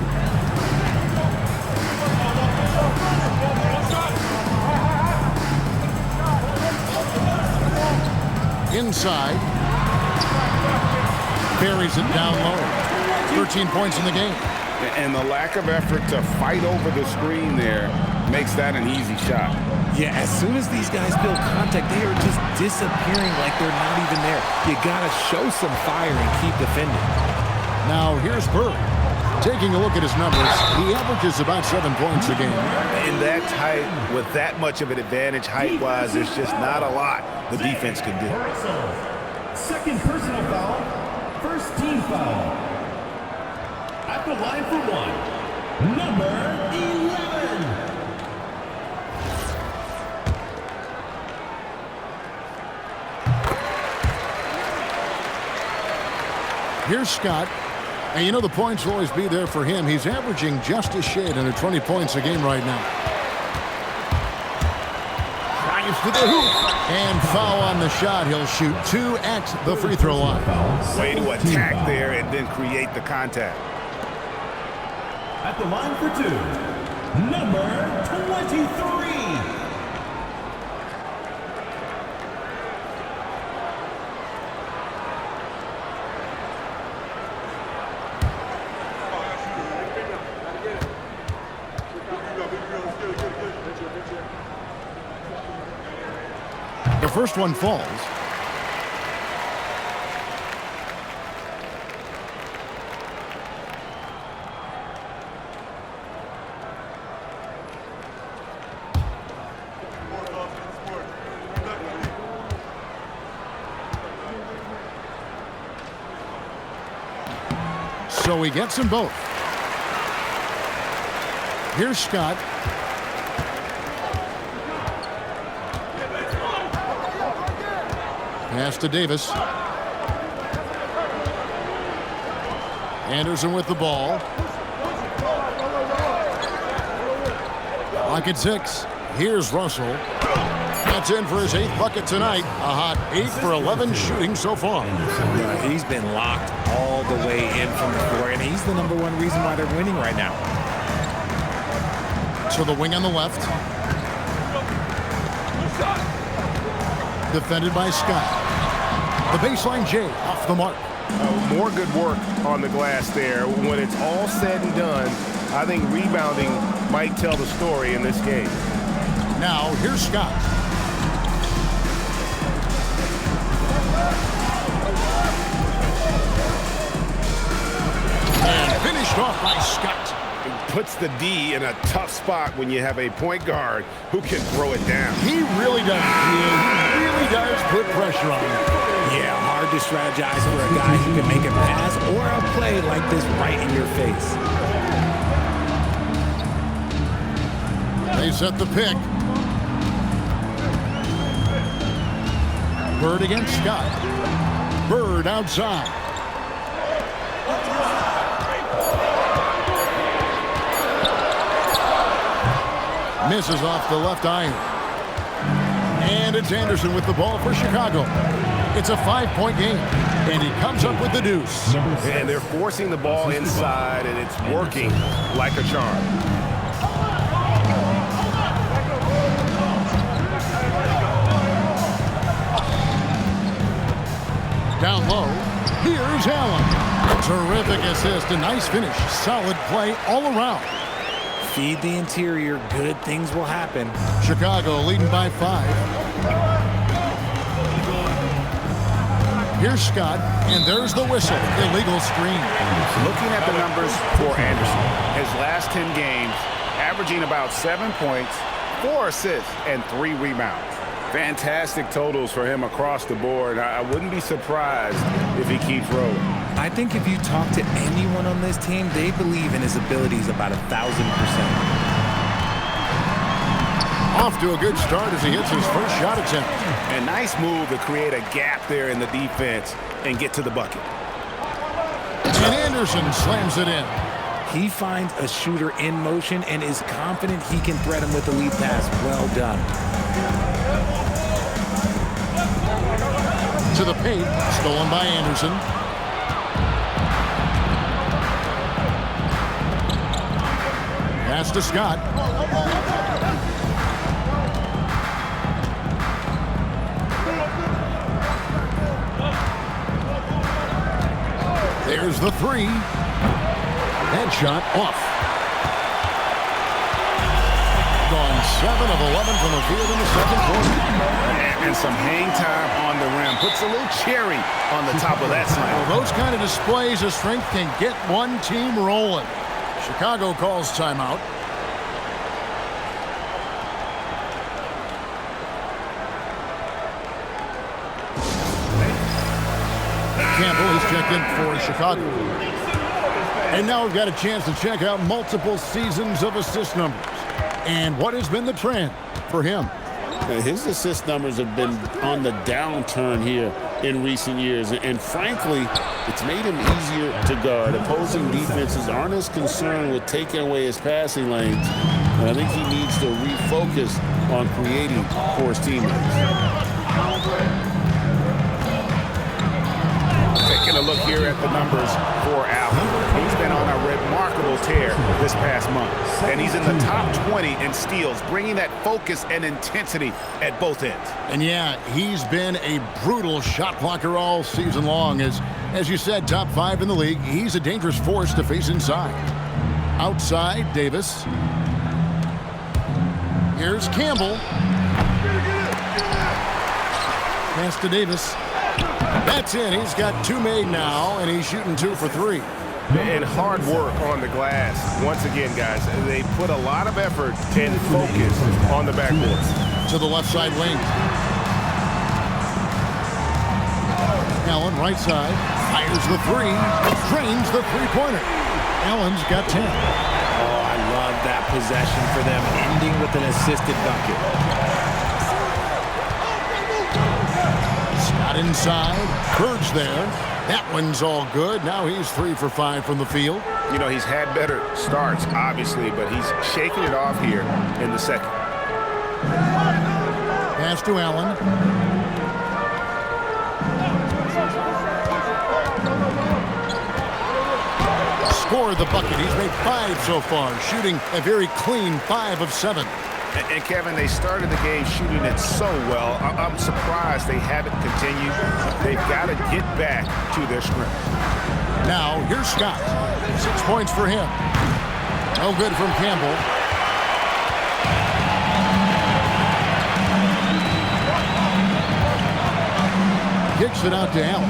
Inside. Buries it down low. 13 points in the game. And the lack of effort to fight over the screen there makes that an easy shot. Yeah, as soon as these guys build contact, they are just disappearing like they're not even there. You gotta show some fire and keep defending. Now here's Bird. Taking a look at his numbers, he averages about 7 points a game. In that tight, with that much of an advantage height-wise, there's just not a lot the defense can do. Second personal foul, first team foul. At the line for 1, number 11. Here's Scott. And you know the points will always be there for him. He's averaging just a shade under 20 points a game right now. Drives to the hoop. And foul on the shot. He'll shoot 2 at the free throw line. Way to attack there and then create the contact. At the line for 2, number 23. The first one falls. So he gets them both. Here's Scott. Pass to Davis. Anderson with the ball. Clock at 6. Here's Russell. That's in for his 8th bucket tonight. A hot 8 for 11 shooting so far. He's been locked all the way in from the floor, and he's the #1 reason why they're winning right now. To the wing on the left. Defended by Scott. The baseline J off the mark. More good work on the glass there. When it's all said and done, I think rebounding might tell the story in this game. Now, here's Scott. And finished off by Scott. It puts the D in a tough spot when you have a point guard who can throw it down. He really does. He really does put pressure on him. Yeah, hard to strategize for a guy who can make a pass or a play like this right in your face. They set the pick. Bird against Scott. Bird outside. Misses off the left iron. And it's Anderson with the ball for Chicago. It's a 5-point game, and he comes up with the deuce. And they're forcing the ball inside, and it's working like a charm. Down low, here's Allen. Terrific assist, a nice finish. Solid play all around. Feed the interior, good things will happen. Chicago leading by 5. Here's Scott, and there's the whistle. Illegal screen. Looking at the numbers for Anderson, his last 10 games, averaging about 7 points, 4 assists, and 3 rebounds. Fantastic totals for him across the board. I wouldn't be surprised if he keeps rolling. I think if you talk to anyone on this team, they believe in his abilities about 1,000%. Off to a good start as he hits his first shot attempt. A nice move to create a gap there in the defense and get to the bucket. And Anderson slams it in. He finds a shooter in motion and is confident he can thread him with the lead pass. Well done. To the paint, stolen by Anderson. Pass to Scott. There's the 3. Headshot off. Gone 7 of 11 from the field in the second quarter. And some hang time on the rim. Puts a little cherry on the top of that slam. Well, those kind of displays of strength can get one team rolling. Chicago calls timeout. Campbell is checked in for Chicago. And now we've got a chance to check out multiple seasons of assist numbers. And what has been the trend for him? His assist numbers have been on the downturn here in recent years. And frankly, it's made him easier to guard. Opposing defenses aren't as concerned with taking away his passing lanes. And I think he needs to refocus on creating for his teammates. Taking a look here at the numbers for Allen. He's been on a remarkable tear this past month. And he's in the top 20 in steals, bringing that focus and intensity at both ends. And yeah, he's been a brutal shot blocker all season long. As you said, top 5 in the league. He's a dangerous force to face inside. Outside, Davis. Here's Campbell. Pass to Davis. That's in. He's got 2 made now, and he's shooting 2 for 3. And hard work on the glass. Once again, guys, they put a lot of effort and focus on the backboard. To the left side wing. Allen, right side, fires the 3, drains the three-pointer. Allen's got 10. Oh, I love that possession for them, ending with an assisted bucket. Scott inside, Bird's there. That one's all good. Now he's 3 for 5 from the field. You know, he's had better starts, obviously, but he's shaking it off here in the second. Pass to Allen. Score the bucket. He's made 5 so far, shooting a very clean 5 of 7. And Kevin, they started the game shooting it so well. I'm surprised they haven't continued. They've got to get back to their scrimmage. Now, here's Scott. 6 points for him. No good from Campbell. Kicks it out to Allen.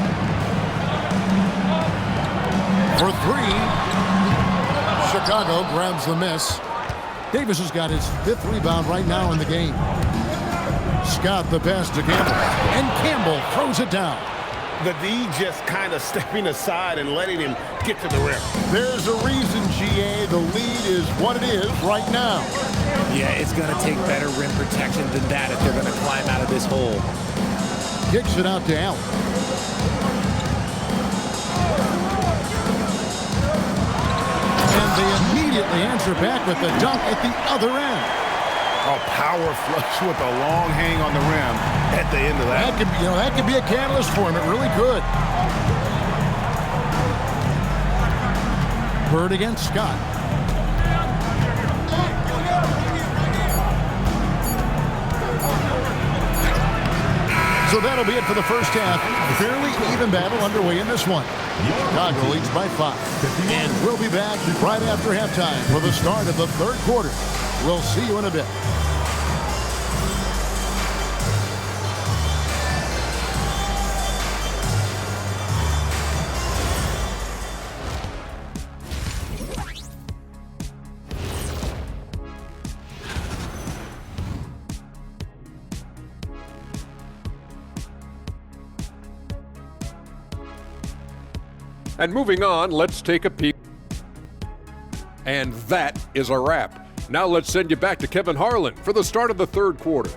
For three. Chicago grabs the miss. Davis has got his 5th rebound right now in the game. Scott the pass to Campbell. And Campbell throws it down. The D just kind of stepping aside and letting him get to the rim. There's a reason, GA. The lead is what it is right now. Yeah, it's going to take better rim protection than that if they're going to climb out of this hole. Kicks it out to Allen. And they immediately answer back with the dunk at the other end. A power flush with a long hang on the rim at the end of that. That could be a catalyst for him. It really could. Bird against Scott. So that'll be it for the first half. Fairly even battle underway in this one. Chicago leads by 5. And we'll be back right after halftime for the start of the 3rd quarter. We'll see you in a bit. And moving on, let's take a peek. And that is a wrap. Now let's send you back to Kevin Harlan for the start of the 3rd quarter.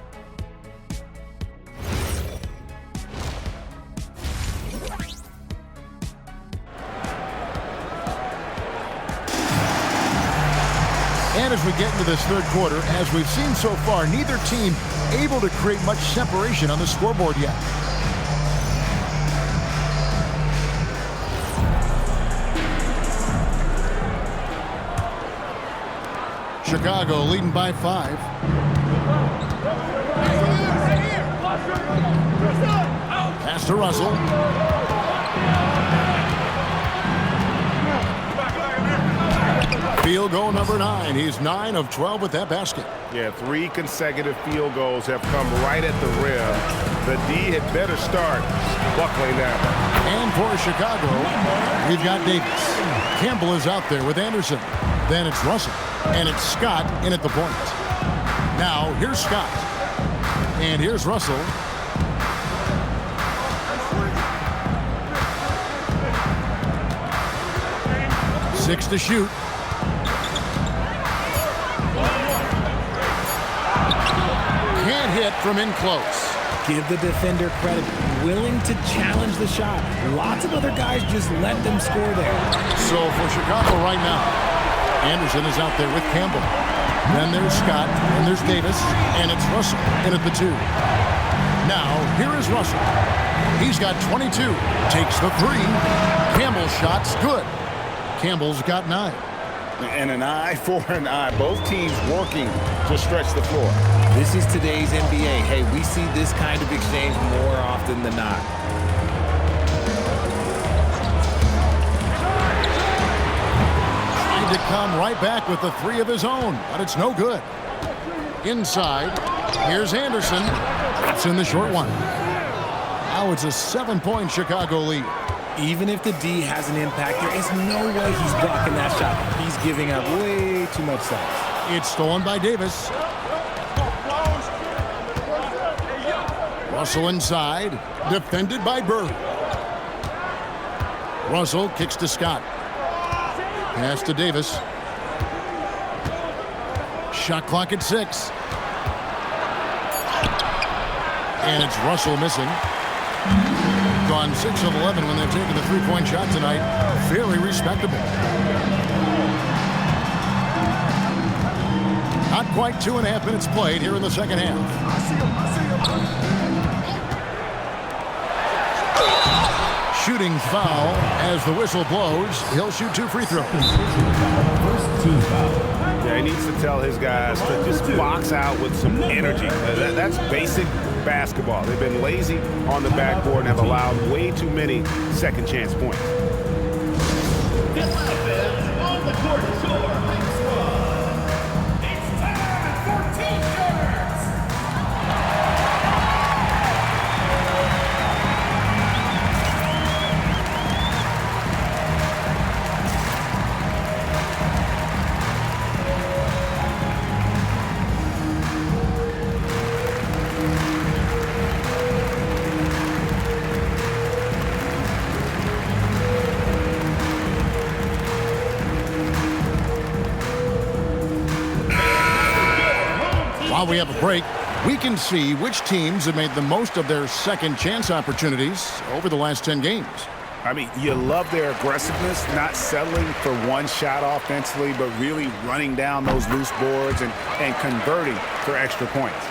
And as we get into this 3rd quarter, as we've seen so far, neither team able to create much separation on the scoreboard yet. Chicago leading by 5. Pass to Russell. Field goal number 9. He's 9 of 12 with that basket. Yeah, 3 consecutive field goals have come right at the rim. The D had better start buckling down. And for Chicago, we've got Davis. Campbell is out there with Anderson. Then it's Russell. And it's Scott in at the point. Now, here's Scott. And here's Russell. Six to shoot. Can't hit from in close. Give the defender credit. Willing to challenge the shot. Lots of other guys just let them score there. So for Chicago right now, Anderson is out there with Campbell. Then there's Scott, and there's Davis, and it's Russell in at the 2. Now, here is Russell. He's got 22. Takes the 3. Campbell's shot's good. Campbell's got 9. And an eye for an eye. Both teams working to stretch the floor. This is today's NBA. Hey, we see this kind of exchange more often than not. Trying to come right back with the 3 of his own, but it's no good. Inside, here's Anderson. That's in the short one. Now it's a 7-point Chicago lead. Even if the D has an impact, there is no way he's blocking that shot. He's giving up way too much size. It's stolen by Davis. Russell inside, defended by Bird. Russell kicks to Scott. Pass to Davis. Shot clock at 6. And it's Russell missing. Gone 6 of 11 when they've taken the 3-point shot tonight. Fairly respectable. Not quite 2.5 minutes played here in the second half. Shooting foul as the whistle blows. He'll shoot 2 free throws. Yeah, he needs to tell his guys to just box out with some energy. That's basic basketball. They've been lazy on the backboard and have allowed way too many second chance points. On the court score. It's time for T-shirts. While we have a break, we can see which teams have made the most of their second chance opportunities over the last 10 games. I mean, you love their aggressiveness, not settling for one shot offensively, but really running down those loose boards and converting for extra points.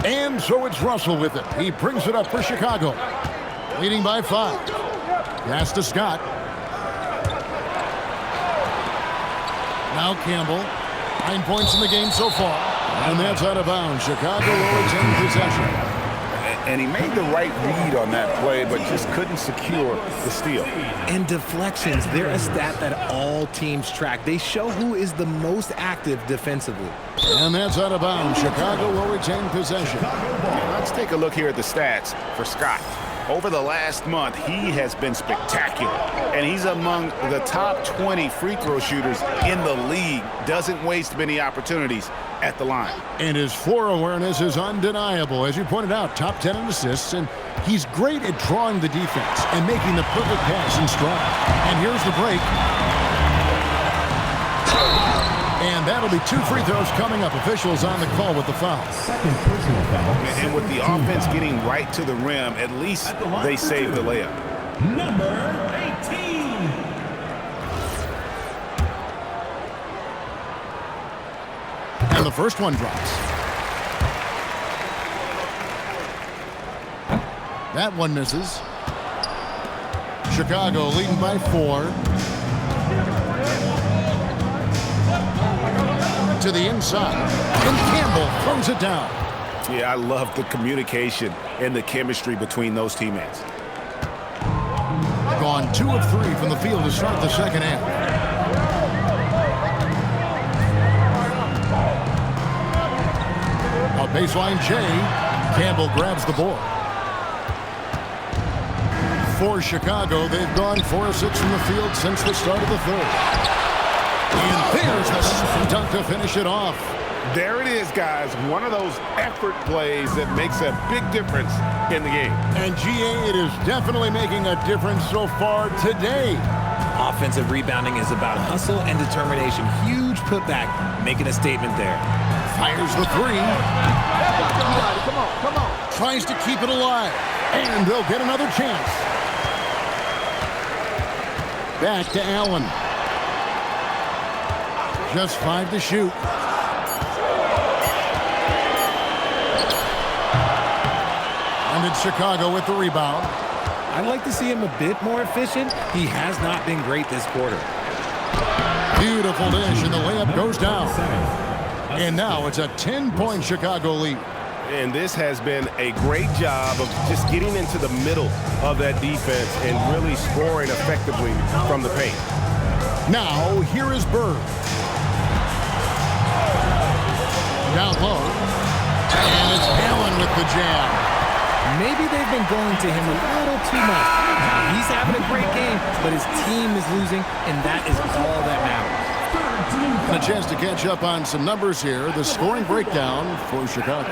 And so it's Russell with it. He brings it up for Chicago. Leading by 5. Pass to Scott. Now Campbell. 9 points in the game so far. And that's out of bounds. Chicago will retain possession. And he made the right read on that play, but just couldn't secure the steal. And deflections, they're a stat that all teams track. They show who is the most active defensively. And that's out of bounds. Chicago will retain possession. Let's take a look here at the stats for Scott. Over the last month, he has been spectacular. And he's among the top 20 free throw shooters in the league. Doesn't waste many opportunities at the line. And his floor awareness is undeniable. As you pointed out, top 10 in assists. And he's great at drawing the defense and making the perfect pass in stride. And here's the break. And that'll be 2 free throws coming up. Officials on the call with the foul. Second personal foul. And with the offense getting right to the rim, at least they save the layup. Number 18. And the first one drops. That one misses. Chicago leading by 4. To the inside, and Campbell throws it down. Yeah, I love the communication and the chemistry between those teammates. Gone 2 of 3 from the field to start the second half. A baseline J. Campbell grabs the board. For Chicago, they've gone 4 of 6 from the field since the start of the third. And there's the slam dunk to finish it off. There it is, guys. One of those effort plays that makes a big difference in the game. And GA, it is definitely making a difference so far today. Offensive rebounding is about hustle and determination. Huge putback, making a statement there. Fires the 3. Come on. Tries to keep it alive. And they'll get another chance. Back to Allen. Just 5 to shoot. And it's Chicago with the rebound. I'd like to see him a bit more efficient. He has not been great this quarter. Beautiful dish, and the layup goes down. And now it's a 10-point Chicago lead. And this has been a great job of just getting into the middle of that defense and really scoring effectively from the paint. Now, here is Bird. Down low. And it's Allen with the jam. Maybe they've been going to him a little too much. He's having a great game, but his team is losing, and that is all that matters. And a chance to catch up on some numbers here. The scoring breakdown for Chicago.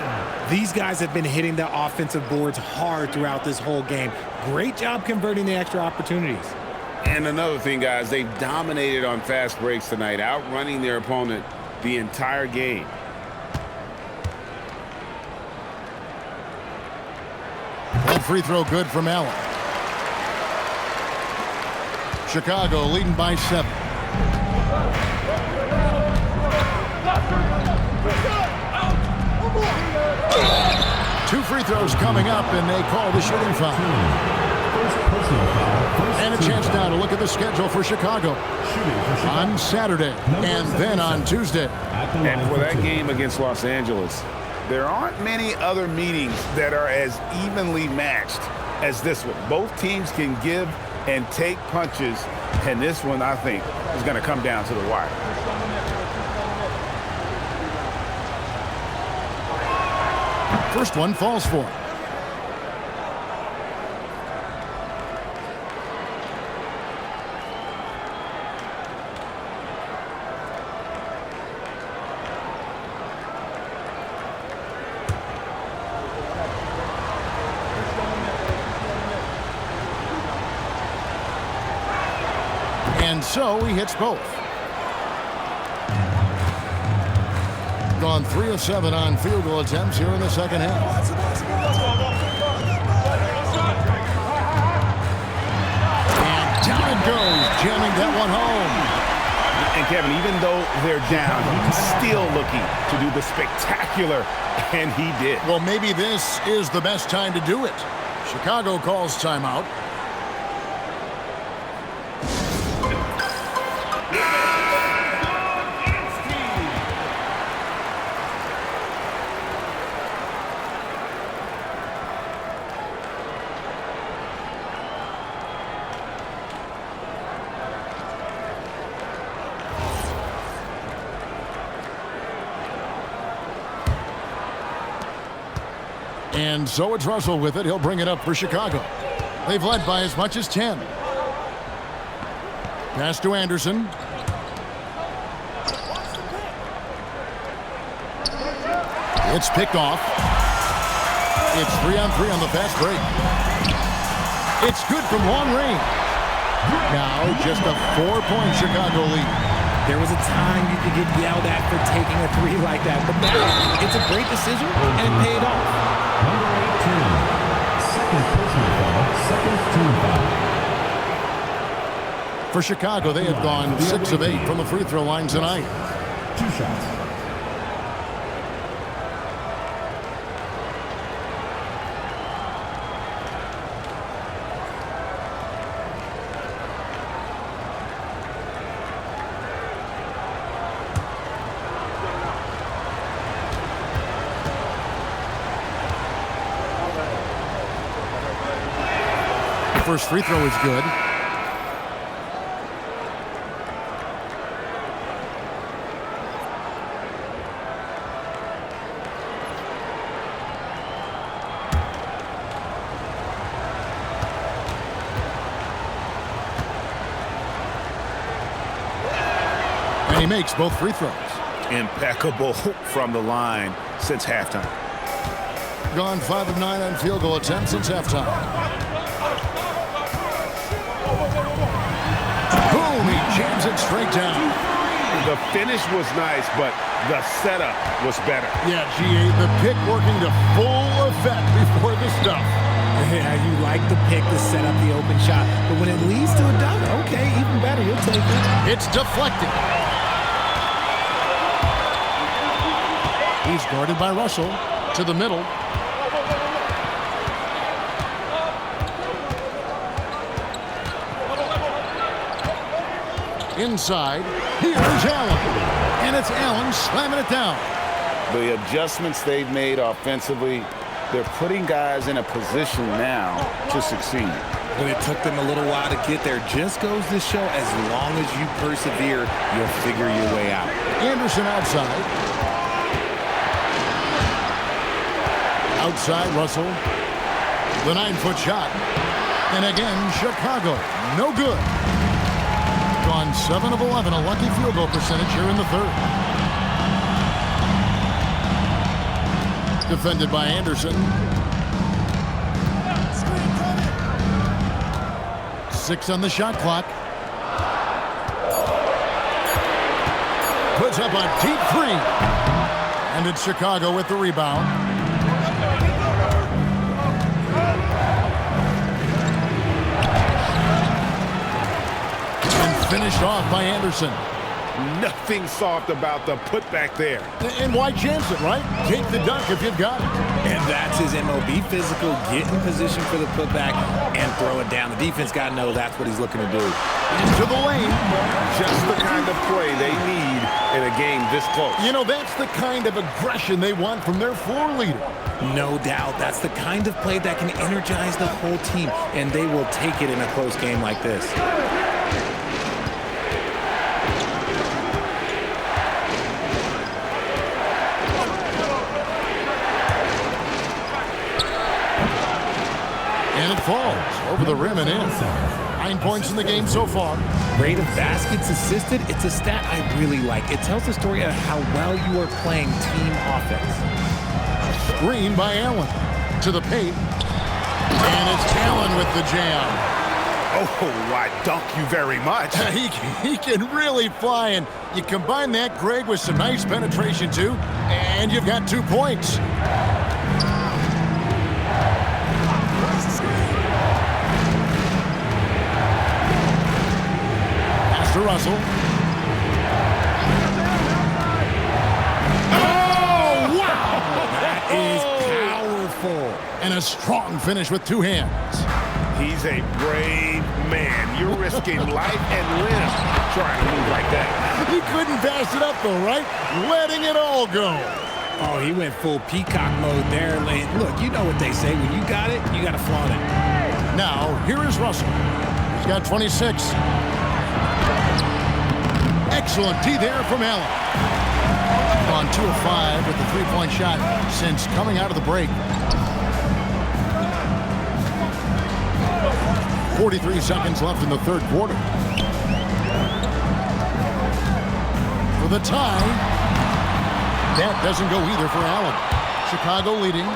These guys have been hitting the offensive boards hard throughout this whole game. Great job converting the extra opportunities. And another thing, guys, they've dominated on fast breaks tonight, outrunning their opponent the entire game. One free throw good from Allen. Chicago leading by 7. Two free throws coming up, and they call the shooting foul. And a chance now to look at the schedule for Chicago on Saturday and then on Tuesday. And for that game against Los Angeles, there aren't many other meetings that are as evenly matched as this one. Both teams can give and take punches, and this one, I think, is going to come down to the wire. First one falls for him. And so he hits both. gone 3 of 7 on field goal attempts here in the second half. And down it goes, jamming that one home. And Kevin, even though they're down, he's still looking to do the spectacular, and he did. Well, maybe this is the best time to do it. Chicago calls timeout. And so it's Russell with it. He'll bring it up for Chicago. They've led by as much as 10. Pass to Anderson. It's picked off. It's 3-on-3 on the fast break. It's good from long range. Now just a 4-point Chicago lead. There was a time you could get yelled at for taking a 3 like that, but now it's a great decision and it paid off. Number 18, second personal foul, second team foul. For Chicago, they have gone 6 of 8 from the free throw line tonight. 2 shots. First free throw is good. And he makes both free throws. Impeccable from the line since halftime. Gone 5 of 9 on field goal attempts since halftime. Boom, he jams it straight down. The finish was nice, but the setup was better. Yeah, GA, the pick working to full effect before the stuff. Yeah, you like the pick to set up the open shot, but when it leads to a dunk, okay, even better, you'll take it. It's deflected. He's guarded by Russell to the middle. Inside, here's Allen. And it's Allen slamming it down. The adjustments they've made offensively, they're putting guys in a position now to succeed. But it took them a little while to get there. Just goes to show as long as you persevere, you'll figure your way out. Anderson outside. Outside, Russell. The 9-foot shot. And again, Chicago. No good. Gone 7 of 11, a lucky field goal percentage here in the third. Defended by Anderson. 6 on the shot clock. Puts up a deep 3. And it's Chicago with the rebound. Finished off by Anderson. Nothing soft about the putback there. And why chance it, right? Take the dunk if you've got it. And that's his MO. Be physical, get in position for the putback, and throw it down. The defense got to know that's what he's looking to do. Into the lane. Just the kind of play they need in a game this close. You know, that's the kind of aggression they want from their floor leader. No doubt. That's the kind of play that can energize the whole team, and they will take it in a close game like this. And it falls over the rim and in. 9 points in the game so far. Rate of baskets assisted, it's a stat I really like. It tells the story of how well you are playing team offense. Screen by Allen to the paint. And it's Allen with the jam. Oh, why, dunk you very much. He can really fly, and you combine that, Greg, with some nice penetration, too, and you've got 2 points. Pass to Russell. Oh, wow! That is powerful. And a strong finish with 2 hands. He's a brave man. You're risking life and limb trying to move like that. He couldn't pass it up, though, right? Letting it all go. Oh, he went full peacock mode there. Look, you know what they say. When you got it, you got to flaunt it. Now, here is Russell. He's got 26. Excellent D there from Allen. On 2 of 5 with the 3-point shot since coming out of the break. 43 seconds left in the third quarter. For the tie, that doesn't go either for Allen. Chicago leading.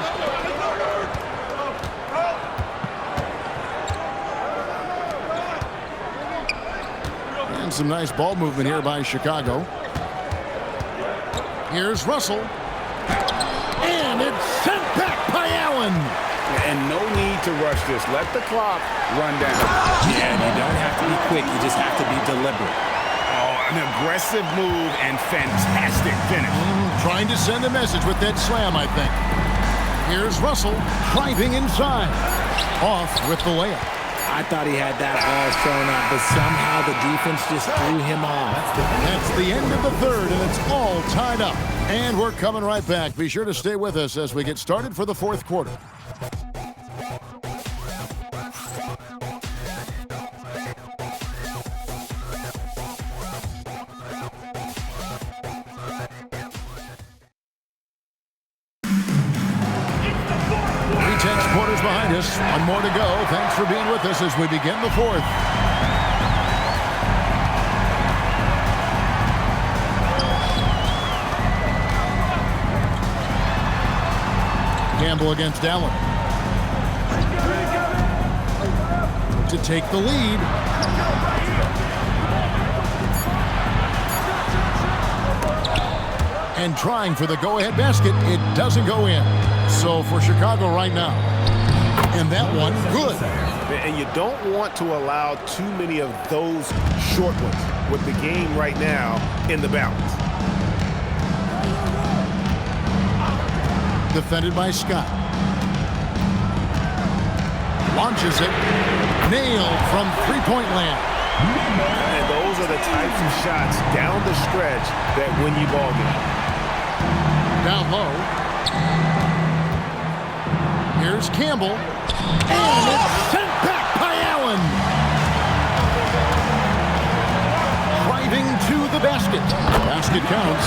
And some nice ball movement here by Chicago. Here's Russell. And it's sent back by Allen. And no need to rush this. Let the clock run down. Yeah, you don't have to be quick. You just have to be deliberate. Oh, an aggressive move and fantastic finish. Trying to send a message with that slam, I think. Here's Russell driving inside. Off with the layup. I thought he had that ball showing up, but somehow the defense just threw him off. That's the end of the third, and it's all tied up. And we're coming right back. Be sure to stay with us as we get started for the fourth quarter. Quarters behind us. One more to go. Thanks for being with us as we begin the fourth. Campbell against Allen. To take the lead. And trying for the go-ahead basket. It doesn't go in. So for Chicago right now. And that one, good. And you don't want to allow too many of those short ones with the game right now in the balance. Defended by Scott. Launches it. Nailed from three-point land. And those are the types of shots down the stretch that win you ball game. Down low. Here's Campbell. And it's sent back by Allen. Driving to the basket. Basket counts.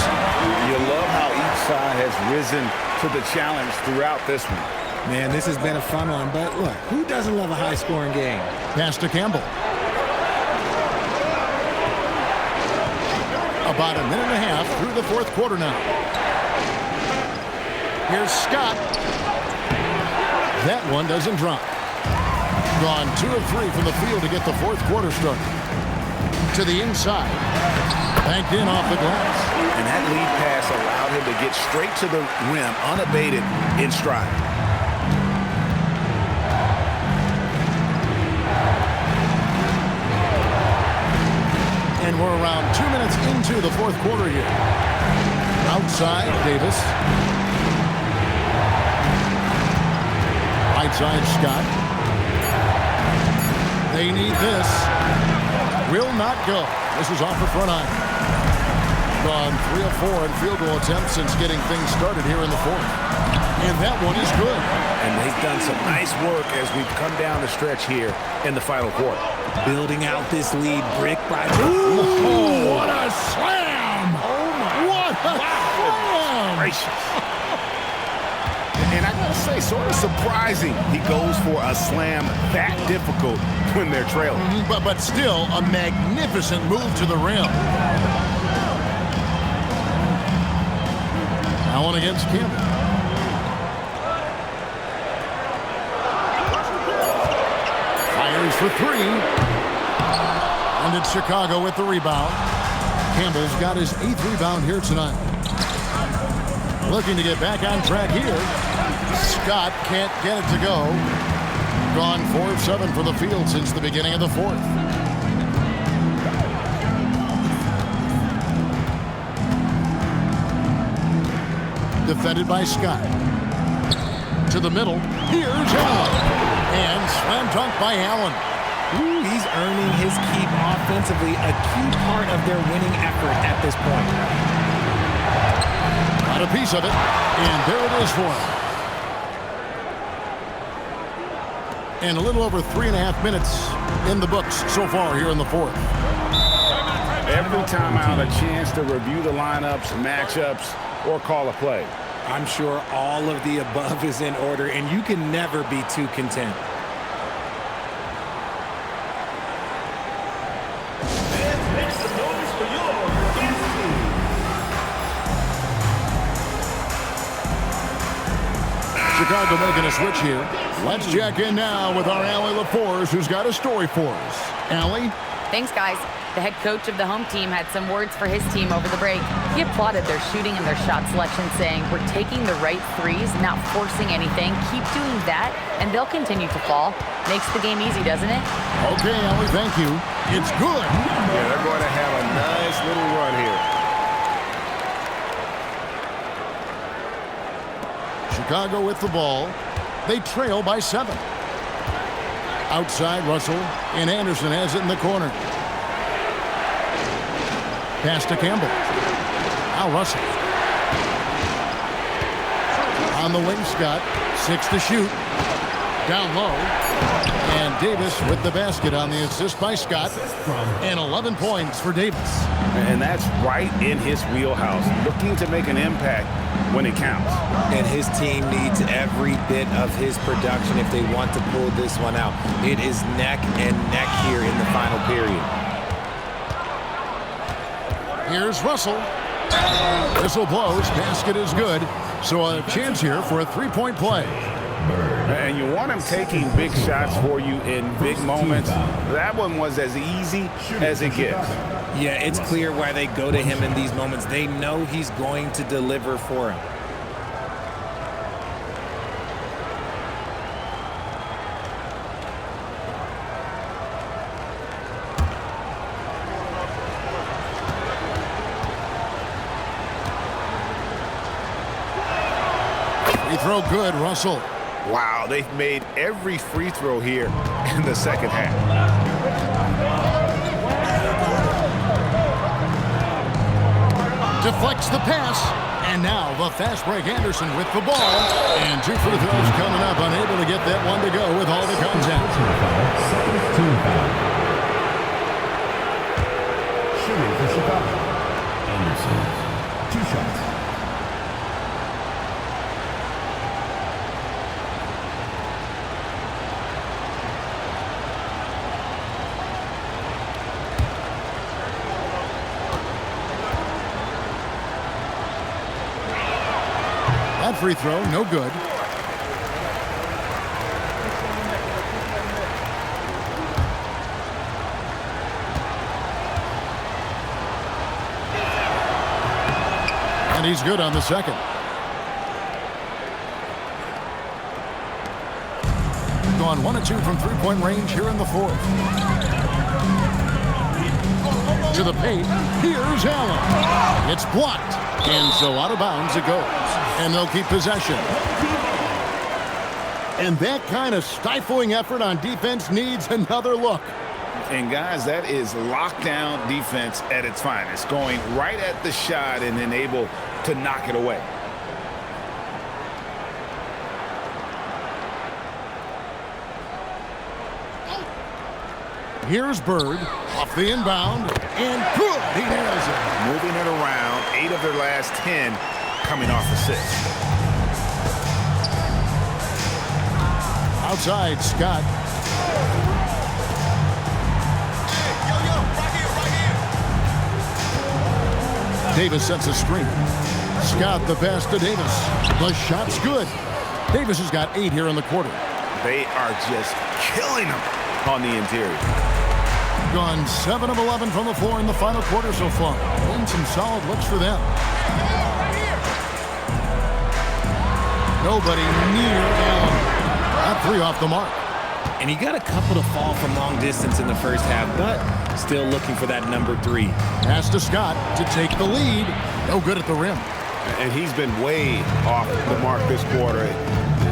You love how each side has risen to the challenge throughout this one. Man, this has been a fun one, but look, who doesn't love a high-scoring game? Pass to Campbell. About a minute and a half through the fourth quarter now. Here's Scott. That one doesn't drop. Gone 2 of 3 from the field to get the fourth quarter started. To the inside. Banked in off the glass. And that lead pass allowed him to get straight to the rim, unabated, in stride. And we're around 2 minutes into the fourth quarter here. Outside, Davis. Right side, Scott. They need this. Will not go. This is off the front iron. Gone 3 of 4 in field goal attempts since getting things started here in the fourth. And that one is good. And they've done some nice work as we've come down the stretch here in the final quarter. Building out this lead brick by brick. Ooh, what a slam! Oh my! What a slam! Gracious. And I gotta say, sort of surprising he goes for a slam that difficult when they're trailing. But still, a magnificent move to the rim. Allen against Campbell. Fires Adams for three. And it's Chicago with the rebound. Campbell's got his 8th rebound here tonight. Looking to get back on track here. Scott can't get it to go. Gone 4 of 7 for the field since the beginning of the fourth. Defended by Scott. To the middle. Here's Allen. And slam dunk by Allen. Ooh, he's earning his keep offensively, a key part of their winning effort at this point. Got a piece of it, and there it is for him. And a little over 3.5 minutes in the books so far here in the fourth. Every time out, a chance to review the lineups, matchups, or call a play. I'm sure all of the above is in order, and you can never be too content. Chicago making a switch here. Let's check in now with our Allie LaForce, who's got a story for us. Allie? Thanks, guys. The head coach of the home team had some words for his team over the break. He applauded their shooting and their shot selection, saying, "We're taking the right threes, not forcing anything. Keep doing that, and they'll continue to fall." Makes the game easy, doesn't it? Okay, Allie, thank you. It's good. Yeah, they're going to have a nice little run here. Chicago with the ball. They trail by 7. Outside Russell, and Anderson has it in the corner. Pass to Campbell. Now Russell. On the wing, Scott. 6 to shoot. Down low. And Davis with the basket on the assist by Scott. And 11 points for Davis. And that's right in his wheelhouse. Looking to make an impact when it counts. And his team needs every bit of his production if they want to pull this one out. It is neck and neck here in the final period. Here's Russell. Whistle blows. Basket is good. So a chance here for a three-point play. And you want him taking big shots for you in big moments. That one was as easy as it gets. Yeah, it's clear why they go to him in these moments. They know he's going to deliver for them. Free throw good, Russell. Wow, they've made every free throw here in the second half. Deflects the pass. And now the fast break Anderson with the ball. And 2 free throws coming up. Unable to get that one to go with all the contact. Shooting for Chicago. Anderson, 2 shots. That free throw, no good. And he's good on the second. Gone 1 of 2 from three-point range here in the fourth. To the paint. Here's Allen. It's blocked. And so out of bounds it goes. And they'll keep possession. And that kind of stifling effort on defense needs another look. And guys, that is lockdown defense at its finest. Going right at the shot and then able to knock it away. Here's Bird off the inbound. And good. He nails it. Moving it around, 8 of their last 10 coming off assists. Outside, Scott. Davis sets a screen. Scott the pass to Davis. The shot's good. Davis has got 8 here in the quarter. They are just killing them on the interior. Gone 7 of 11 from the floor in the final quarter so far. And some solid looks for them. Nobody near Allen. That 3 off the mark. And he got a couple to fall from long distance in the first half, but still looking for that number 3. Pass to Scott to take the lead. No good at the rim. And he's been way off the mark this quarter.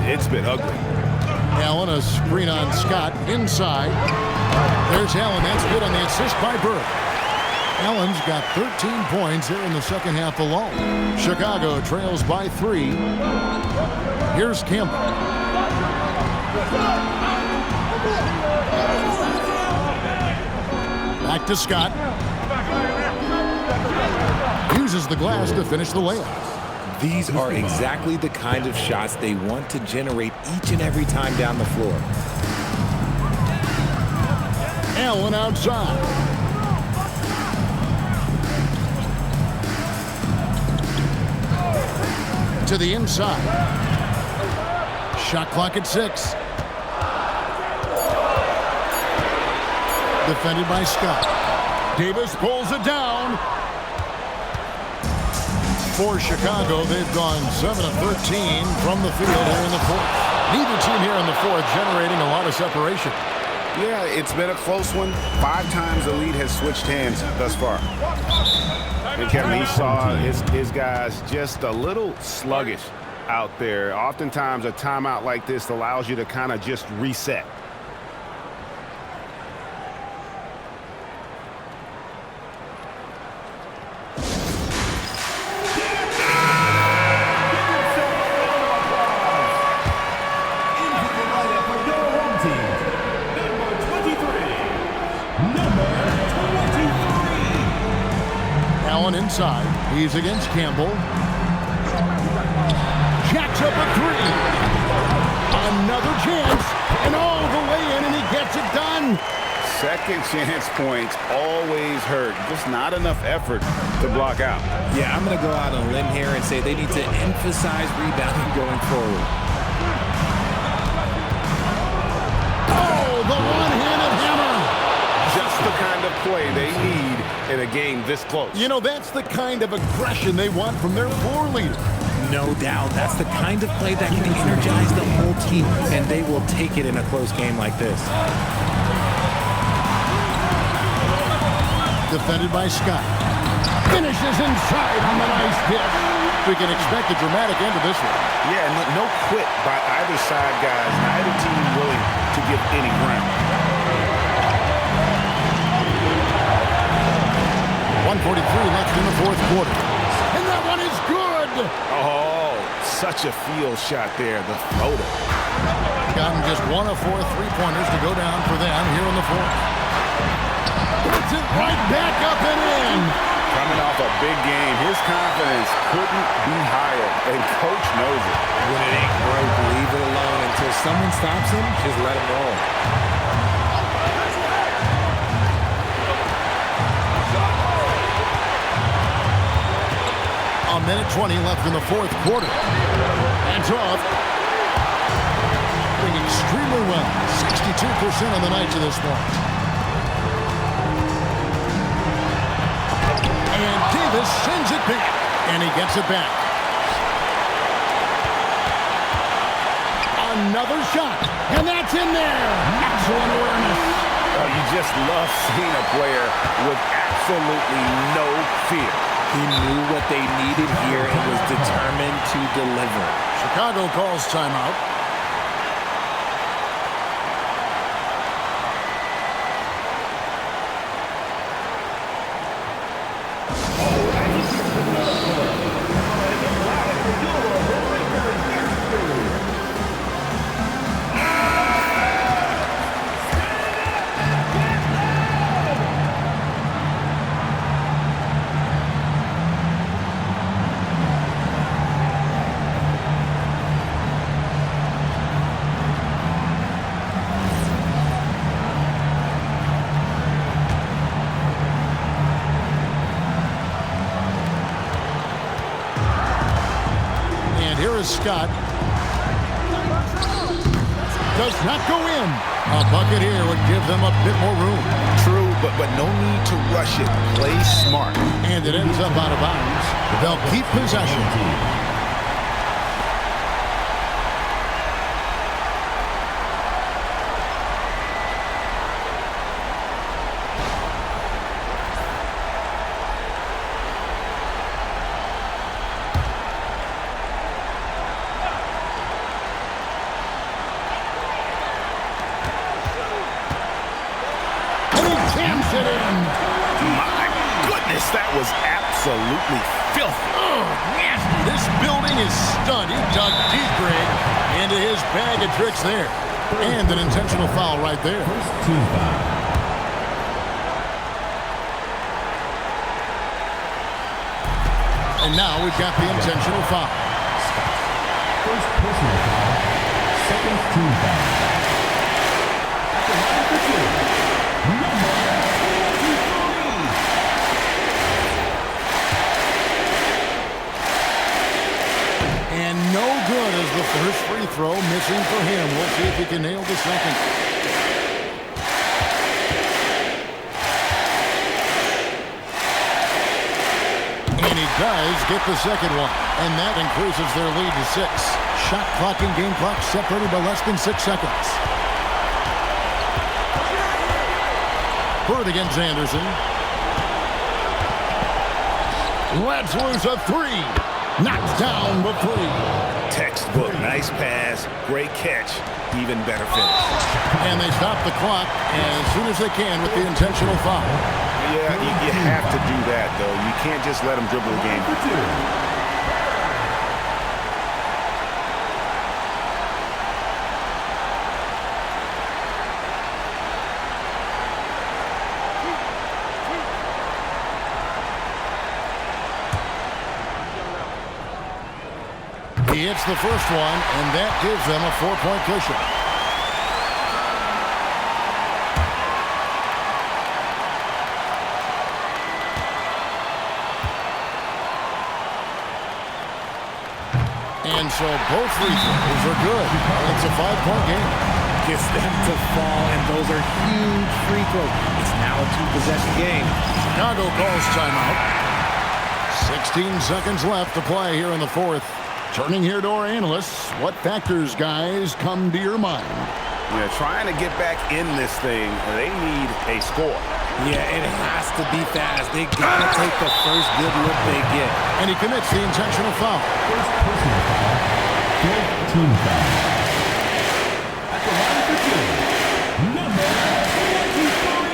It's been ugly. Allen, a screen on Scott inside. There's Allen. That's good on the assist by Burke. Allen's got 13 points here in the second half alone. Chicago trails by 3. Here's Campbell. Back to Scott. Uses the glass to finish the layup. These are exactly the kind of shots they want to generate each and every time down the floor. Allen outside. To the inside. Shot clock at 6. Defended by Scott. Davis pulls it down. For Chicago, they've gone 7 of 13 from the field here in the fourth. Neither team here in the fourth generating a lot of separation. Yeah, it's been a close one. 5 times the lead has switched hands thus far. And Kevin, he saw his guys just a little sluggish out there. Oftentimes a timeout like this allows you to kind of just reset. Inside. He's against Campbell. Jacks up a 3. Another chance. And all the way in, and he gets it done. Second chance points always hurt. Just not enough effort to block out. Yeah, I'm going to go out on a limb here and say they need to emphasize rebounding going forward. Oh, the one-handed hammer. Just the kind of play they need in a game this close. You know, that's the kind of aggression they want from their floor leader. No doubt. That's the kind of play that can energize the whole team, and they will take it in a close game like this. Defended by Scott. Finishes inside on the nice dish. We can expect a dramatic end to this one. Yeah, no quit by either side, guys. Neither team willing to give any ground. 1:43 left in the fourth quarter. And that one is good! Oh, such a field shot there, the floater. Gotten just 1 of 4 3-pointers to go down for them here in the fourth. Puts it right back up and in. Coming off a big game, his confidence couldn't be higher, and Coach knows it. When it ain't broke, leave it alone until someone stops him. Just let him roll. A minute 20 left in the fourth quarter. Hands off. Doing extremely well. 62% on the night to this point. And Davis sends it back. And he gets it back. Another shot. And that's in there. Excellent awareness. You just love seeing a player with absolutely no fear. He knew what they needed here and was determined to deliver. Chicago calls timeout. Scott. does not go in. A bucket here would give them a bit more room. True, but no need to rush it. Play smart. And it ends up out of bounds. They'll keep possession. That was absolutely filthy. Oh, man. This building is stunned. He dug deep, Greg, into his bag of tricks there. And an intentional foul right there. And now we've got the intentional foul. First personal foul. Second team foul. And no good as the first free throw missing for him. We'll see if he can nail the second. And he does get the second one. And that increases their lead to 6. Shot clock and game clock separated by less than 6 seconds. Bird against Anderson. Lets loose a 3. Knocks down the 3. Textbook. Nice pass. Great catch. Even better finish. And they stop the clock as soon as they can with the intentional foul. Yeah, you have to do that, though. You can't just let them dribble the game. He hits the first one, and that gives them a 4-point cushion. And so both free throws are good. It's a 5-point game. Gets them to fall, and those are huge free throws. It's now a 2-possession game. Chicago calls timeout. 16 seconds left to play here in the 4th. Turning here to our analysts, what factors, guys, come to your mind? Yeah, trying to get back in this thing, they need a score. Yeah, it has to be fast. They got to take the first good look they get. And he commits the intentional foul. First personal foul. Fourth team foul. At the line for 2, number 23.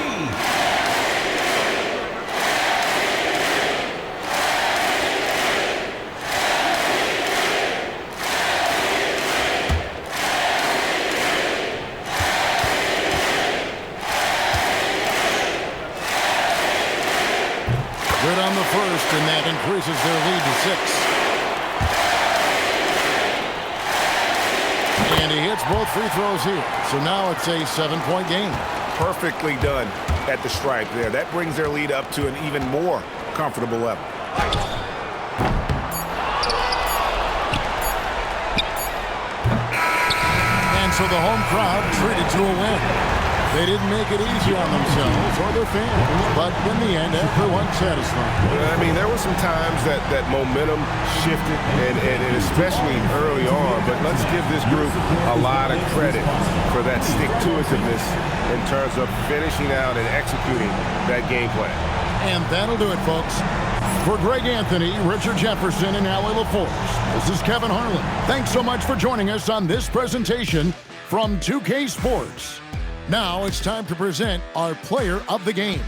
Good on the first, and that increases their lead to 6. And he hits both free throws here. So now it's a 7-point game. Perfectly done at the stripe there. That brings their lead up to an even more comfortable level. And so the home crowd treated to a win. They didn't make it easy on themselves or their fans, but in the end, everyone's satisfied. I mean, there were some times that momentum shifted, and especially early on, but let's give this group a lot of credit for that stick-to-itiveness in terms of finishing out and executing that game plan. And that'll do it, folks. For Greg Anthony, Richard Jefferson, and Allie LaForce, this is Kevin Harlan. Thanks so much for joining us on this presentation from 2K Sports. Now it's time to present our player of the game.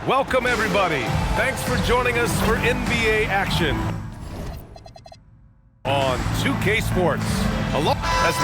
Welcome, everybody. Thanks for joining us for NBA action on 2K Sports. Along as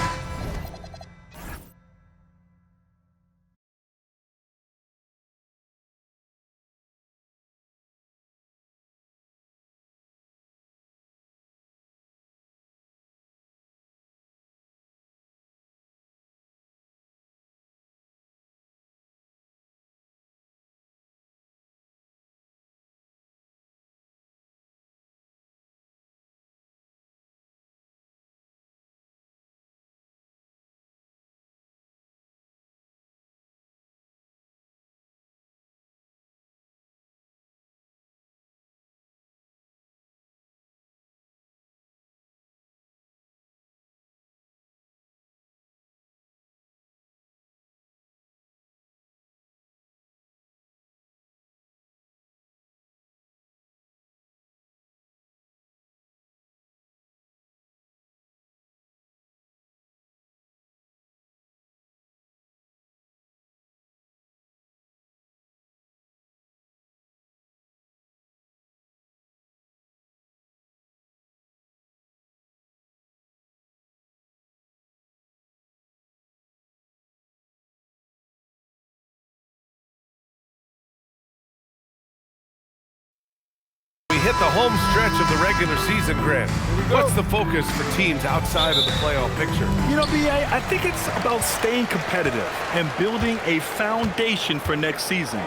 we hit the home stretch of the regular season, Grant, what's the focus for teams outside of the playoff picture? You know, B.A., I think it's about staying competitive and building a foundation for next season.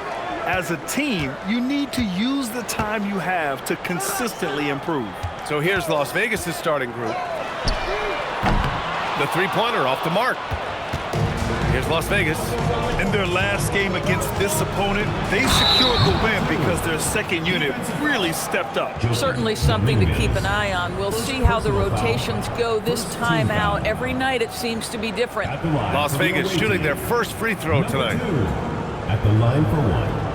As a team, you need to use the time you have to consistently improve. So here's Las Vegas' starting group. The three-pointer off the mark. Here's Las Vegas. In their last game against this opponent, they secured the win because their second unit really stepped up. Certainly something to keep an eye on. We'll see how the rotations go this time out. Every night it seems to be different. Las Vegas shooting their first free throw tonight. At the line for one.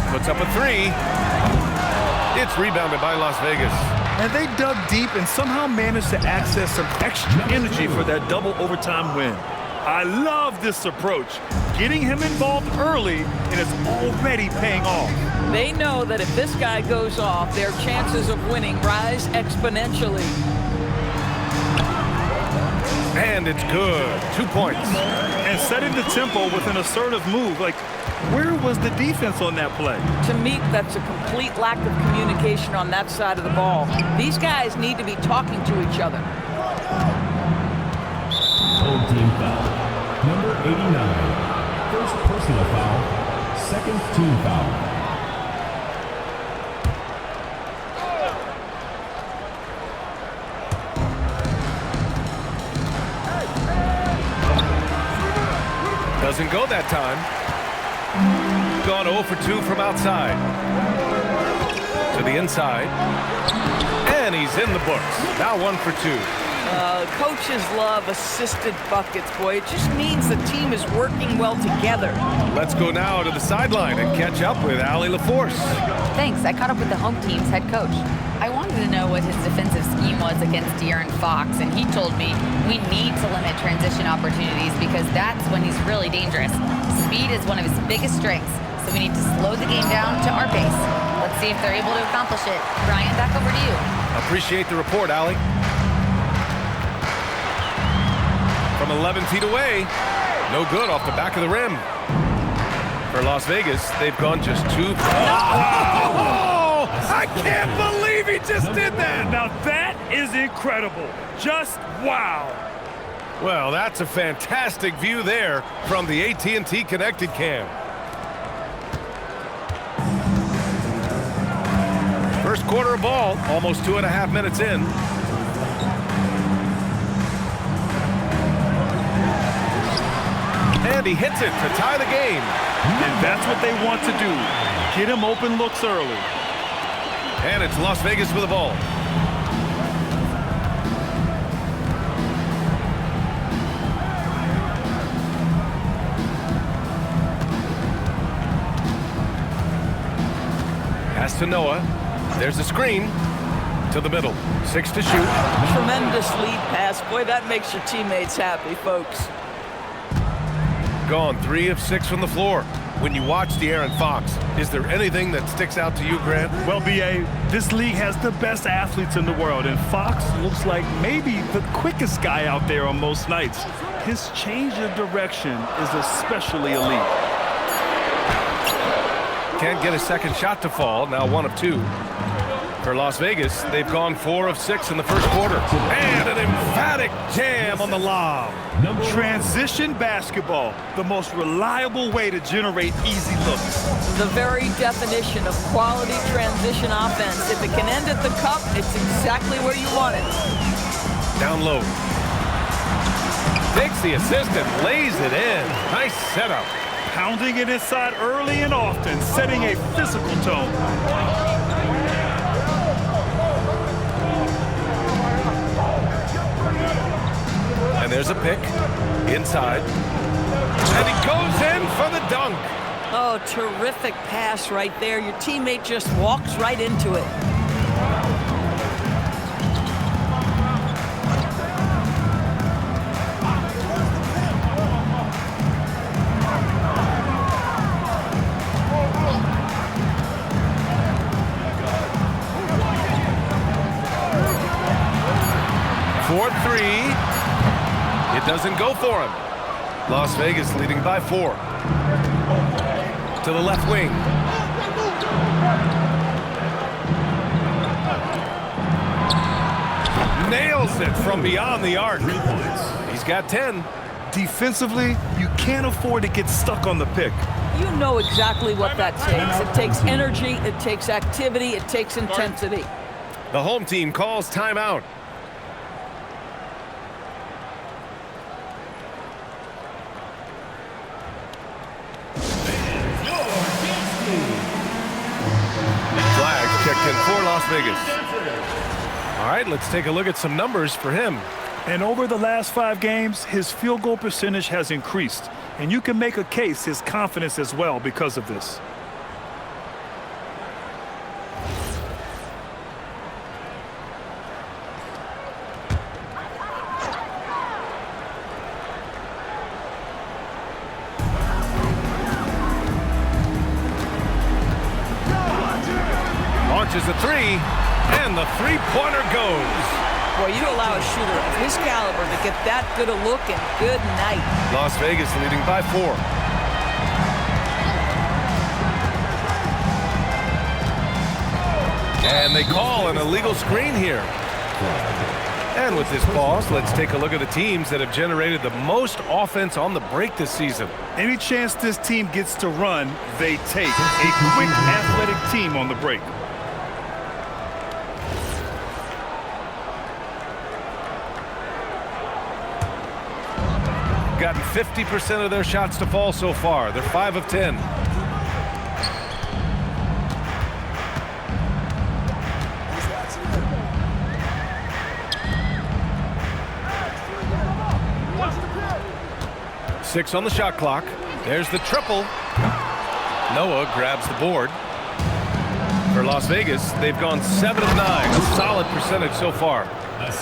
Puts up a three. It's rebounded by Las Vegas. And they dug deep and somehow managed to access some extra energy for that double overtime win. I love this approach. Getting him involved early, and it's already paying off. They know that if this guy goes off, their chances of winning rise exponentially. And it's good. 2 points. And setting the tempo with an assertive move. Like, where was the defense on that play? To me, that's a complete lack of communication on that side of the ball. These guys need to be talking to each other. Home team foul. Number 89. First personal foul. Second team foul. Doesn't go that time. Gone 0 for 2 from outside. To the inside. And he's in the books. Now 1 for 2. Coaches love assisted buckets, boy. It just means the team is working well together. Let's go now to the sideline and catch up with Allie LaForce. Thanks. I caught up with the home team's head coach. I wanted to know what his defensive scheme was against De'Aaron Fox, and he told me we need to limit transition opportunities because that's when he's really dangerous. Speed is one of his biggest strengths, so we need to slow the game down to our pace. Let's see if they're able to accomplish it. Brian, back over to you. Appreciate the report, Allie. From 11 feet away, no good off the back of the rim. For Las Vegas, they've gone just 2. Oh, I can't believe he just did that. Now that is incredible. Just wow. Well, that's a fantastic view there from the AT&T Connected Cam. First quarter of ball, almost 2.5 minutes in. And he hits it to tie the game. And that's what they want to do. Get him open looks early. And it's Las Vegas with the ball. Pass to Noah. There's a screen. To the middle. 6 to shoot. Tremendous lead pass. Boy, that makes your teammates happy, folks. Gone 3 of 6 from the floor. When you watch De'Aaron Fox, is there anything that sticks out to you, Grant? Well, B.A., this league has the best athletes in the world, and Fox looks like maybe the quickest guy out there on most nights. His change of direction is especially elite. Can't get a second shot to fall. Now 1 of 2. For Las Vegas, they've gone 4 of 6 in the first quarter. And an emphatic jam on the lob. Transition basketball, the most reliable way to generate easy looks. The very definition of quality transition offense. If it can end at the cup, it's exactly where you want it. Down low. Takes the assist and lays it in. Nice setup. Pounding it inside early and often, setting a physical tone. And there's a pick inside. And he goes in for the dunk. Oh, terrific pass right there. Your teammate just walks right into it. It doesn't go for him. Las Vegas leading by 4. To the left wing. Nails it from beyond the arc. He's got 10. Defensively, you can't afford to get stuck on the pick. You know exactly what that takes. It takes energy, it takes activity, it takes intensity. The home team calls timeout. Checked in for Las Vegas. All right, let's take a look at some numbers for him. And over the last 5 games, his field goal percentage has increased. And you can make a case his confidence as well because of this. Launches a 3, and the three-pointer goes. Boy, you allow a shooter of his caliber to get that good a look, and good night. Las Vegas leading by 4. And they call an illegal screen here. And with this pause, let's take a look at the teams that have generated the most offense on the break this season. Any chance this team gets to run, they take. A quick, athletic team on the break. Gotten 50% of their shots to fall so far. They're 5 of 10. Six on the shot clock. There's the triple. Noah grabs the board. For Las Vegas, they've gone 7 of 9. A solid percentage so far.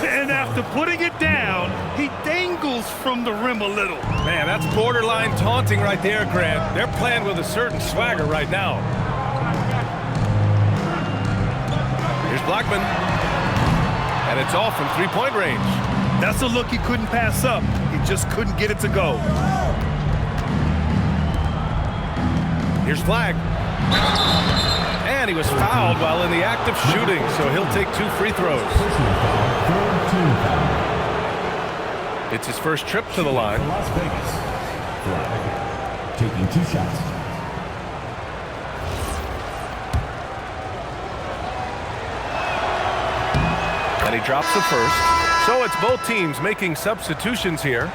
And after putting it down, he dangles from the rim a little. Man, that's borderline taunting right there, Grant. They're playing with a certain swagger right now. Here's Blackman. And it's off from three-point range. That's a look he couldn't pass up. He just couldn't get it to go. Here's Flag. And he was fouled while in the act of shooting, so he'll take 2 free throws. It's his first trip to the line. Las Vegas. Flag. Taking 2 shots. And he drops the first. So it's both teams making substitutions here.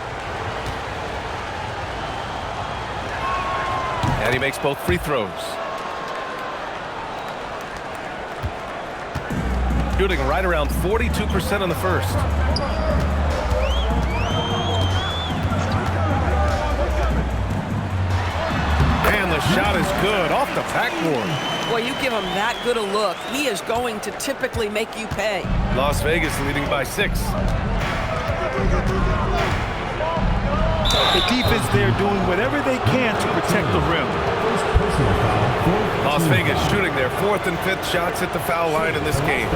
And he makes both free throws. Shooting right around 42% in the first. And the shot is good off the backboard. Boy, you give him that good a look, he is going to typically make you pay. Las Vegas leading by 6. The defense there doing whatever they can to protect the rim. Las Vegas shooting their 4th and 5th shots at the foul line in this game.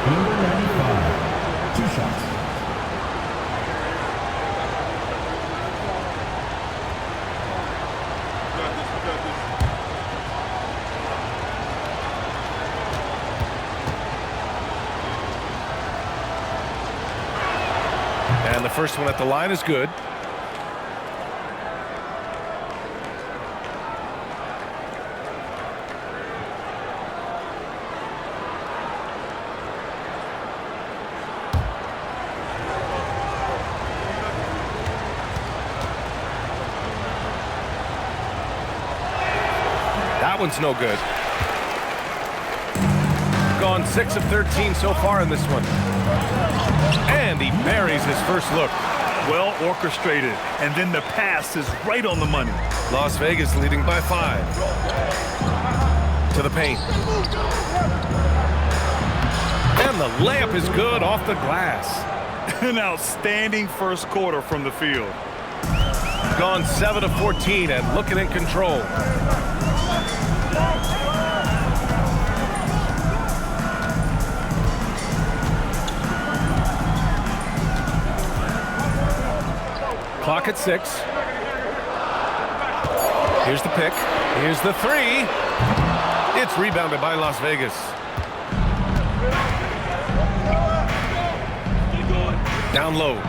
Number 95, 2 shots. And the first one at the line is good. That one's no good. Gone 6 of 13 so far in this one. And he buries his first look. Well orchestrated, and then the pass is right on the money. Las Vegas leading by 5. To the paint. And the layup is good off the glass. An outstanding first quarter from the field. Gone 7 of 14 and looking in control. Clock at 6. Here's the pick. Here's the 3. It's rebounded by Las Vegas. Down low.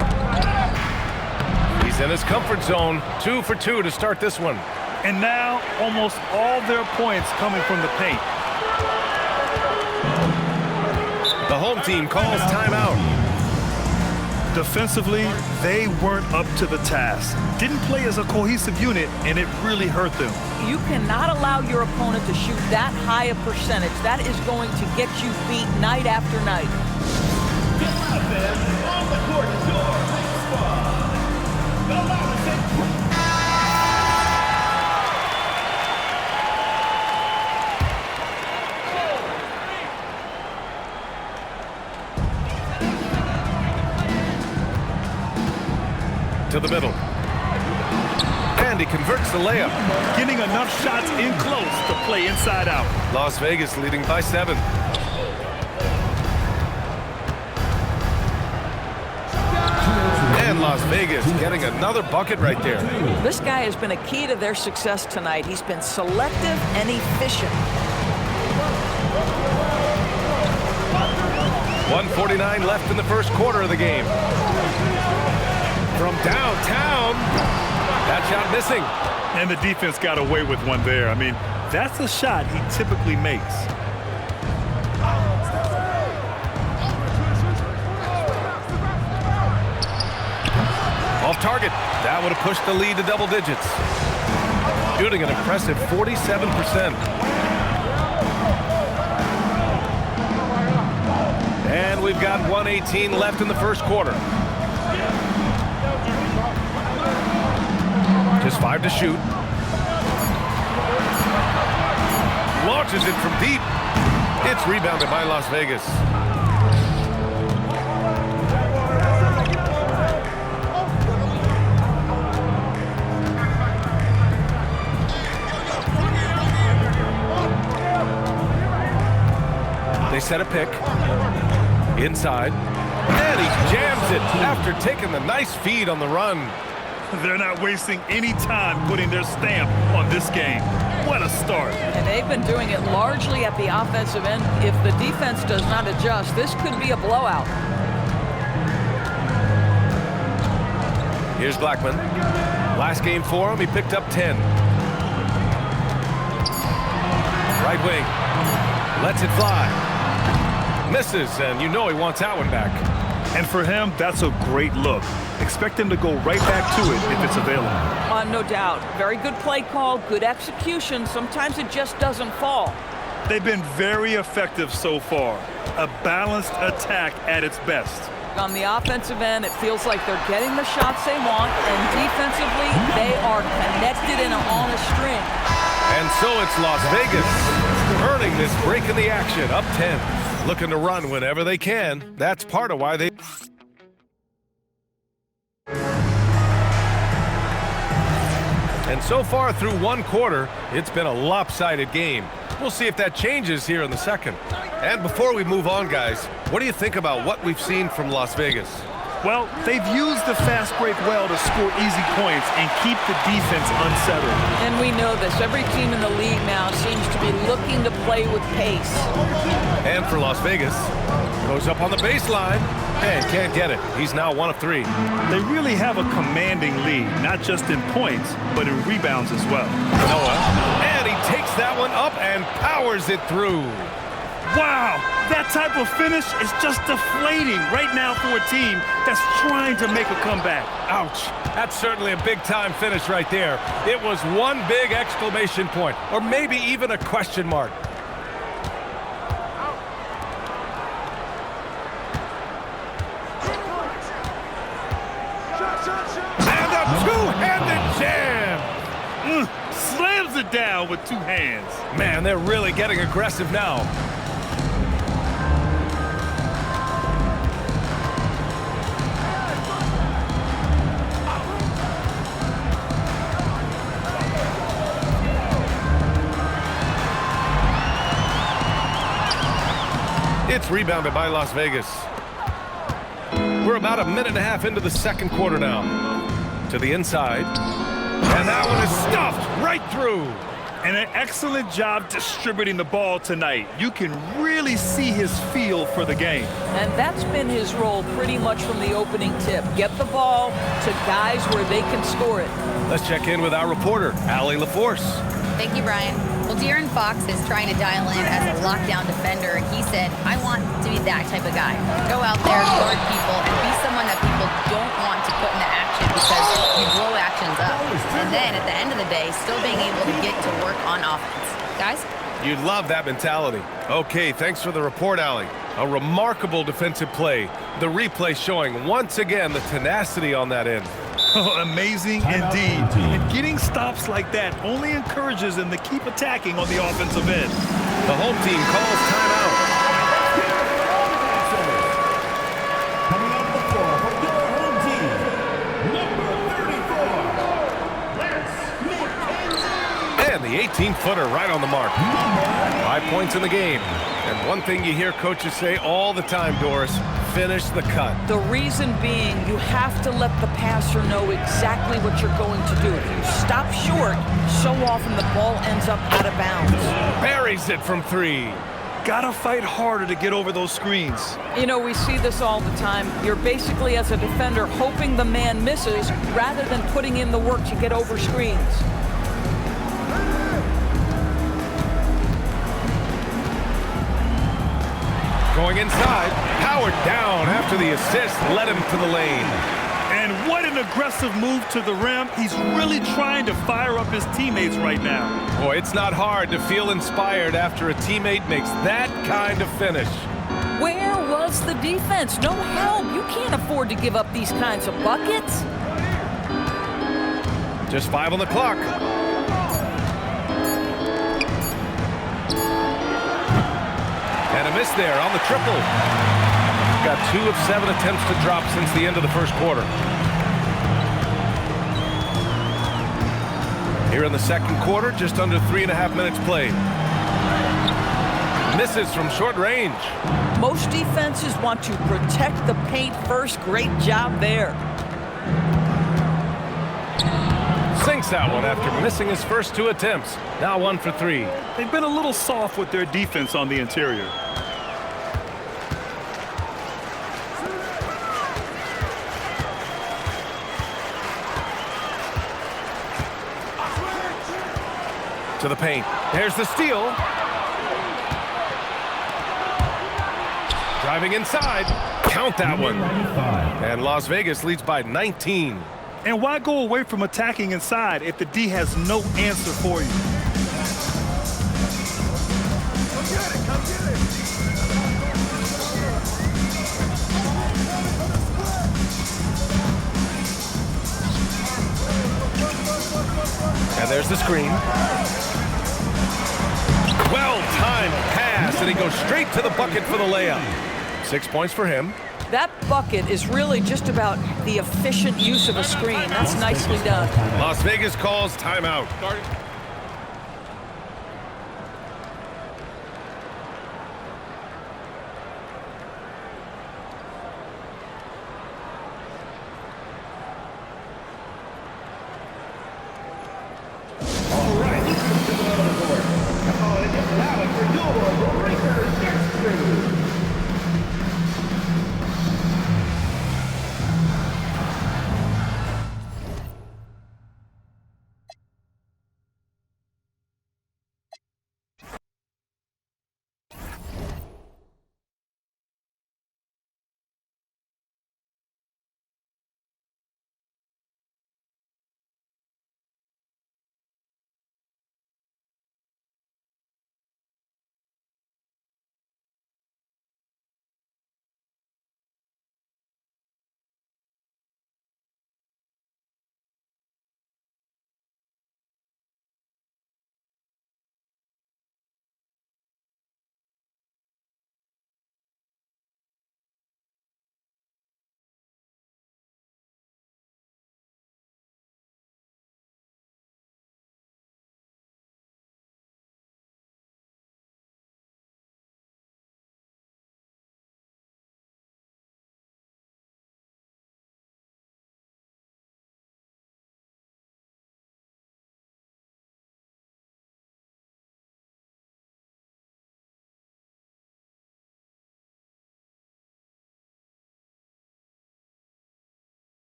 He's in his comfort zone. 2 for 2 to start this one. And now almost all their points coming from the paint. The home team calls timeout. Defensively, they weren't up to the task. Didn't play as a cohesive unit, and it really hurt them. You cannot allow your opponent to shoot that high a percentage. That is going to get you beat night after night. On the court is your big squad. The Lawrence to the middle. And he converts the layup. Getting enough shots in close to play inside out. Las Vegas leading by 7. And Las Vegas getting another bucket right there. This guy has been a key to their success tonight. He's been selective and efficient. 1:49 left in the first quarter of the game. From downtown, that shot missing. And the defense got away with one there. I mean, that's a shot he typically makes. Off target. That would have pushed the lead to double digits. Shooting an impressive 47%. And we've got 1:18 left in the first quarter. Just 5 to shoot. Launches it from deep. It's rebounded by Las Vegas. They set a pick. Inside. And he jams it after taking the nice feed on the run. They're not wasting any time putting their stamp on this game. What a start. And they've been doing it largely at the offensive end. If the defense does not adjust, this could be a blowout. Here's Blackman. Last game for him, he picked up 10. Right wing. Lets it fly. Misses, and you know he wants that one back. And for him, that's a great look. Expect him to go right back to it if it's available. No doubt. Very good play call, good execution. Sometimes it just doesn't fall. They've been very effective so far. A balanced attack at its best. On the offensive end, it feels like they're getting the shots they want, and defensively, they are connected and on a string. And so it's Las Vegas earning this break in the action, up 10. Looking to run whenever they can. That's part of why they... And so far through one quarter, it's been a lopsided game. We'll see if that changes here in the second. And before we move on, guys, what do you think about what we've seen from Las Vegas? Well, they've used the fast break well to score easy points and keep the defense unsettled. And we know this. Every team in the league now seems to be looking to play with pace. And for Las Vegas, goes up on the baseline and can't get it. He's now 1 of 3. They really have a commanding lead, not just in points, but in rebounds as well. Noah, and he takes that one up and powers it through. Wow, that type of finish is just deflating right now for a team that's trying to make a comeback. Ouch, that's certainly a big-time finish right there. It was one big exclamation point, or maybe even a question mark. And a two-handed jam! Slams it down with 2 hands. Man, they're really getting aggressive now. It's rebounded by Las Vegas. We're about a minute and a half into the second quarter now. To the inside. And that one is stuffed right through. And an excellent job distributing the ball tonight. You can really see his feel for the game. And that's been his role pretty much from the opening tip. Get the ball to guys where they can score it. Let's check in with our reporter, Allie LaForce. Thank you, Brian. Well, De'Aaron Fox is trying to dial in as a lockdown defender. He said, I want to be that type of guy. Go out there, guard people, and be someone that people don't want to put into action because you blow actions up. And then at the end of the day, still being able to get to work on offense. Guys? You'd love that mentality. Okay, thanks for the report, Allie. A remarkable defensive play. The replay showing once again the tenacity on that end. Oh, amazing indeed. And getting stops like that only encourages them to keep attacking on the offensive end. The home team calls timeout. Coming off the floor for your home team, number 34, Lance McKenzie. And the 18-footer right on the mark. 5 points in the game. And one thing you hear coaches say all the time, Doris, finish the cut. The reason being, you have to let the passer know exactly what you're going to do. If you stop short, so often the ball ends up out of bounds. Buries it from 3. Gotta fight harder to get over those screens. You know, we see this all the time. You're basically, as a defender, hoping the man misses rather than putting in the work to get over screens. Going inside, powered down after the assist led him to the lane. And what an aggressive move to the rim. He's really trying to fire up his teammates right now. Boy, it's not hard to feel inspired after a teammate makes that kind of finish. Where was the defense? No help. You can't afford to give up these kinds of buckets. Just 5 on the clock. And a miss there on the triple. Got 2 of 7 attempts to drop since the end of the first quarter. Here in the second quarter, just under 3.5 minutes played. Misses from short range. Most defenses want to protect the paint first. Great job there. Sinks that one after missing his first 2 attempts. Now 1 for 3. They've been a little soft with their defense on the interior. To the paint. There's the steal. Driving inside. Count that one. And Las Vegas leads by 19. And why go away from attacking inside if the D has no answer for you? And there's the screen. Well-timed pass, and he goes straight to the bucket for the layup. 6 points for him. That bucket is really just about the efficient use of a screen. That's nicely done. Las Vegas calls timeout.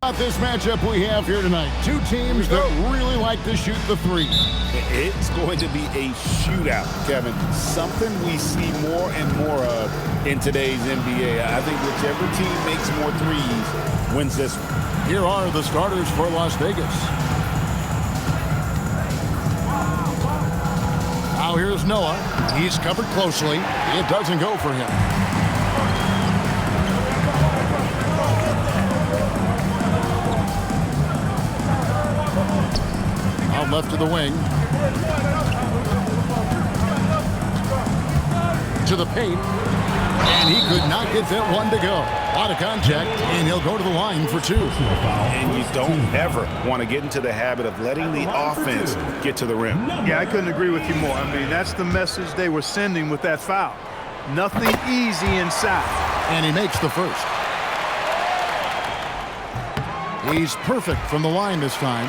This matchup we have here tonight. Two teams that really like to shoot the three. It's going to be a shootout, Kevin. Something we see more and more of in today's NBA. I think whichever team makes more threes wins this one. Here are the starters for Las Vegas. Now here's Noah. He's covered closely. It doesn't go for him. Out left to the wing. To the paint. And he could not get that one to go. Out of contact, and he'll go to the line for two. And you don't ever want to get into the habit of letting the offense get to the rim. Yeah, I couldn't agree with you more. I mean, that's the message they were sending with that foul. Nothing easy inside. And he makes the first. He's perfect from the line this time.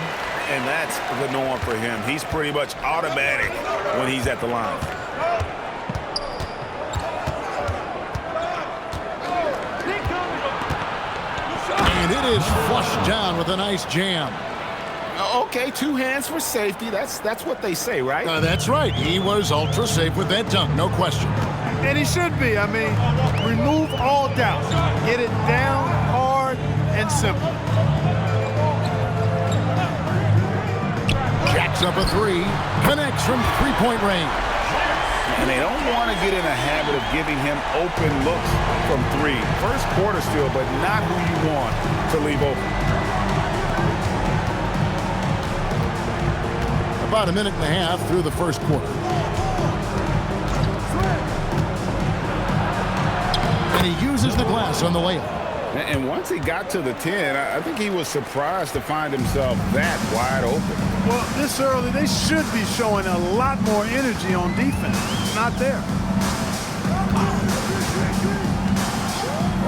And that's the norm for him. He's pretty much automatic when he's at the line. And it is flushed down with a nice jam. Okay, two hands for safety. That's what they say, right? That's right. He was ultra safe with that dunk, no question. And he should be. I mean, remove all doubt. Get it down, hard, and simple. Jacks up a three. Connects from three-point range. And they don't want to get in a habit of giving him open looks from three. First quarter still, but not who you want to leave open. About a minute and a half through the first quarter. And he uses the glass on the layup. And once he got to the 10, I think he was surprised to find himself that wide open. Well, this early, they should be showing a lot more energy on defense. It's not there.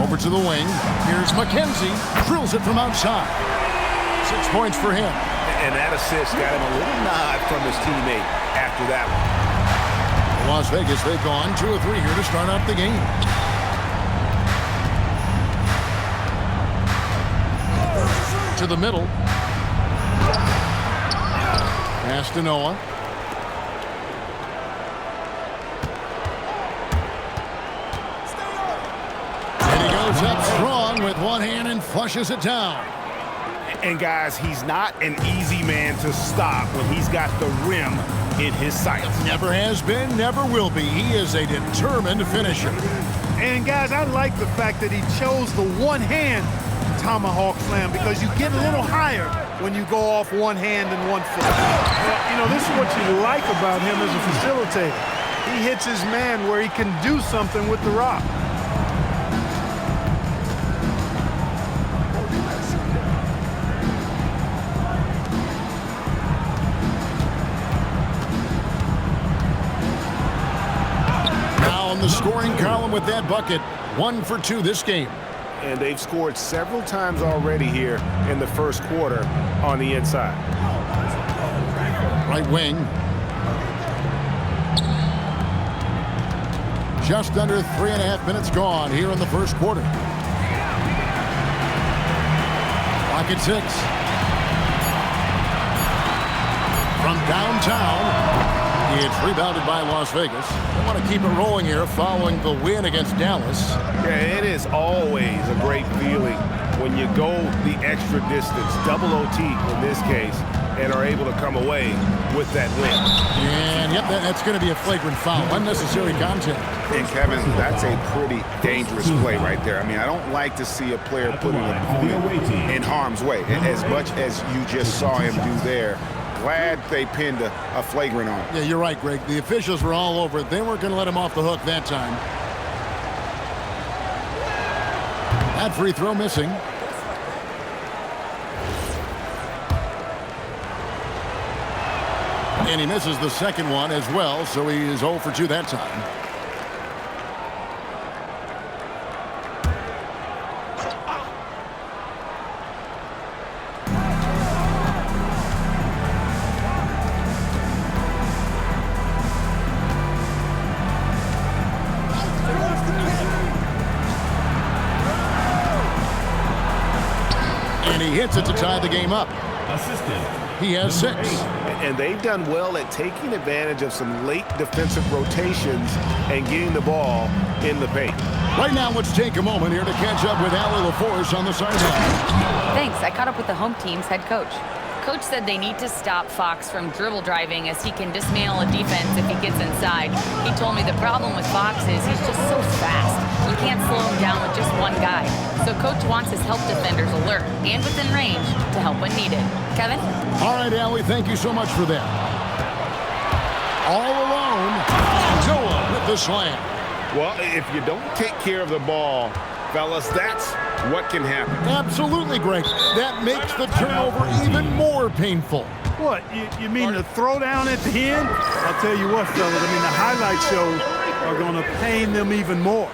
Over to the wing. Here's McKenzie. Drills it from outside. 6 points for him. And that assist got him a little nod from his teammate after that one. Las Vegas, they've gone 2 of 3 here to start out the game. To the middle. Pass to Noah. And he goes up strong with one hand and flushes it down. And guys, he's not an easy man to stop when he's got the rim in his sights. Never has been, never will be. He is a determined finisher. And guys, I like the fact that he chose the one-hand tomahawk slam because you get a little higher when you go off one hand and 1 foot. Well, you know, this is what you like about him as a facilitator. He hits his man where he can do something with the rock. Now in the scoring column with that bucket. 1 for 2 this game. And they've scored several times already here in the first quarter on the inside. Right wing. Just under 3.5 minutes gone here in the first quarter. Clock at 6. From downtown. It's rebounded by Las Vegas. They want to keep it rolling here following the win against Dallas. Yeah, it is always a great feeling when you go the extra distance, double OT in this case, and are able to come away with that win. And yep, that's going to be a flagrant foul. Unnecessary contact. And Kevin, that's a pretty dangerous play right there. I mean, I don't like to see a player put an opponent in harm's way, as much as you just saw him do there. Glad they pinned a flagrant on him. Yeah, you're right, Greg. The officials were all over it. They weren't going to let him off the hook that time. That free throw missing. And he misses the second one as well, so he is 0 for 2 that time. And he hits it to tie the game up. He has 6. And they've done well at taking advantage of some late defensive rotations and getting the ball in the paint. Right now, let's take a moment here to catch up with Allie LaForce on the sideline. Thanks. I caught up with the home team's head coach. Coach said they need to stop Fox from dribble driving as he can dismantle a defense if he gets inside. He told me the problem with Fox is he's just so fast. You can't slow him down with just one guy. So Coach wants his help defenders alert and within range to help when needed. Kevin? All right, Allie, thank you so much for that. All alone, Noah with the slam. Well, if you don't take care of the ball, fellas, that's what can happen. Absolutely, Greg. That makes the turnover even more painful. What, you mean the throwdown at the end? I'll tell you what, fellas, I mean, the highlight shows are going to pain them even more.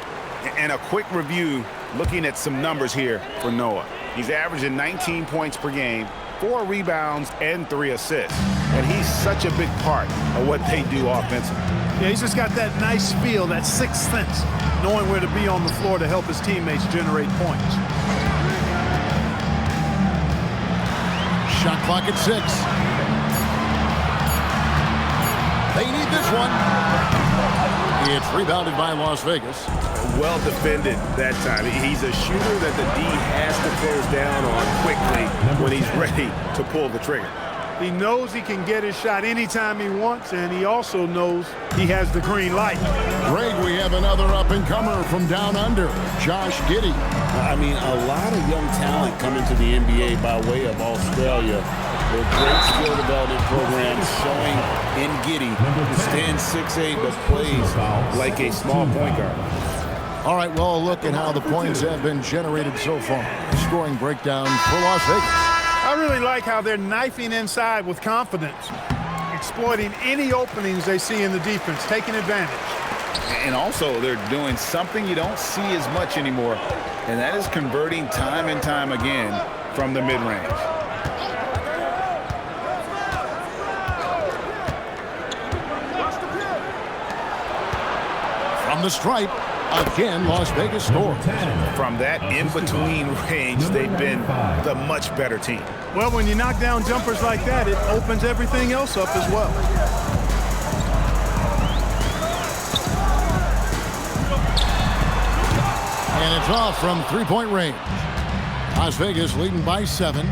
And a quick review, looking at some numbers here for Noah. He's averaging 19 points per game, 4 rebounds, and 3 assists. And he's such a big part of what they do offensively. Yeah, he's just got that nice feel, that sixth sense, knowing where to be on the floor to help his teammates generate points. Shot clock at 6. They need this one. It's rebounded by Las Vegas. Well defended that time. He's a shooter that the D has to close down on quickly when he's ready to pull the trigger. He knows he can get his shot anytime he wants, and he also knows he has the green light. Greg, we have another up-and-comer from down under, Josh Giddey. I mean, a lot of young talent coming to the NBA by way of Australia. With great skill development programs showing in Giddey, who stands 6'8", but plays like a small point guard. All right, well, a look at how the points have been generated so far. Scoring breakdown for Las Vegas. I really like how they're knifing inside with confidence, exploiting any openings they see in the defense, taking advantage. And also, they're doing something you don't see as much anymore, and that is converting time and time again from the mid-range. From the stripe, again, Las Vegas scored. From that in-between range, they've been the much better team. Well, when you knock down jumpers like that, it opens everything else up as well. And it's off from three-point range. Las Vegas leading by 7.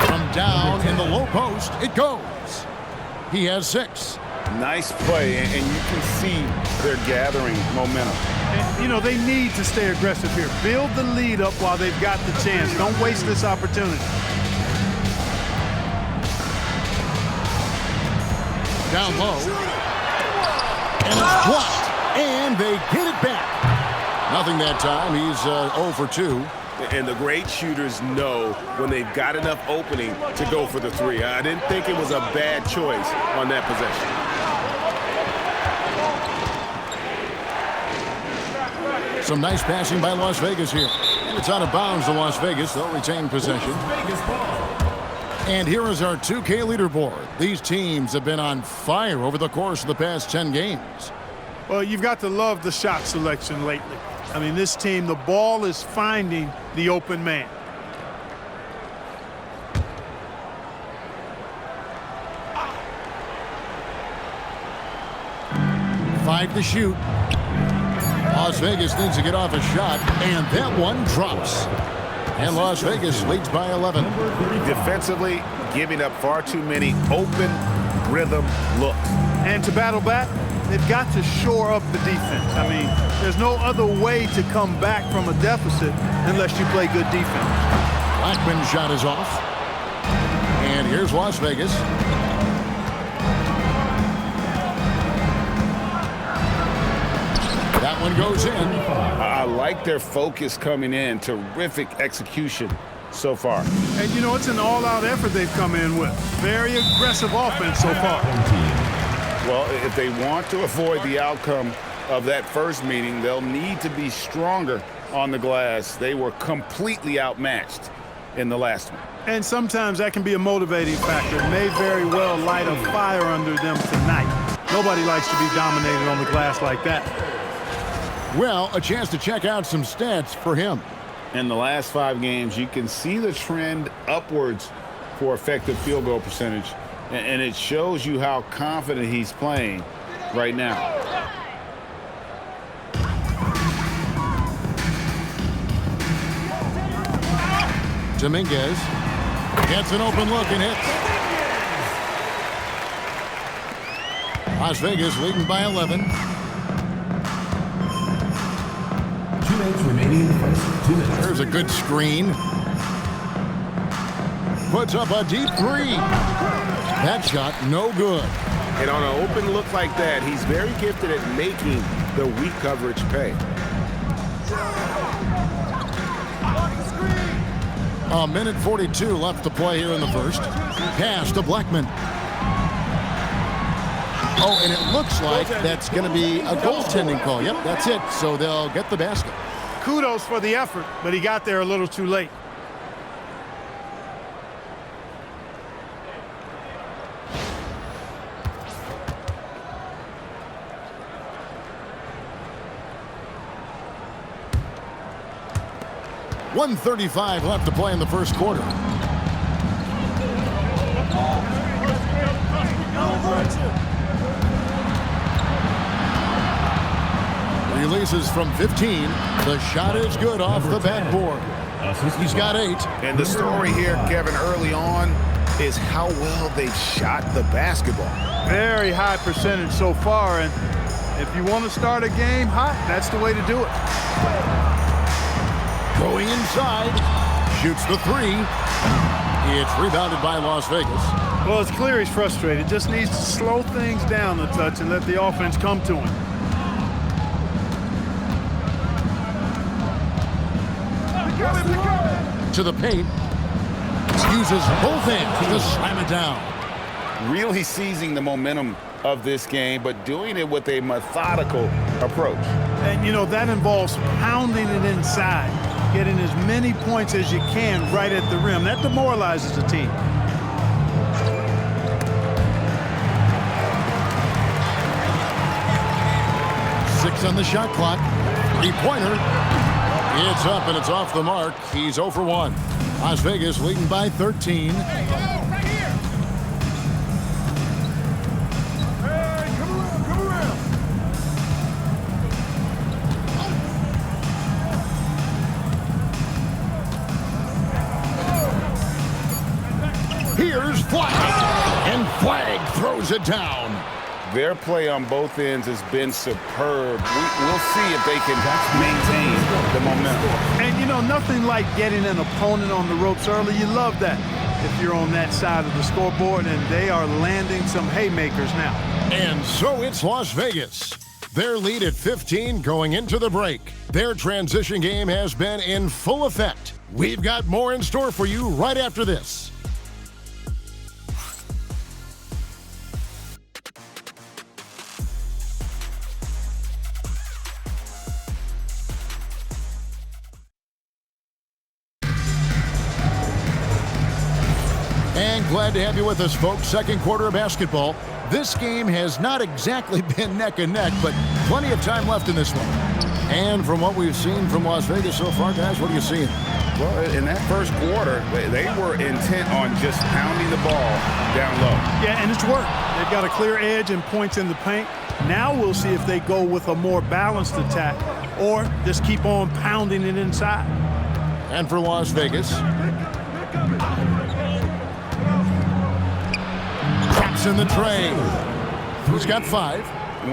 From down in the low post, it goes. He has 6. Nice play, and you can see they're gathering momentum. And, you know, they need to stay aggressive here. Build the lead up while they've got the chance. Don't waste this opportunity. Down low. And it's blocked. And they get it back. Nothing that time. He's 0 for 2. And the great shooters know when they've got enough opening to go for the 3. I didn't think it was a bad choice on that possession. Some nice passing by Las Vegas here. And it's out of bounds to Las Vegas. They'll retain possession. And here is our 2K leaderboard. These teams have been on fire over the course of the past 10 games. Well, you've got to love the shot selection lately. I mean, this team, the ball is finding the open man. Five to shoot. Las Vegas needs to get off a shot, and that one drops. And Las Vegas leads by 11. Defensively, giving up far too many open rhythm looks. And to battle back, they've got to shore up the defense. I mean, there's no other way to come back from a deficit unless you play good defense. Blackman's shot is off. And here's Las Vegas. That one goes in. I like their focus coming in. Terrific execution so far. And, you know, it's an all-out effort they've come in with. Very aggressive offense so far. Well, if they want to avoid the outcome of that first meeting, they'll need to be stronger on the glass. They were completely outmatched in the last one. And sometimes that can be a motivating factor. It may very well light a fire under them tonight. Nobody likes to be dominated on the glass like that. Well, a chance to check out some stats for him. In the last 5 games, you can see the trend upwards for effective field goal percentage, and it shows you how confident he's playing right now. Dominguez gets an open look and hits. Las Vegas leading by 11. 2 minutes remaining in the first. 2 minutes. There's a good screen. Puts up a deep 3. That shot no good. And on an open look like that, he's very gifted at making the weak coverage pay. A minute 42 left to play here in the first. Pass to Blackman. Oh, and it looks like that's going to be a goaltending call. Yep, that's it. So they'll get the basket. Kudos for the effort, but he got there a little too late. .135 left to play in the first quarter. Releases from 15. The shot is good off the backboard. He's got 8. And the story here, Kevin, early on is how well they've shot the basketball. Very high percentage so far, and if you want to start a game hot, that's the way to do it. Going inside, shoots the 3. It's rebounded by Las Vegas. Well, it's clear he's frustrated. Just needs to slow things down a touch and let the offense come to him. To the paint. Uses both hands to slam it down. Really seizing the momentum of this game, but doing it with a methodical approach. And, you know, that involves pounding it inside, getting as many points as you can right at the rim. That demoralizes the team. Six on the shot clock. 3-pointer. It's up and it's off the mark. He's 0 for 1. Las Vegas leading by 13. Here's Flag, and Flag throws it down. Their play on both ends has been superb. We'll see if they can maintain the momentum. And, you know, nothing like getting an opponent on the ropes early. You love that if you're on that side of the scoreboard, and they are landing some haymakers now. And so it's Las Vegas. Their lead at 15 going into the break. Their transition game has been in full effect. We've got more in store for you right after this. And glad to have you with us, folks. Second quarter of basketball. This game has not exactly been neck and neck, but plenty of time left in this one. And from what we've seen from Las Vegas so far, guys, what are you seeing? Well, in that first quarter, they were intent on just pounding the ball down low. Yeah, and it's worked. They've got a clear edge and points in the paint. Now we'll see if they go with a more balanced attack or just keep on pounding it inside. And for Las Vegas, traps in the tray. Who's got 5?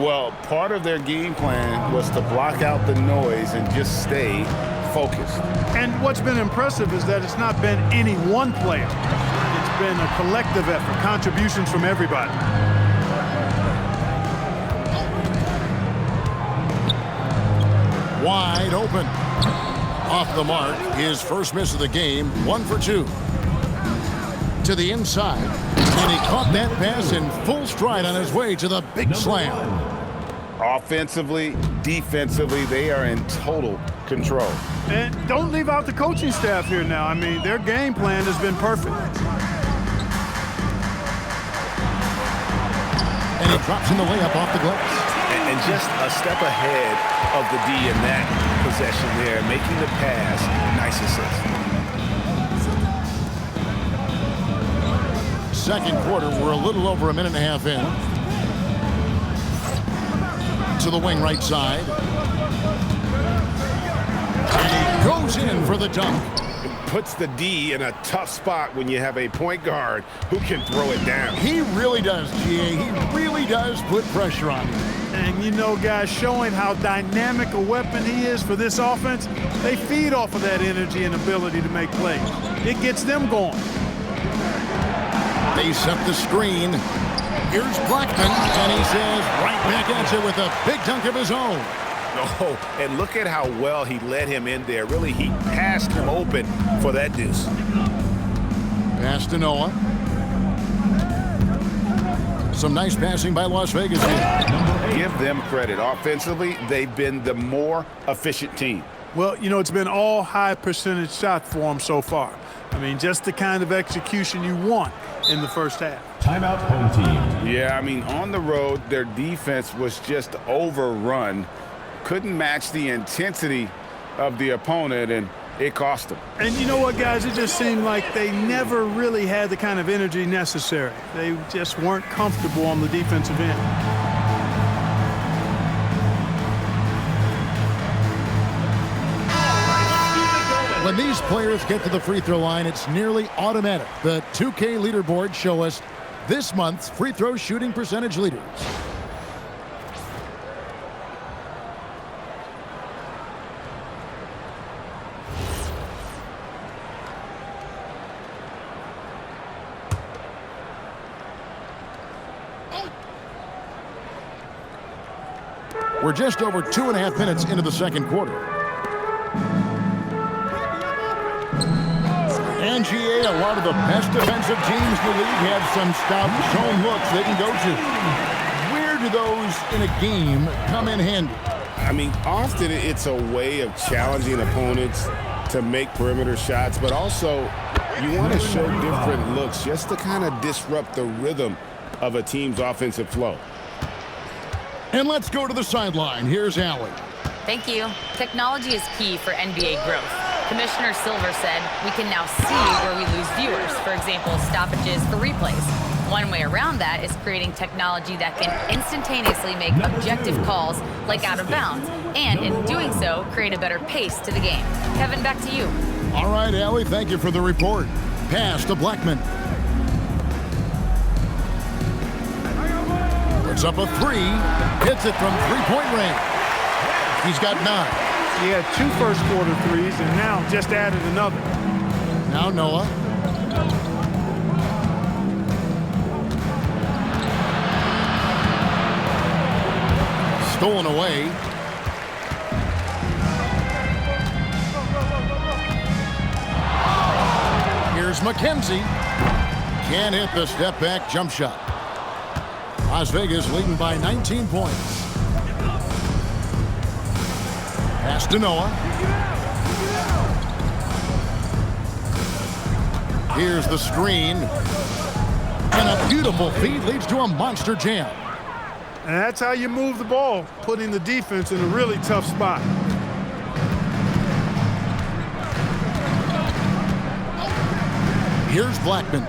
Well, part of their game plan was to block out the noise and just stay focused. And what's been impressive is that it's not been any one player. It's been a collective effort, contributions from everybody. Wide open. Off the mark, his first miss of the game, 1 for 2. To the inside, and he caught that pass in full stride on his way to the big slam. Offensively, defensively, they are in total control. And don't leave out the coaching staff here now. I mean, their game plan has been perfect. And he drops in the layup off the glass. And just a step ahead of the D in that possession there, making the pass. Nice assist. Second quarter, we're a little over a minute and a half in. To the wing right side. And he goes in for the dunk. It puts the D in a tough spot when you have a point guard who can throw it down. He really does, GA. He really does put pressure on him. And you know, guys, showing how dynamic a weapon he is for this offense, they feed off of that energy and ability to make plays. It gets them going. They set the screen. Here's Blackman, and he says right back at you with a big dunk of his own. Oh, and look at how well he led him in there. Really, he passed him open for that deuce. Pass to Noah. Some nice passing by Las Vegas here. Give them credit. Offensively, they've been the more efficient team. Well, you know, it's been all high percentage shots for them so far. I mean, just the kind of execution you want in the first half. Timeout, home team. Yeah, I mean, on the road, their defense was just overrun. Couldn't match the intensity of the opponent, and it cost them. And you know what, guys? It just seemed like they never really had the kind of energy necessary. They just weren't comfortable on the defensive end. When these players get to the free throw line, it's nearly automatic. The 2K leaderboards show us this month's free throw shooting percentage leaders. We're just over 2.5 minutes into the second quarter. And GA, a lot of the best defensive teams in the league have some stop-zone looks they can go to. Where do those in a game come in handy? I mean, often it's a way of challenging opponents to make perimeter shots, but also you want to show different looks just to kind of disrupt the rhythm of a team's offensive flow. And let's go to the sideline. Here's Allen. Thank you. Technology is key for NBA growth. Commissioner Silver said, we can now see where we lose viewers, for example, stoppages for replays. One way around that is creating technology that can instantaneously make objective calls like out of bounds, and in doing so, create a better pace to the game. Kevin, back to you. All right, Allie, thank you for the report. Pass to Blackman. Puts up a three, hits it from three-point range. He's got 9. He had 2 first-quarter threes and now just added another. Now Noah. Stolen away. Here's McKenzie. Can't hit the step-back jump shot. Las Vegas leading by 19 points. Pass to Noah. Here's the screen. And a beautiful feed leads to a monster jam. And that's how you move the ball, putting the defense in a really tough spot. Here's Blackman.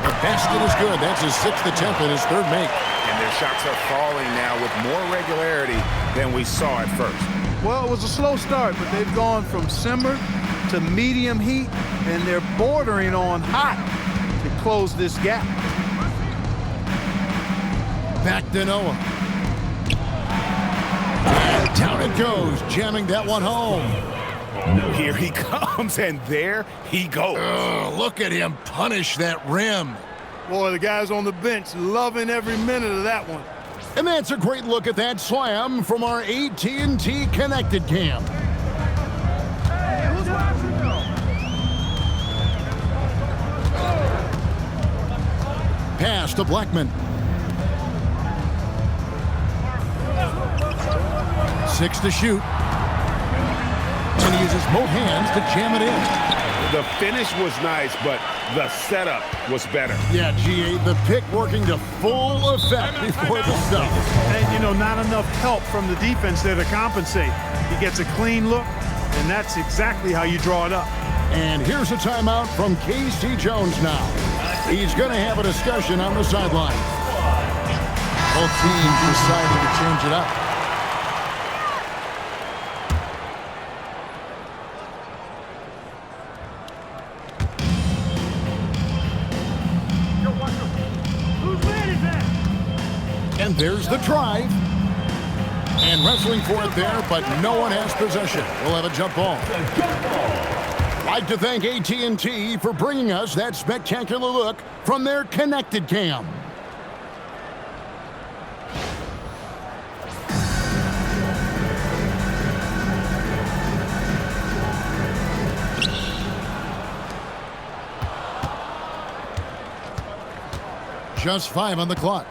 The basket is good. That's his 6th attempt and his 3rd make. And their shots are falling now with more regularity than we saw at first. Well, it was a slow start, but they've gone from simmer to medium heat, and they're bordering on hot to close this gap. Back to Noah. And down it goes, jamming that one home. Here he comes, and there he goes. Look at him punish that rim. Boy, the guys on the bench loving every minute of that one. And that's a great look at that slam from our AT&T Connected Cam. Pass to Blackman. 6 to shoot. And he uses both hands to jam it in. The finish was nice, but the setup was better. Yeah, GA, the pick working to full effect before the stuff. And, you know, not enough help from the defense there to compensate. He gets a clean look, and that's exactly how you draw it up. And here's a timeout from Casey Jones now. He's going to have a discussion on the sideline. Both teams deciding to change it up. And there's the drive. And wrestling for it there, but no one has possession. We'll have a jump ball. I'd like to thank AT&T for bringing us that spectacular look from their connected cam. Just 5 on the clock.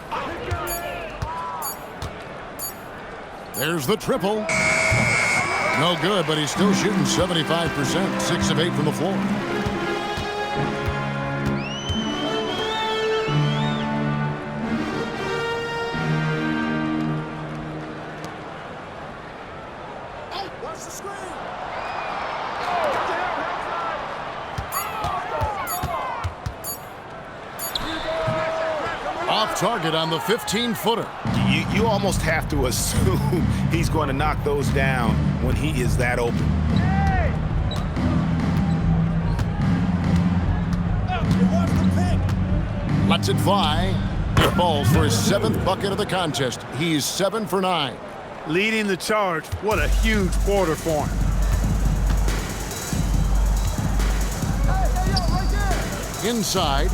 There's the triple. No good, but he's still shooting 75%, 6 of 8 from the floor. Watch the screen. Off target on the 15-footer. You almost have to assume he's going to knock those down when he is that open. Lets it fly. It falls for his 7th bucket of the contest. He's 7 for 9. Leading the charge. What a huge quarter for him. Inside.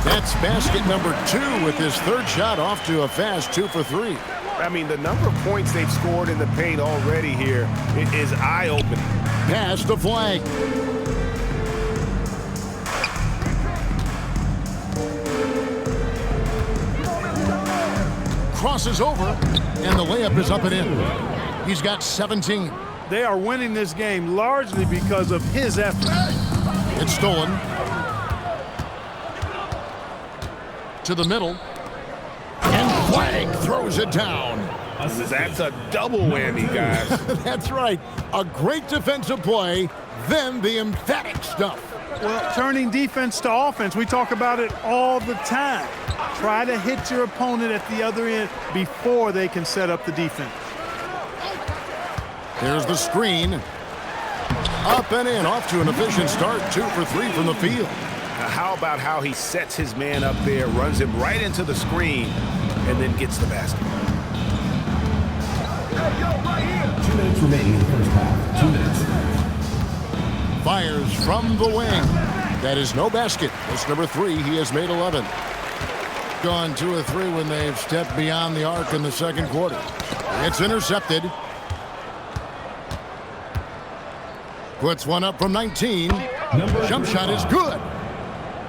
That's basket number 2 with his 3rd shot off to a fast 2 for 3. I mean, the number of points they've scored in the paint already here is eye-opening. Pass the flag. Crosses over, and the layup is up and in. He's got 17. They are winning this game largely because of his effort. It's stolen. To the middle. And Flag throws it down. That's a double whammy, guys. That's right. A great defensive play, then the emphatic stuff. Well, turning defense to offense, we talk about it all the time. Try to hit your opponent at the other end before they can set up the defense. There's the screen. Up and in, off to an efficient start. 2 for 3 from the field. Now, how about how he sets his man up there, runs him right into the screen, and then gets the basket. 2 minutes remaining in the first half. 2 minutes. Fires from the wing. That is no basket. That's number 3. He has made 11. Gone 2 of 3 when they've stepped beyond the arc in the second quarter. It's intercepted. Puts one up from 19. Jump shot is good.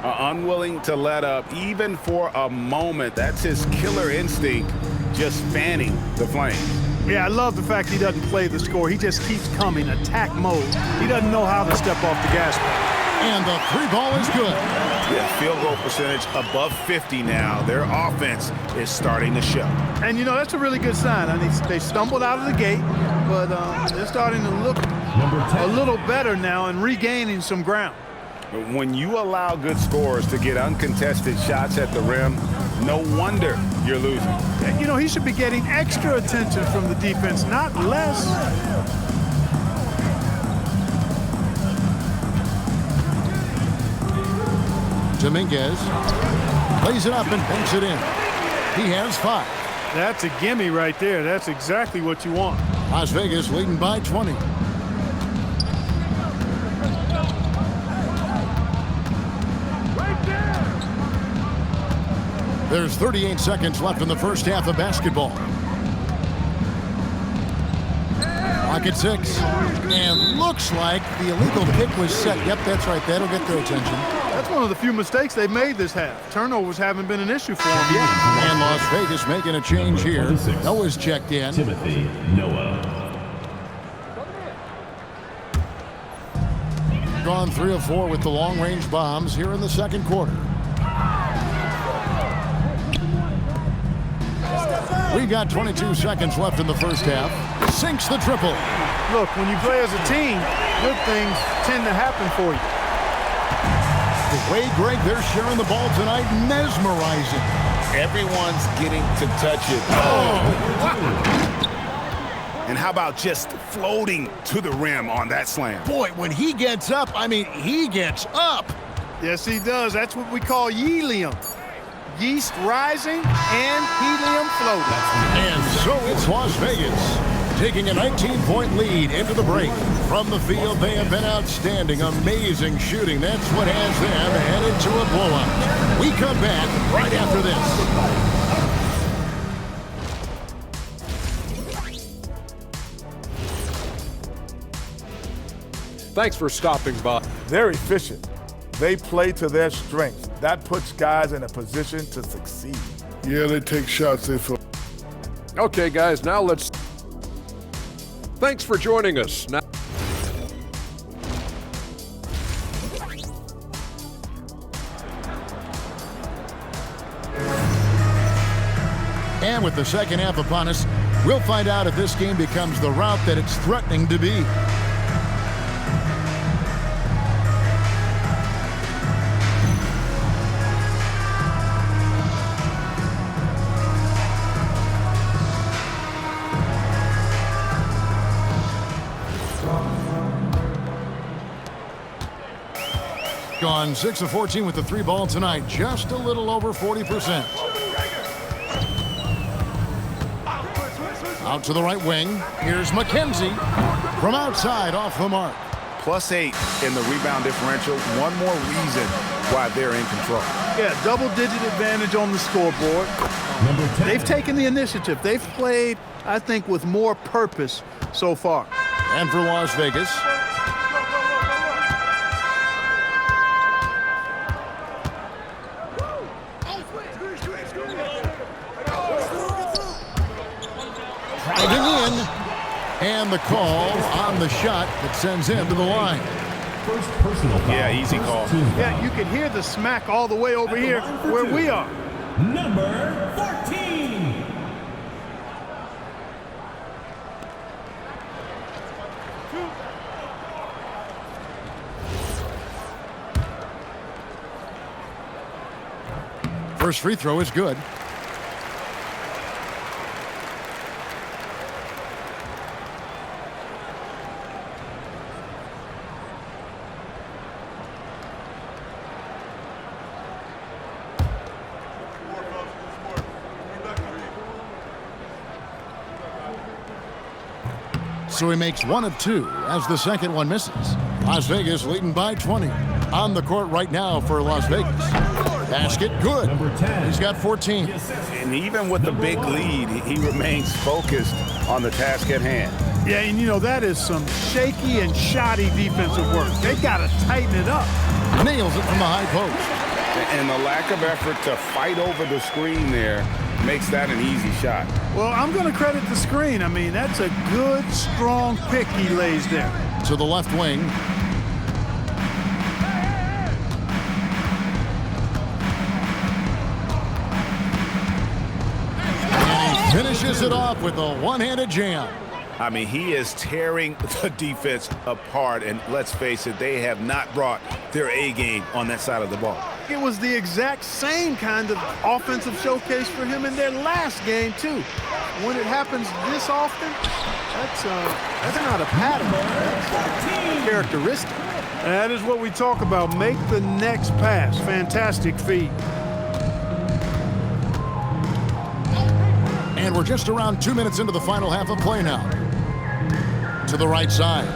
Unwilling to let up even for a moment. That's his killer instinct, just fanning the flame. Yeah, I love the fact he doesn't play the score. He just keeps coming, attack mode. He doesn't know how to step off the gas pedal. And the 3 ball is good. Yeah, field goal percentage above 50 now. Their offense is starting to show. And, you know, that's a really good sign. I mean, they stumbled out of the gate, but they're starting to look a little better now and regaining some ground. When you allow good scorers to get uncontested shots at the rim, no wonder you're losing. And, you know, he should be getting extra attention from the defense, not less. Dominguez lays it up and banks it in. He has 5. That's a gimme right there. That's exactly what you want. Las Vegas leading by 20. There's 38 seconds left in the first half of basketball. Clock at 6. And looks like the illegal kick was set. Yep, that's right. That'll get their attention. That's one of the few mistakes they've made this half. Turnovers haven't been an issue for them yet. And Las Vegas making a change here. Noah's checked in. Timothy Noah. They've gone 3 of 4 with the long-range bombs here in the second quarter. We got 22 seconds left in the first half. Sinks the triple. Look, when you play as a team, good things tend to happen for you. The way, Greg, they're sharing the ball tonight, mesmerizing. Everyone's getting to touch it. Oh! And how about just floating to the rim on that slam? Boy, when he gets up, I mean, he gets up. Yes, he does. That's what we call helium. Yeast rising and helium floating. And so it's Las Vegas taking a 19-point lead into the break. From the field, they have been outstanding. Amazing shooting. That's what has them headed to a blowout. We come back right after this. Thanks for stopping by. They're efficient. They play to their strengths. That puts guys in a position to succeed. Yeah, they take shots they feel. Okay, guys, now let's... Thanks for joining us. Now... And with the second half upon us, we'll find out if this game becomes the route that it's threatening to be. Gone 6 of 14 with the 3 ball tonight, just a little over 40%. Out to the right wing. Here's McKenzie from outside off the mark. +8 in the rebound differential. One more reason why they're in control. Yeah, double-digit advantage on the scoreboard. They've taken the initiative. They've played, I think, with more purpose so far. And for Las Vegas, driving in, and the call on the shot that sends him to the line. First personal foul. Yeah, easy call. Yeah, you can hear the smack all the way over here where we are. Number 14. First free throw is good. So he makes 1 of 2 as the second one misses. Las Vegas leading by 20. On the court right now for Las Vegas. Basket good. He's got 14. And even with the big lead, he remains focused on the task at hand. Yeah, and you know, that is some shaky and shoddy defensive work. They got to tighten it up. Nails it from the high post. And the lack of effort to fight over the screen there makes that an easy shot. Well, I'm going to credit the screen. I mean, that's a good, strong pick he lays there. To the left wing. And he finishes it off with a one-handed jam. I mean, he is tearing the defense apart, and let's face it, they have not brought their A game on that side of the ball. It was the exact same kind of offensive showcase for him in their last game, too. When it happens this often, that's not a pattern. That's a characteristic. That is what we talk about. Make the next pass. Fantastic feat. And we're just around 2 minutes into the final half of play now. To the right side.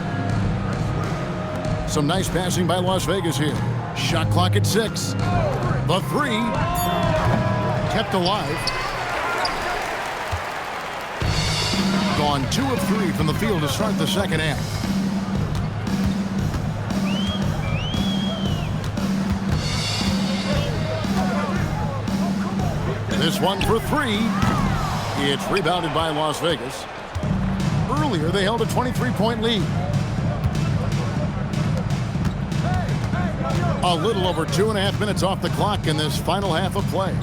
Some nice passing by Las Vegas here. Shot clock at 6. The 3 kept alive. Gone 2 of 3 from the field to start the second half. This one for 3. It's rebounded by Las Vegas. Earlier, they held a 23-point lead. A little over 2.5 minutes off the clock in this final half of play.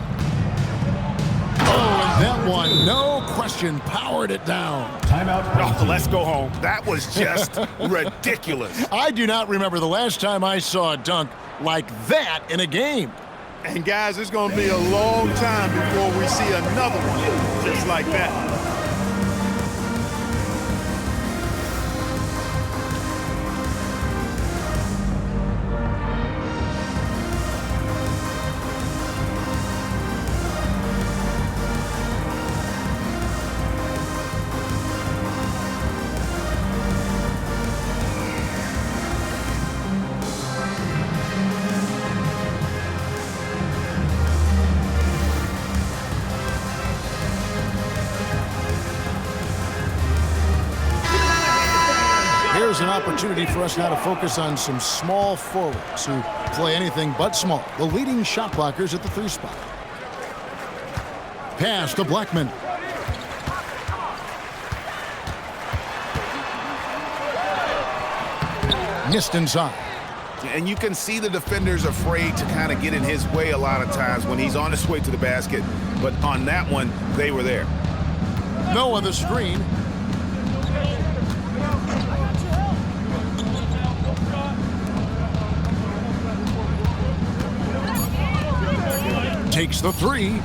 Oh, and that one, no question, powered it down. Timeout. Oh, let's go home. That was just ridiculous. I do not remember the last time I saw a dunk like that in a game. And guys, it's going to be a long time before we see another one just like that. Here's an opportunity for us now to focus on some small forwards who play anything but small. The leading shot blockers at the 3 spot. Pass to Blackman. Missed inside. And you can see the defenders afraid to kind of get in his way a lot of times when he's on his way to the basket. But on that one, they were there. Noah the screen. Takes the 3.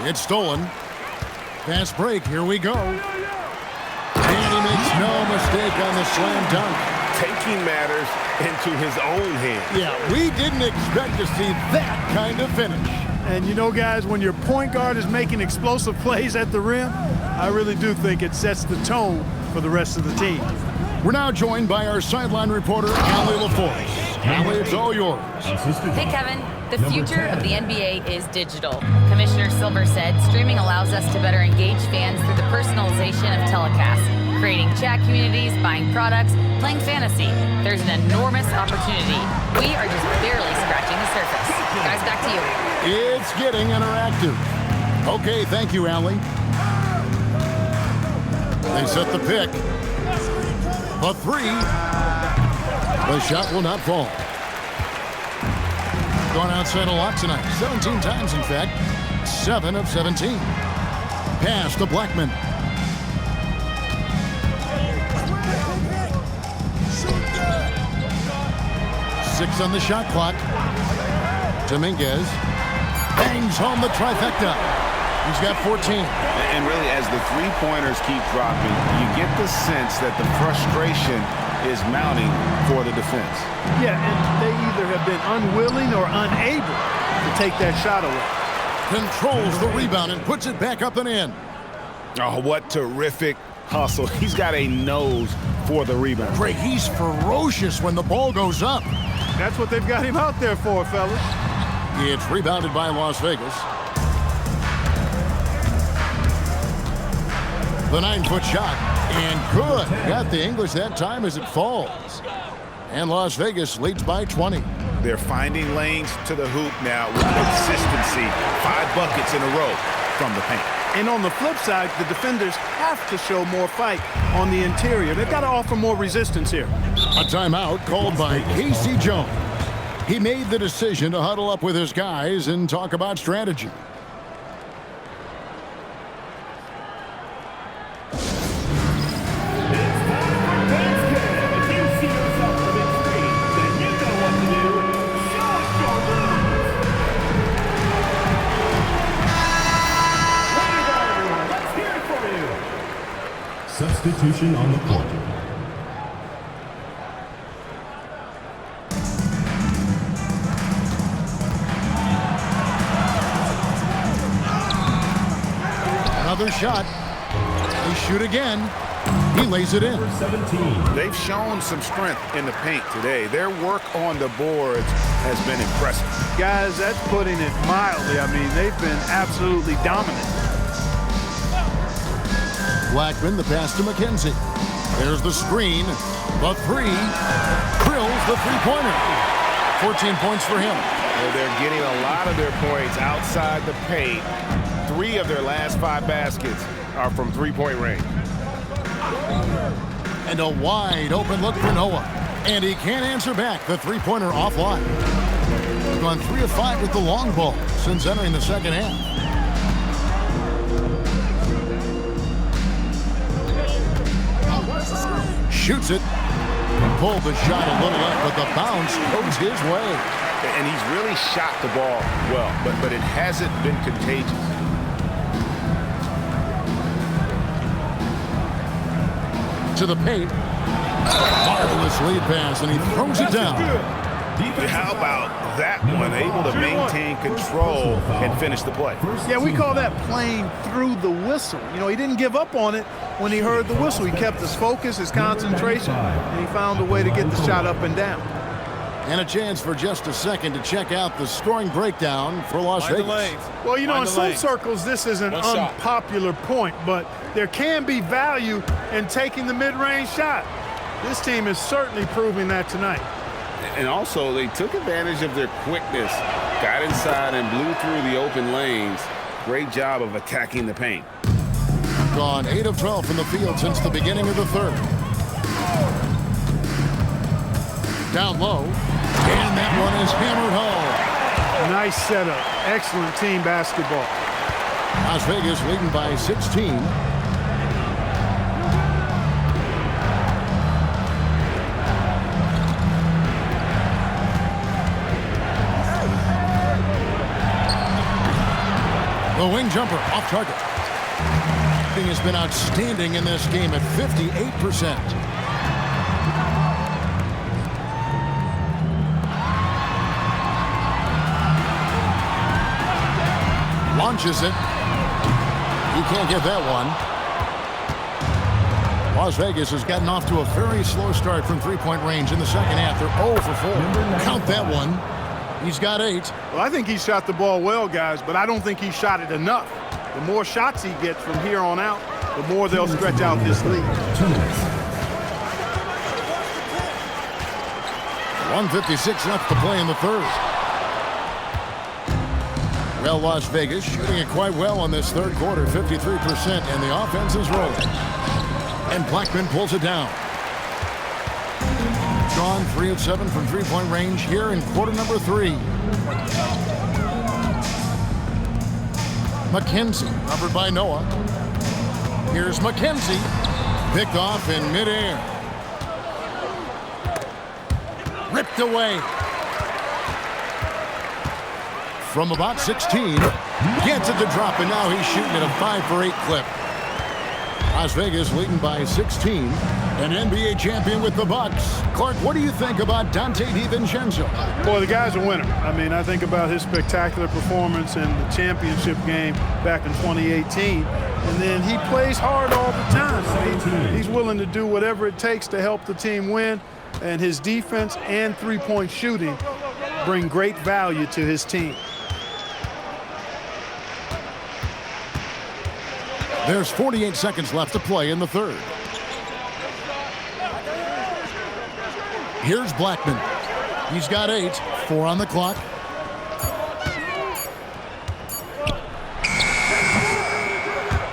It's stolen. Fast break. Here we go. And he makes no mistake on the slam dunk. Taking matters into his own hands. Yeah, we didn't expect to see that kind of finish. And you know, guys, when your point guard is making explosive plays at the rim, I really do think it sets the tone for the rest of the team. We're now joined by our sideline reporter, Allie LaForce. Allie, it's all yours. Hey, Kevin. The future of the NBA is digital. Commissioner Silver said streaming allows us to better engage fans through the personalization of telecasts, creating chat communities, buying products, playing fantasy. There's an enormous opportunity. We are just barely scratching the surface. Guys, back to you. It's getting interactive. Okay, thank you, Allie. They set the pick. The 3. The shot will not fall. Gone outside a lot tonight. 17 times, in fact. 7 of 17. Pass to Blackman. Six on the shot clock. Dominguez bangs home the trifecta. He's got 14. And really, as the three-pointers keep dropping, you get the sense that the frustration is mounting for the defense. Yeah, and they either have been unwilling or unable to take that shot away. Controls the rebound and puts it back up and in. Oh, what terrific hustle. He's got a nose for the rebound. Craig, he's ferocious when the ball goes up. That's what they've got him out there for, fellas. It's rebounded by Las Vegas. The 9-foot shot, and good. Got the English that time as it falls. And Las Vegas leads by 20. They're finding lanes to the hoop now with consistency. 5 buckets in a row from the paint. And on the flip side, the defenders have to show more fight on the interior. They've got to offer more resistance here. A timeout called by Casey Jones. He made the decision to huddle up with his guys and talk about strategy. Substitution on the court. Another shot. They shoot again. He lays it in. 17. They've shown some strength in the paint today. Their work on the boards has been impressive. Guys, that's putting it mildly. I mean, they've been absolutely dominant. Blackman, the pass to McKenzie. There's the screen. The 3. Drills the three-pointer. 14 points for him. Well, they're getting a lot of their points outside the paint. 3 of their last 5 baskets are from three-point range. And a wide open look for Noah. And he can't answer back. The three-pointer offline. He's gone 3 of 5 with the long ball since entering the second half. Shoots it. Pulled the shot a little up, but the bounce goes his way. And he's really shot the ball well, but it hasn't been contagious. To the paint. Marvelous lead pass, and he throws it down. How about that one? Able to maintain control and finish the play. Yeah, we call that playing through the whistle. You know, he didn't give up on it when he heard the whistle. He kept his focus, his concentration, and he found a way to get the shot up and down. And a chance for just a second to check out the scoring breakdown for Las Vegas. Well, you know, in some circles, this is an unpopular point, but there can be value in taking the mid-range shot. This team is certainly proving that tonight. And also, they took advantage of their quickness, got inside and blew through the open lanes. Great job of attacking the paint. Gone 8 of 12 from the field since the beginning of the third. Down low, and that one is hammered home. Nice setup. Excellent team basketball. Las Vegas leading by 16. The wing jumper off target. He has been outstanding in this game at 58%. Launches it. He can't get that one. Las Vegas has gotten off to a very slow start from three-point range in the second half. They're 0 for 4. Count that one. He's got 8. Well, I think he shot the ball well, guys, but I don't think he shot it enough. The more shots he gets from here on out, the more they'll stretch out this lead. 1:56 left to play in the third. Well, Las Vegas shooting it quite well on this third quarter, 53%, and the offense is rolling. And Blackman pulls it down. Gone 3 of 7 from three-point range here in quarter number 3. McKenzie, covered by Noah. Here's McKenzie, picked off in midair. Ripped away. From about 16, gets it to drop, and now he's shooting at a 5 for 8 clip. Las Vegas leading by 16. An NBA champion with the Bucks. Clark, what do you think about Dante DiVincenzo? Boy, the guy's a winner. I mean, I think about his spectacular performance in the championship game back in 2018. And then he plays hard all the time. He's willing to do whatever it takes to help the team win. And his defense and three-point shooting bring great value to his team. There's 48 seconds left to play in the third. Here's Blackman. He's got 8. 4 on the clock.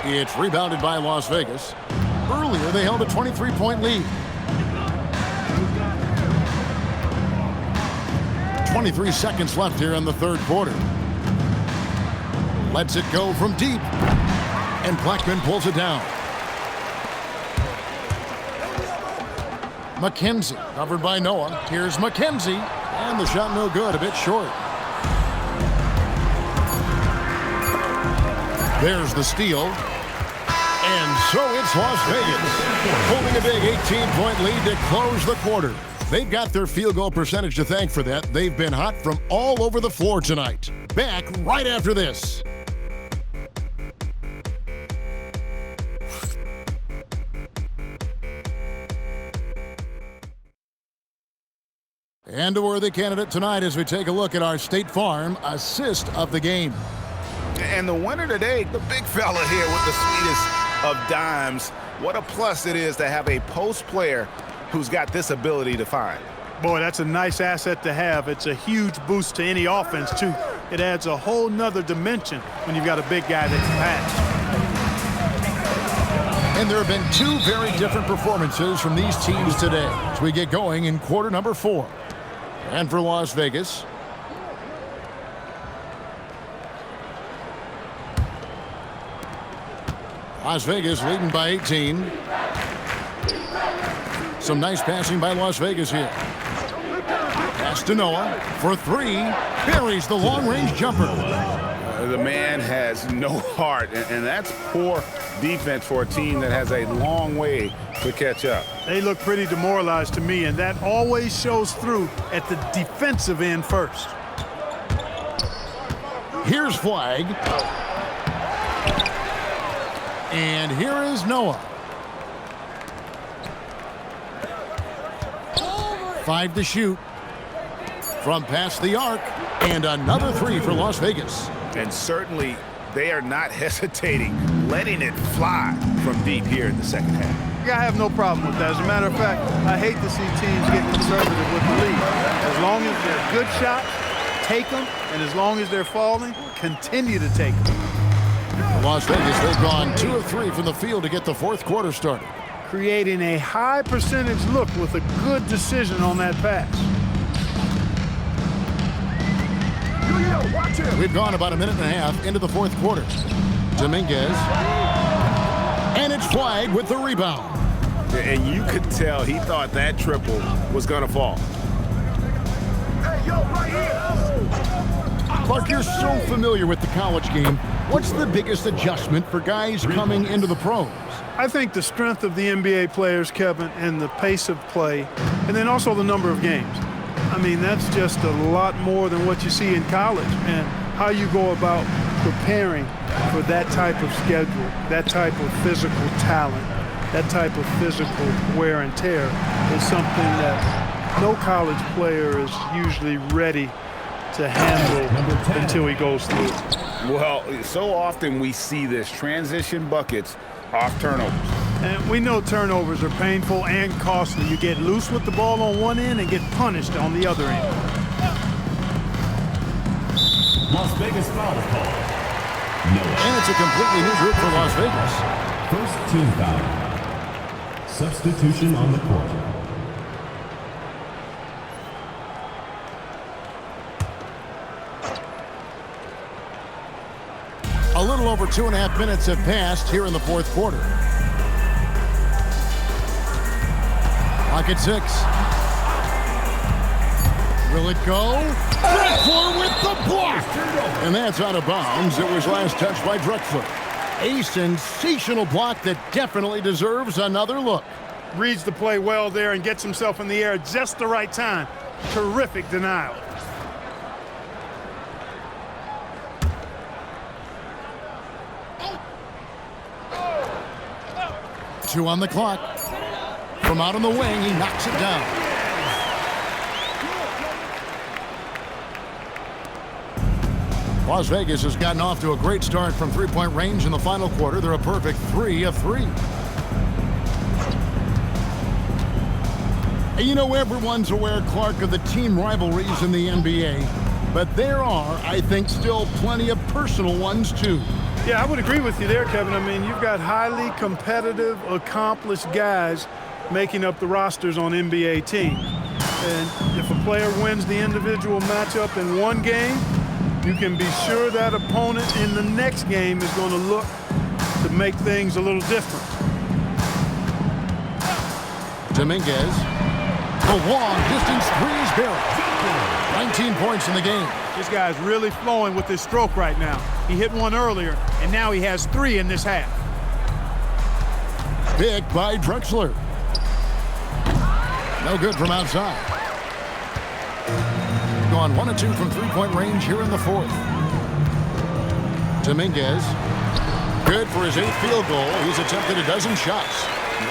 It's rebounded by Las Vegas. Earlier, they held a 23-point lead. 23 seconds left here in the third quarter. Lets it go from deep. And Blackman pulls it down. McKenzie, covered by Noah. Here's McKenzie, and the shot no good, a bit short. There's the steal. And so it's Las Vegas, holding a big 18-point lead to close the quarter. They've got their field goal percentage to thank for that. They've been hot from all over the floor tonight. Back right after this. And a worthy candidate tonight as we take a look at our State Farm assist of the game. And the winner today, the big fella here with the sweetest of dimes. What a plus it is to have a post player who's got this ability to find. Boy, that's a nice asset to have. It's a huge boost to any offense, too. It adds a whole nother dimension when you've got a big guy that can pass. And there have been two very different performances from these teams today as we get going in quarter number 4. And for Las Vegas, Las Vegas leading by 18. Some nice passing by Las Vegas here. Pass to Noah for 3. Buries the long-range jumper. The man has no heart, and that's poor defense for a team that has a long way to catch up. They look pretty demoralized to me, and that always shows through at the defensive end first. Here's Flag. And here is Noah. 5 to shoot. From past the arc. And another 3 for Las Vegas. And certainly they are not hesitating, letting it fly from deep here in the second half. I have no problem with that. As a matter of fact, I hate to see teams get conservative with the lead. As long as they're good shots, take them. And as long as they're falling, continue to take them. Las Vegas, they've gone 2 of 3 from the field to get the fourth quarter started. Creating a high percentage look with a good decision on that pass. We've gone about a minute and a half into the fourth quarter. Dominguez. And it's Flag with the rebound. And you could tell he thought that triple was going to fall. Hey, yo, right here. Clark, you're so familiar with the college game. What's the biggest adjustment for guys coming into the pros? I think the strength of the NBA players, Kevin, and the pace of play, and then also the number of games. I mean, that's just a lot more than what you see in college, and how you go about preparing for that type of schedule, that type of physical talent, that type of physical wear and tear is something that no college player is usually ready to handle until he goes through. Well, so often we see this transition buckets off turnovers. And we know turnovers are painful and costly. You get loose with the ball on one end and get punished on the other end. Las Vegas foul call. No. And it's a completely new group for Las Vegas. First team foul. Substitution on the court. A little over 2.5 minutes have passed here in the fourth quarter. Clock at 6. Will it go? Drexler with the block! And that's out of bounds. It was last touched by Drexler. A sensational block that definitely deserves another look. Reads the play well there and gets himself in the air at just the right time. Terrific denial. Two on the clock. From out on the wing, he knocks it down. Las Vegas has gotten off to a great start from three-point range in the final quarter. They're a perfect 3 of 3. You know, everyone's aware, Clark, of the team rivalries in the NBA. But there are, I think, still plenty of personal ones, too. Yeah, I would agree with you there, Kevin. I mean, you've got highly competitive, accomplished guys making up the rosters on NBA teams. And if a player wins the individual matchup in one game, you can be sure that opponent in the next game is going to look to make things a little different. Dominguez, the long-distance threes buried. 19 points in the game. This guy's really flowing with his stroke right now. He hit one earlier, and now he has 3 in this half. Big by Drexler. No good from outside. Gone 1 of 2 from three-point range here in the fourth. Dominguez, good for his 8th field goal. He's attempted a dozen shots.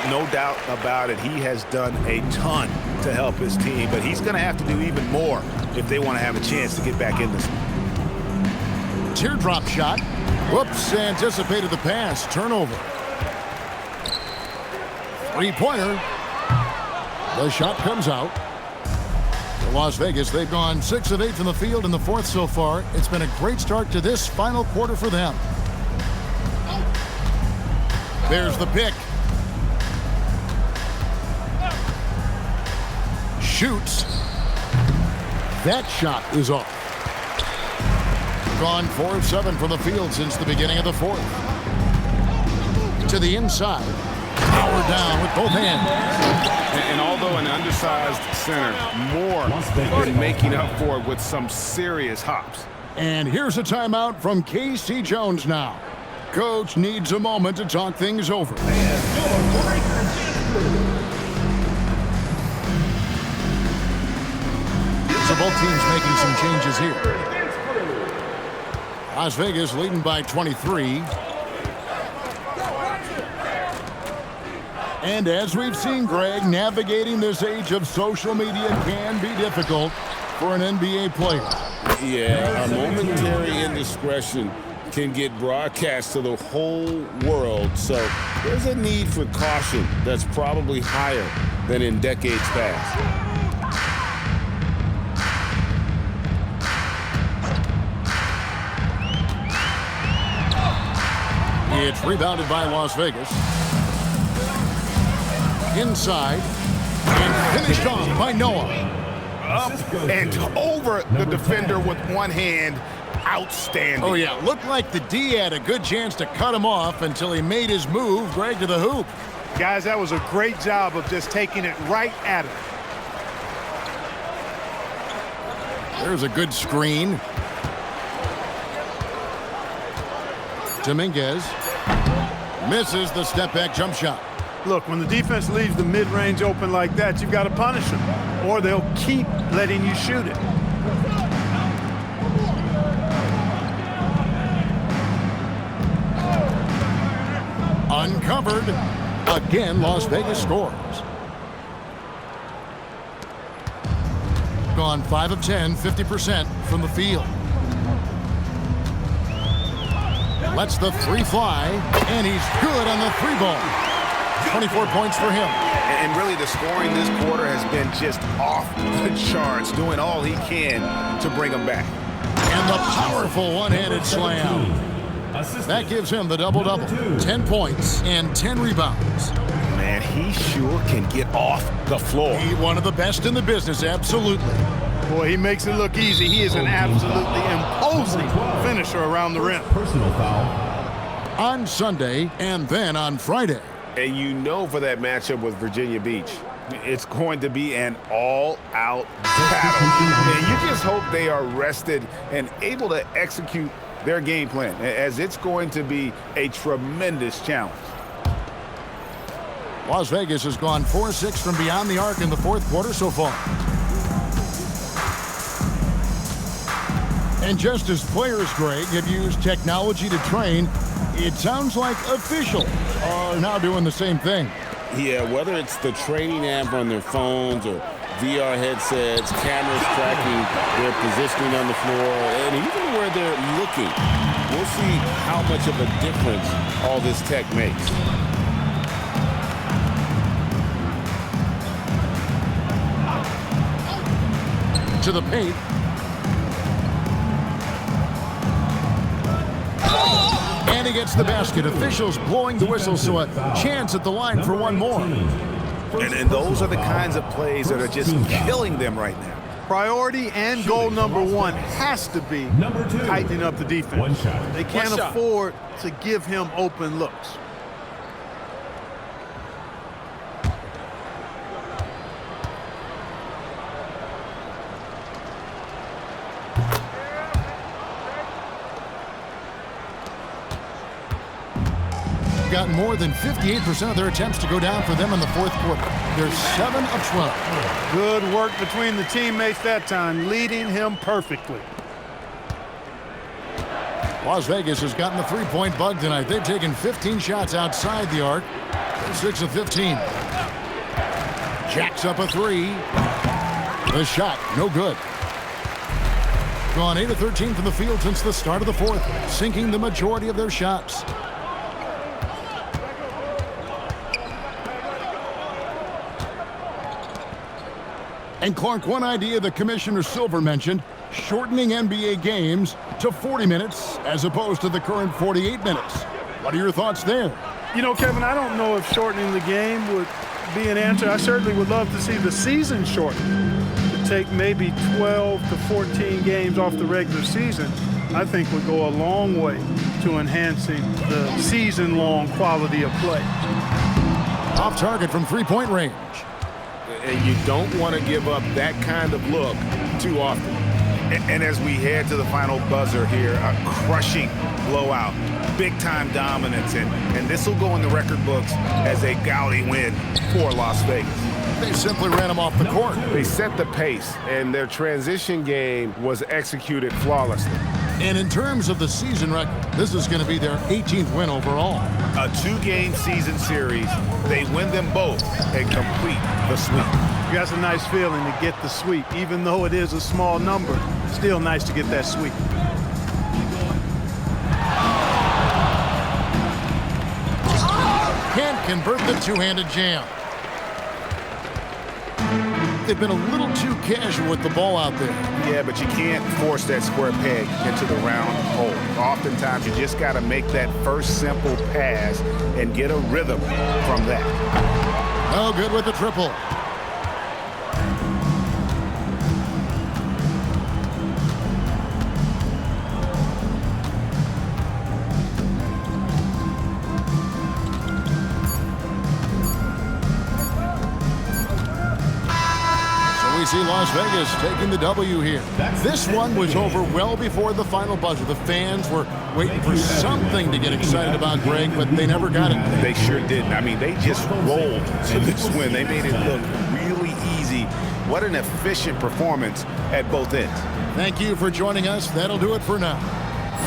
No doubt about it. He has done a ton to help his team, but he's going to have to do even more if they want to have a chance to get back in this. Teardrop shot. Whoops, anticipated the pass. Turnover. Three-pointer. The shot comes out. Las Vegas, they've gone 6 of 8 from the field in the fourth so far. It's been a great start to this final quarter for them. There's the pick. Shoots. That shot is off. Gone 4 of 7 from the field since the beginning of the fourth. To the inside. Powered down with both hands. And although an undersized center, Moore has been making up for it with some serious hops. And here's a timeout from Casey Jones now. Coach needs a moment to talk things over. So both teams making some changes here. Las Vegas leading by 23. And as we've seen, Greg, navigating this age of social media can be difficult for an NBA player. Yeah, a momentary indiscretion can get broadcast to the whole world. So there's a need for caution that's probably higher than in decades past. It's rebounded by Las Vegas. Inside. And finished off by Noah. Up and over the defender with one hand. Outstanding. Oh, yeah. Looked like the D had a good chance to cut him off until he made his move, Greg, to the hoop. Guys, that was a great job of just taking it right at him. There's a good screen. Dominguez misses the step-back jump shot. Look, when the defense leaves the mid-range open like that, you've got to punish them, or they'll keep letting you shoot it. Uncovered. Again, Las Vegas scores. Gone 5 of 10, 50% from the field. Lets the three fly, and he's good on the three ball. 24 points for him. And really, the scoring this quarter has been just off the charts, doing all he can to bring them back. And the powerful one-handed slam. That gives him the double-double. 10 points and 10 rebounds. Man, he sure can get off the floor. He's one of the best in the business, absolutely. Boy, he makes it look easy. He is an absolutely imposing finisher around the rim. Personal foul. On Sunday and then on Friday. And you know for that matchup with Virginia Beach, it's going to be an all-out battle. And you just hope they are rested and able to execute their game plan, as it's going to be a tremendous challenge. Las Vegas has gone 4-6 from beyond the arc in the fourth quarter so far. And just as players, Greg, have used technology to train, it sounds like officials are now doing the same thing. Yeah, whether it's the training app on their phones or VR headsets, cameras tracking their positioning on the floor, and even where they're looking, we'll see how much of a difference all this tech makes. To the paint. And he gets the basket. Officials blowing the whistle, so a chance at the line for one more. And those are the kinds of plays that are just killing them right now. Priority and goal number one has to be tightening up the defense. They can't afford to give him open looks. Gotten more than 58% of their attempts to go down for them in the fourth quarter. They're 7 of 12. Good work between the teammates that time, leading him perfectly. Las Vegas has gotten the three-point bug tonight. They've taken 15 shots outside the arc. They're 6 of 15. Jacks up a three. The shot, no good. Gone 8 of 13 from the field since the start of the fourth, sinking the majority of their shots. And Clark, one idea that Commissioner Silver mentioned, shortening NBA games to 40 minutes as opposed to the current 48 minutes. What are your thoughts there? You know, Kevin, I don't know if shortening the game would be an answer. I certainly would love to see the season shortened. To take maybe 12 to 14 games off the regular season, I think would go a long way to enhancing the season-long quality of play. Off target from three-point range. And you don't want to give up that kind of look too often. And as we head to the final buzzer here, a crushing blowout, big-time dominance, and this will go in the record books as a gaudy win for Las Vegas. They simply ran him off the court. They set the pace, and their transition game was executed flawlessly. And in terms of the season record, this is going to be their 18th win overall. A 2-game season series. They win them both and complete the sweep. That's a nice feeling to get the sweep. Even though it is a small number, still nice to get that sweep. Can't convert the two-handed jam. They've been a little too casual with the ball out there. Yeah, but you can't force that square peg into the round hole. Oftentimes, you just got to make that first simple pass and get a rhythm from that. No good with the triple. We see Las Vegas taking the W here. This one was over well before the final buzzer. The fans were waiting for something to get excited about, Greg, but they never got it. They sure didn't. I mean, they just rolled to this win. They made it look really easy. What an efficient performance at both ends. Thank you for joining us. That'll do it for now.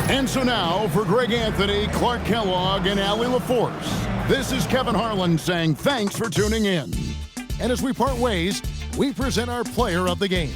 And so now, for Greg Anthony, Clark Kellogg, and Allie LaForce, this is Kevin Harlan saying thanks for tuning in. And as we part ways, we present our player of the game.